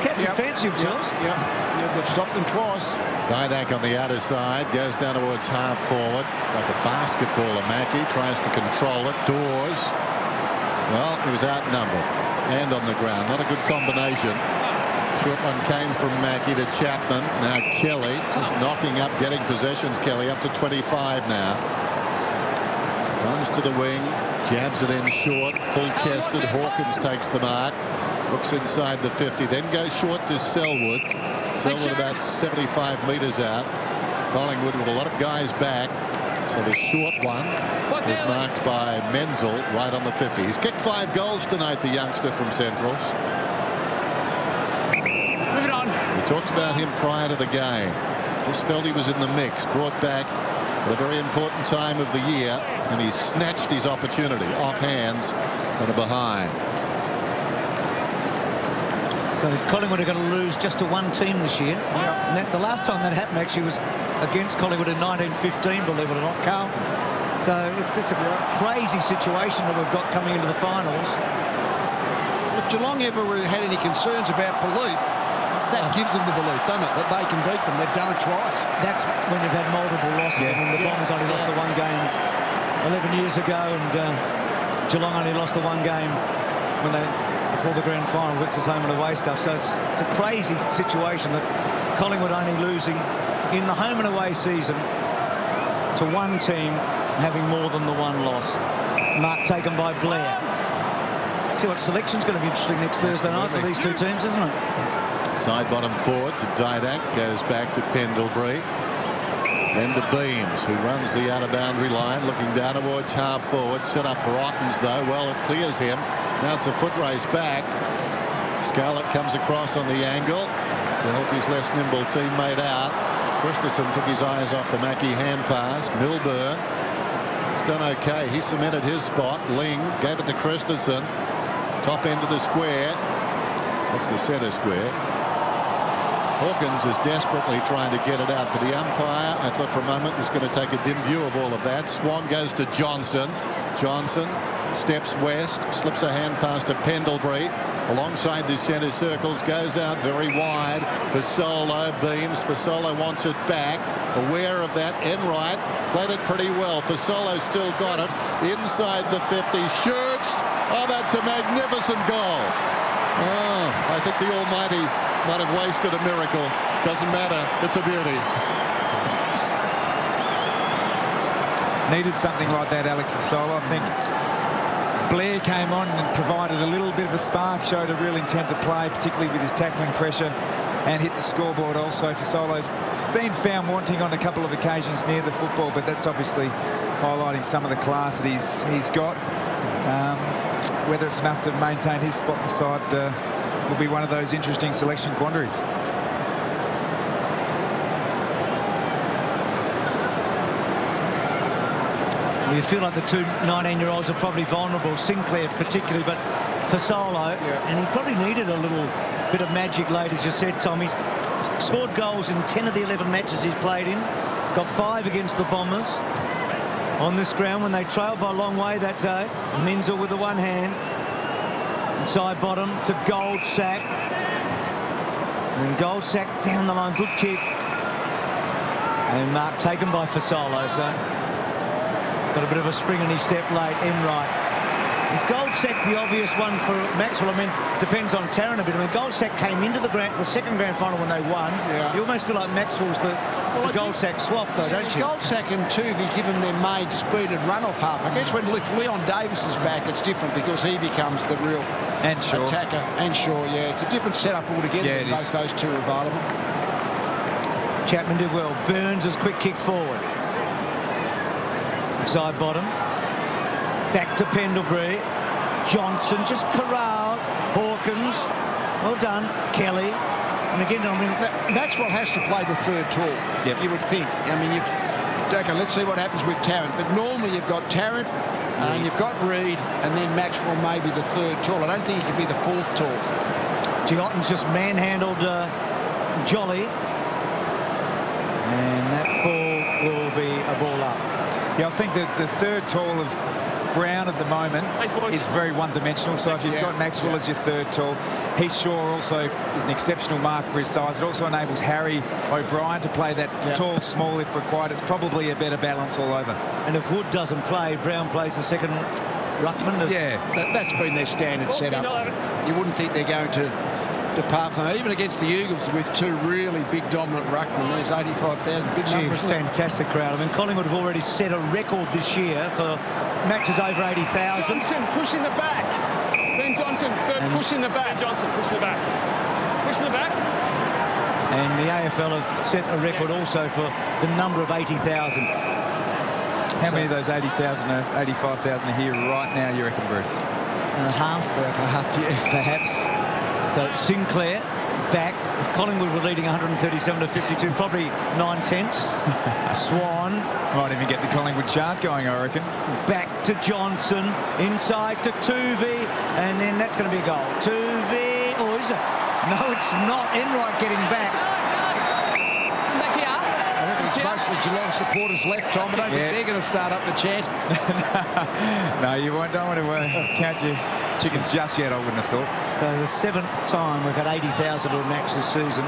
Cats would fancy themselves. Yeah, they've stopped them twice. Didak on the outer side, goes down towards half forward like a basketballer. Mackey tries to control it. Dawes, well, he was outnumbered and on the ground. Not a good combination. Short one came from Mackey to Chapman. Now Kelly just knocking up, getting possessions. Kelly up to 25 now. Runs to the wing, jabs it in short, full-chested. Hawkins takes the mark. Looks inside the 50, then goes short to Selwood. Selwood about 75 metres out. Collingwood with a lot of guys back. So the short one is marked by Menzel right on the 50. He's kicked 5 goals tonight, the youngster from Centrals. Move it on. We talked about him prior to the game. Just felt he was in the mix, brought back at a very important time of the year, and he snatched his opportunity off hands and a behind. So Collingwood are going to lose just to one team this year. Yeah. And the last time that happened actually was against Collingwood in 1915, believe it or not, Carl. So it's just a crazy situation that we've got coming into the finals. If Geelong ever had any concerns about belief, that gives them the belief, doesn't it? That they can beat them. They've done it twice. That's when you've had multiple losses. Yeah. I mean, the Bombers only lost the one game 11 years ago, and Geelong only lost the one game when they before the grand final. It's his home and away stuff. So it's a crazy situation that Collingwood only losing in the home and away season to one team having more than the one loss. Mark taken by Blair. See what selection's going to be interesting next Thursday night for these two teams, isn't it? Side bottom forward to Didak, goes back to Pendlebury. Then to Beams, who runs the outer boundary line, looking down towards half forward. Set up for Ottens, though. Well, it clears him. Now it's a foot race back. Scarlett comes across on the angle to help his less nimble teammate out. Christensen took his eyes off the Mackie hand pass. Milburn has done okay. He cemented his spot. Ling gave it to Christensen. Top end of the square. That's the centre square. Hawkins is desperately trying to get it out, but the umpire, I thought for a moment, was going to take a dim view of all of that. Swan goes to Johnson. Johnson steps west, slips a hand pass to Pendlebury. Alongside the centre circles, goes out very wide for Solo. Beams. For Solo wants it back. Aware of that. Enright played it pretty well. For Solo still got it. Inside the 50. Shoots. Oh, that's a magnificent goal. Oh, I think the Almighty might have wasted a miracle. Doesn't matter. It's a beauty. Needed something like that, Alex, for Solo. I think Blair came on and provided a little bit of a spark, showed a real intent to play, particularly with his tackling pressure, and hit the scoreboard also. For Solo's been found wanting on a couple of occasions near the football, but that's obviously highlighting some of the class that he's got. Whether it's enough to maintain his spot in the side will be one of those interesting selection quandaries. You feel like the two 19-year-olds are probably vulnerable, Sinclair particularly, but for Solo, and he probably needed a little bit of magic late, as you said, Tom. He's scored goals in 10 of the 11 matches he's played in, got 5 against the Bombers on this ground when they trailed by a long way that day. Menzel with the one hand, side bottom to Goldsack, and then Goldsack down the line, good kick, and Mark taken by Fasolo, so got a bit of a spring in his step late. Enright. Is Goldsack the obvious one for Maxwell? I mean, depends on Tarrant a bit. I mean, Goldsack came into the second grand final when they won. Yeah. You almost feel like Maxwell's the Goldsack swap, though, don't you? Goldsack and Tuvey give them their made speed and run off half. I guess when Leon Davis is back, it's different because he becomes the real attacker. And Shaw, yeah. It's a different setup altogether when both those two are available. Chapman did well. Burns' quick kick forward. Side bottom. Back to Pendlebury. Johnson just corralled. Hawkins. Well done. Kelly. And again, I mean, Maxwell has to play the third tall. Yep. You would think. I mean, okay, let's see what happens with Tarrant. But normally you've got Tarrant and you've got Reid, and then Maxwell may be the third tall. I don't think he could be the fourth tall. Giottins just manhandled Jolly. And that ball will be a ball up. Yeah, I think that the third tall of Brown at the moment is very one-dimensional. So if you've got Maxwell as your third tall, Heath Shaw also is an exceptional mark for his size. It also enables Harry O'Brien to play that tall, small if required. It's probably a better balance all over. And if Wood doesn't play, Brown plays the second ruckman. Yeah, that's been their standard setup. You wouldn't think they're going to depart from it, even against the Eagles with two really big dominant ruckmen. Those 85,000 big numbers. Fantastic crowd. I mean, Collingwood have already set a record this year for matches over 80,000. Johnson pushing the back. Ben Johnson pushing the back. Johnson pushing the back. Pushing the back. And the AFL have set a record also for the number of 80,000. How many of those 80,000 or 85,000 are here right now, you reckon, Bruce? Half. Yeah. Perhaps. So Sinclair back. If Collingwood were leading 137 to 52, probably 9/10. Swan. Might even get the Collingwood chart going, I reckon. Back to Johnson. Inside to Tuvey. And then that's going to be a goal. Tuvey. Oh, is it? No, it's not. Enright getting back. I reckon it's mostly Geelong supporters left, Tom. I don't think they're going to start up the chant. No, you won't. Don't want to count your chickens just yet, I wouldn't have thought. So the 7th time we've had 80,000 to a match this season.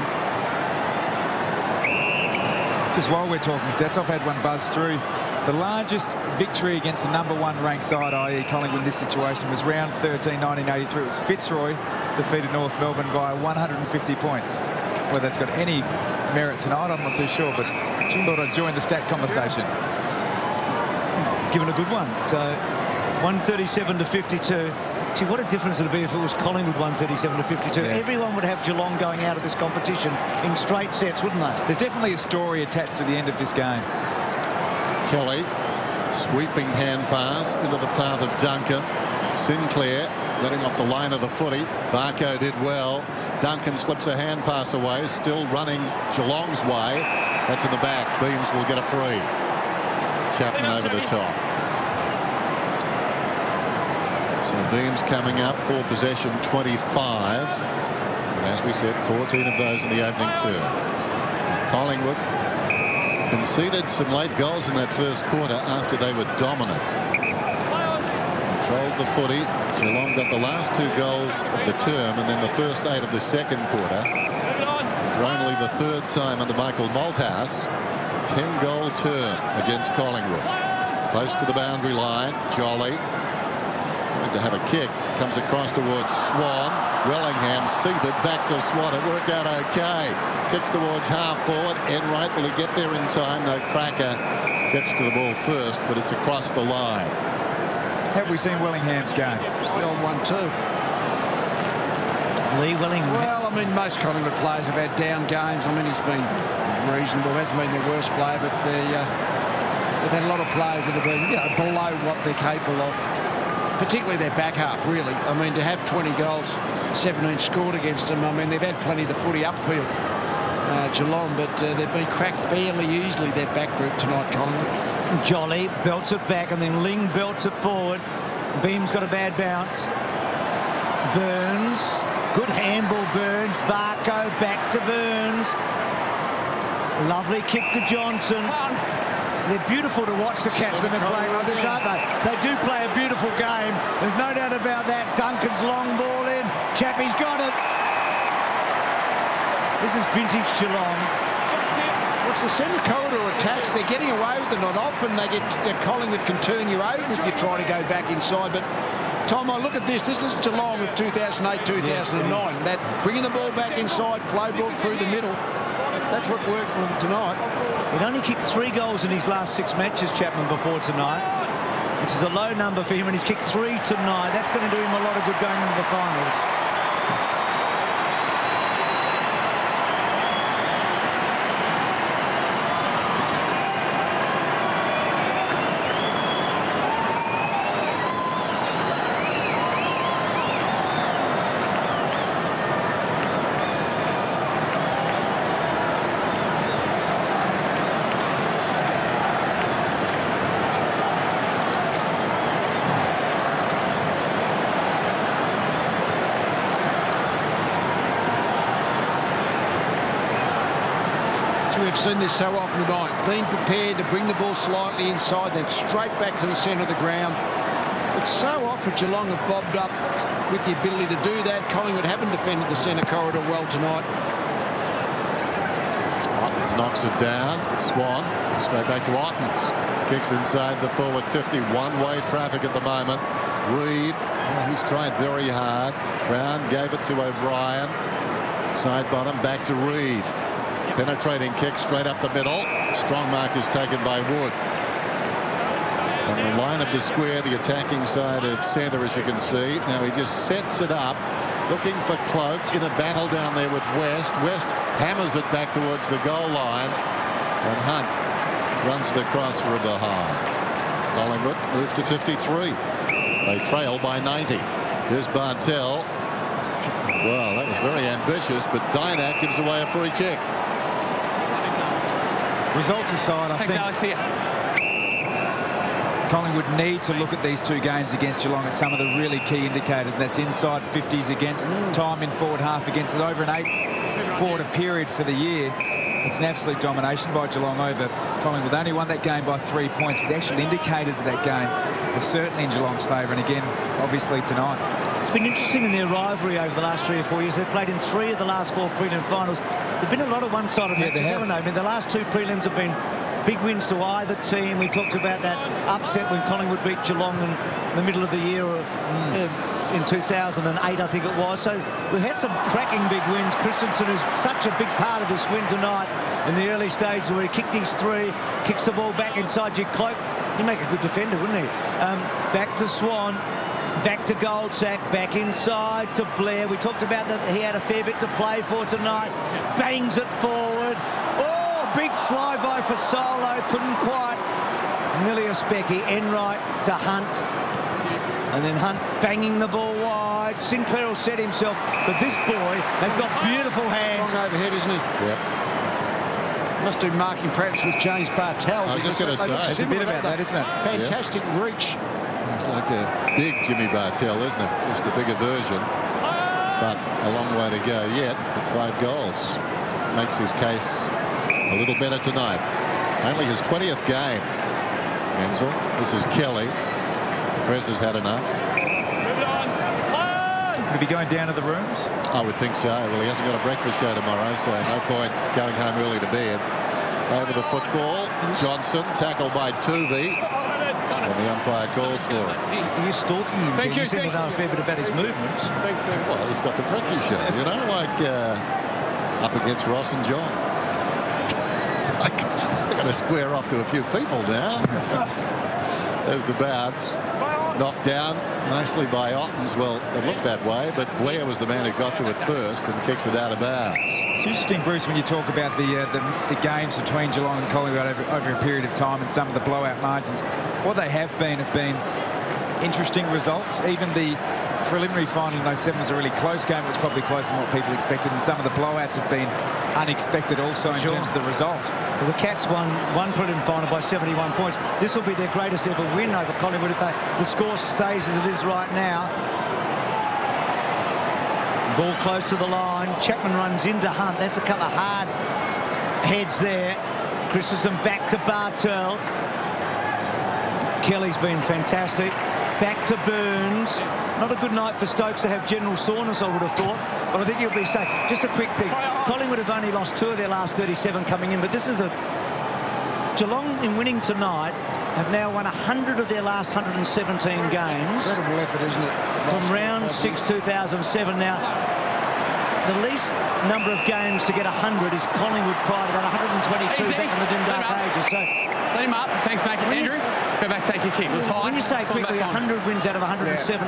Just while we're talking stats, I've had one buzz through. The largest victory against the #1 ranked side, i.e. Collingwood in this situation, was round 13, 1983. It was Fitzroy defeated North Melbourne by 150 points. Whether that's got any merit tonight, I'm not too sure, but thought I'd join the stat conversation. Given a good one. So 137 to 52. Gee, what a difference it would be if it was Collingwood 137 to 52. Yeah. Everyone would have Geelong going out of this competition in straight sets, wouldn't they? There's definitely a story attached to the end of this game. Kelly, sweeping hand pass into the path of Duncan. Sinclair letting off the line of the footy. Varco did well. Duncan slips a hand pass away, still running Geelong's way. That's in the back. Beams will get a free. Chapman over the top. So Beams coming up for possession 25. And as we said, 14 of those in the opening term. Collingwood conceded some late goals in that first quarter after they were dominant. Controlled the footy. Geelong got the last 2 goals of the term and then the first 8 of the second quarter. For only the 3rd time under Michael Malthouse. 10-goal term against Collingwood. Close to the boundary line. Jolly. Going to have a kick. Comes across towards Swan. Wellingham seated back to Swan. It worked out okay. Kicks towards half forward. Enright, will he get there in time? No, Cracker gets to the ball first, but it's across the line. Have we seen Wellingham's game? The old one too. Lee Wellingham. Well, I mean, most Collingwood players have had down games. I mean, he's been reasonable. Hasn't been their worst player, but they've had a lot of players that have been, below what they're capable of. Particularly their back half, really. I mean, to have 20 goals, 17 scored against them. I mean, they've had plenty of the footy upfield, Geelong, but they've been cracked fairly easily, their back group tonight, Collingwood. Jolly belts it back, and then Ling belts it forward. Beam's got a bad bounce. Burns. Good handball, Burns. Varco back to Burns. Lovely kick to Johnson. They're beautiful to watch, the Cats, when they're playing like this, aren't they? They do play a beautiful game. There's no doubt about that. Duncan's long ball in. Chappie's got it. This is vintage Geelong. What's the centre corridor attacks? They're getting away with it. Not often Collingwood can turn you over if you try to go back inside. But Tom, I look at this. This is Geelong of 2008, 2009. That bringing the ball back inside, flow ball through the middle. That's what worked for them tonight. He'd only kicked 3 goals in his last 6 matches, Chapman, before tonight, which is a low number for him, and he's kicked 3 tonight. That's going to do him a lot of good going into the finals. We've seen this so often tonight. Being prepared to bring the ball slightly inside, then straight back to the centre of the ground. But so often Geelong have bobbed up with the ability to do that. Collingwood haven't defended the centre corridor well tonight. Ottens knocks it down. Swan straight back to Ottens. Kicks inside the forward 50. One-way traffic at the moment. Reid, he's tried very hard. Brown gave it to O'Brien. Side bottom back to Reid. Penetrating kick straight up the middle. Strong mark is taken by Wood. On the line of the square, the attacking side of centre, as you can see. Now he just sets it up, looking for Cloak in a battle down there with West. West hammers it back towards the goal line. And Hunt runs it across for a behind. Collingwood moved to 53. They trail by 90. Here's Bartel. Well, that was very ambitious, but Dynak gives away a free kick. Results aside, I think Collingwood need to look at these two games against Geelong at some of the really key indicators, and that's inside 50s against, time in forward half against, it over an 8-quarter period for the year. It's an absolute domination by Geelong over Collingwood. They only won that game by 3 points, but the actual indicators of that game were certainly in Geelong's favour, and again, obviously tonight. It's been interesting in their rivalry over the last 3 or 4 years. They've played in 3 of the last 4 prelim finals. There've been a lot of one-sided matches, haven't they? I mean, the last 2 prelims have been big wins to either team. We talked about that upset when Collingwood beat Geelong in the middle of the year in 2008, I think it was. So we've had some cracking big wins. Christensen is such a big part of this win tonight in the early stages where he kicked his 3, kicks the ball back inside your cloak. He'd make a good defender, wouldn't he? Back to Swan. Back to Goldsack, back inside to Blair. We talked about that he had a fair bit to play for tonight. Bangs it forward. Oh, big flyby for Solo. Couldn't quite. Nearly a specky. Enright to Hunt. And then Hunt banging the ball wide. Sinclair will set himself. But this boy has got beautiful hands. Strong overhead, isn't he? Yep. Must do marking practice with James Bartel. I was just going to say. There's a bit about that, isn't it? Fantastic reach. It's like a big Jimmy Bartel, isn't it? Just a bigger version. But a long way to go yet. But 5 goals. Makes his case a little better tonight. Only his 20th game. Menzel. This is Kelly. Prez has had enough. Will he be going down to the rooms? I would think so. Well, he hasn't got a breakfast show tomorrow, so no point going home early to bed. Over the football. Johnson tackled by Tuvey. And the umpire calls for it. Are you stalking him? Thank you. You seem to know a fair bit about his movements. Thanks, sir. Well, he's got the breakfast show, you know, like up against Ross and John. I've got to square off to a few people now. There's the bounce. Knocked down nicely by Ottens. Well, it looked that way, but Blair was the man who got to it first and kicks it out of bounds. It's interesting, Bruce, when you talk about the games between Geelong and Collingwood over a period of time and some of the blowout margins. What they have been interesting results. Even the preliminary final in 07 was a really close game. It was probably closer than what people expected, and some of the blowouts have been unexpected also in terms of the results. Well, the Cats won 1 prelim final by 71 points. This will be their greatest ever win over Collingwood if the score stays as it is right now. Ball close to the line. Chapman runs into Hunt. That's a couple of hard heads there. Christensen back to Bartel. Kelly's been fantastic. Back to Burns. Not a good night for Stokes to have general soreness, I would have thought. But I think he'll be safe. Just a quick thing. Collingwood have only lost 2 of their last 37 coming in, but this is a... Geelong, in winning tonight, have now won 100 of their last 117 games. Incredible effort, isn't it? From round 6, 2007. Now, the least number of games to get 100 is Collingwood prior to that, 122 back in the dim dark ages. So, let him up. Thanks, Mac. Andrew, go back, take your kick. It was high. When you say quickly 100 wins out of 117,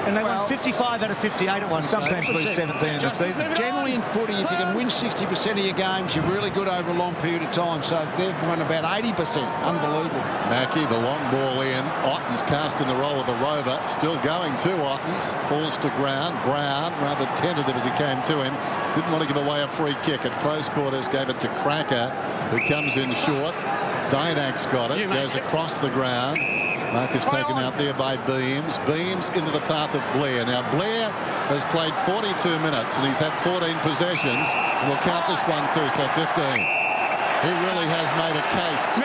and they won 55 out of 58 at one stage. Sometimes lose 17 in the season. Generally in footy, if you can win 60% of your games, you're really good over a long period of time. So they've won about 80%. Unbelievable. Mackey, the long ball in. Ottens cast in the role of a rover. Still going to Ottens. Falls to ground. Brown, rather tentative as he came to him. Didn't want to give away a free kick. At close quarters, gave it to Cracker, who comes in short. Dynak's got it. Goes across the ground. Mark is taken out there by Beams. Beams into the path of Blair. Now, Blair has played 42 minutes and he's had 14 possessions. And we'll count this one too, so 15. He really has made a case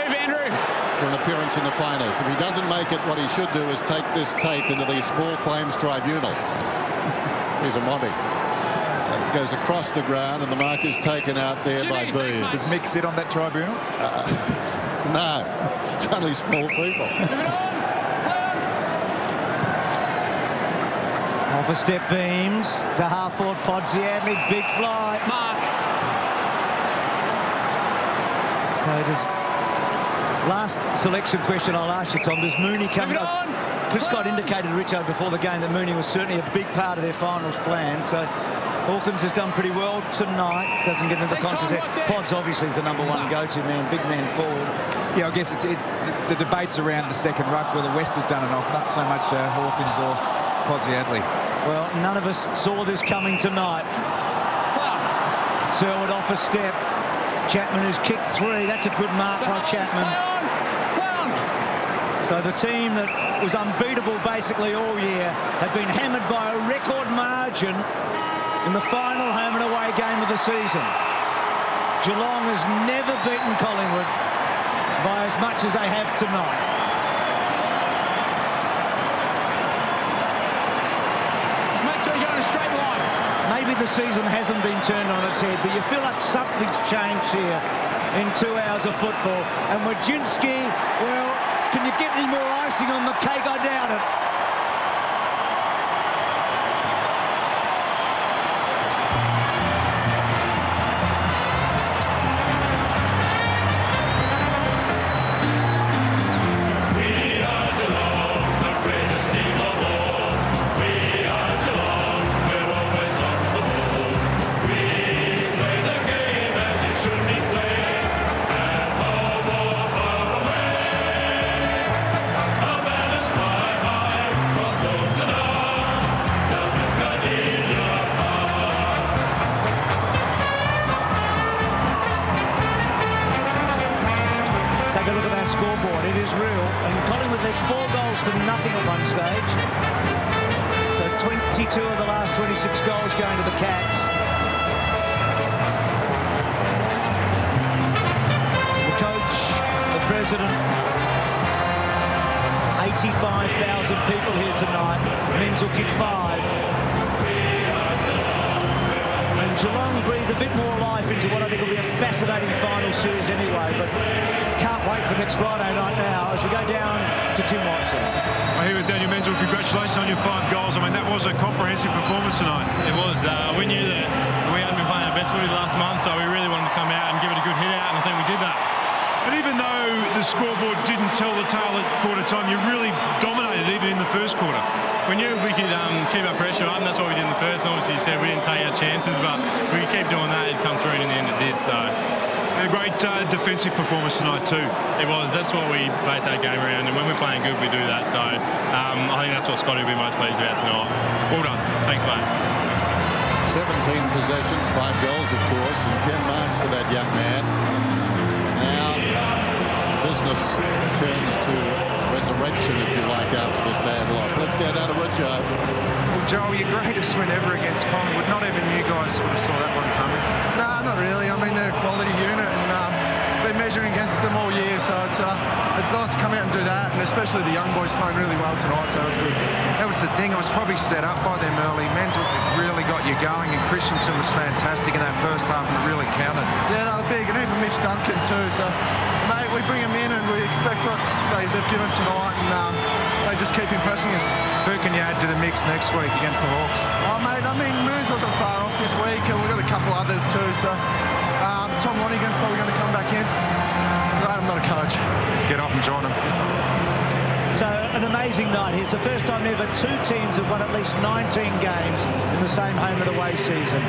for an appearance in the finals. If he doesn't make it, what he should do is take this tape into the Small Claims Tribunal. He's a mobby. Goes across the ground and the mark is taken out there by Beams. Does Mick sit on that tribunal? No, it's only small people. Off a step Beams to half-forward Podsiadly. Big fly. Mark. So does... Last selection question I'll ask you, Tom. Does Mooney come up? Chris Scott indicated, Richo, before the game that Mooney was certainly a big part of their finals plan. So Hawkins has done pretty well tonight. Doesn't get into the contest there. Pods obviously is the #1 go-to man, big man forward. Yeah, I guess it's the debates around the second ruck, whether West has done enough, not so much Hawkins or Podsiadly. Well, none of us saw this coming tonight. Selwood off a step. Chapman has kicked 3. That's a good mark by Chapman. So the team that was unbeatable basically all year have been hammered by a record margin in the final home and away game of the season. Geelong has never beaten Collingwood by as much as they have tonight. Just make sure you go in a straight line. Maybe the season hasn't been turned on its head, but you feel like something's changed here in 2 hours of football. And Wojcinski, well, can you get any more icing on the cake? I doubt it. Take a look at that scoreboard. It is real. And Collingwood led 4 goals to nothing at one stage. So 22 of the last 26 goals going to the Cats. The coach, the president, 85,000 people here tonight. Men's will kick 5. And Geelong breathe a bit more life into what I think will be a fascinating final series anyway. But can't wait for next Friday night now as we go down to Tim Watson. I hear with Daniel Menzel, congratulations on your 5 goals. I mean, that was a comprehensive performance tonight. It was. We knew that we hadn't been playing our best footy last month, so we really wanted to come out and give it a good hit out, and I think we did that. And even though the scoreboard didn't tell the tale at quarter time, you really dominated even in the first quarter. We knew we could keep our pressure up, and that's what we did in the first. And obviously, you said we didn't take our chances, but we could keep doing that. It'd come through, and in the end it did. So. And a great defensive performance tonight too. It was. That's what we base our game around, and when we're playing good, we do that. So I think that's what Scotty will be most pleased about tonight. Well done. Thanks, mate. 17 possessions, 5 goals, of course, and 10 marks for that young man. Now, business turns to resurrection, if you like, after this bad loss. Let's go down to Richo. Well, Joel, your greatest win ever against Collingwood. Not even you guys sort of saw that one coming. Nah, not really. I mean, they're a quality unit, and been measuring against them all year, so it's nice to come out and do that, and especially the young boys playing really well tonight, so it was good. That was the thing. It was probably set up by them early. Menzel really got you going, and Christensen was fantastic in that first half, and it really counted. Yeah, no, big, and even Mitch Duncan too. So, mate, we bring them in, and we expect what they've given tonight, and they just keep impressing us. Who can you add to the mix next week against the Hawks? Oh, mate, I mean, Moons wasn't far off this week, and we've got a couple others too. So, Tom Lonigan's probably going to come back in. It's glad I'm not a coach. Get off and join them. So an amazing night here. It's the first time ever 2 teams have won at least 19 games in the same home and away season.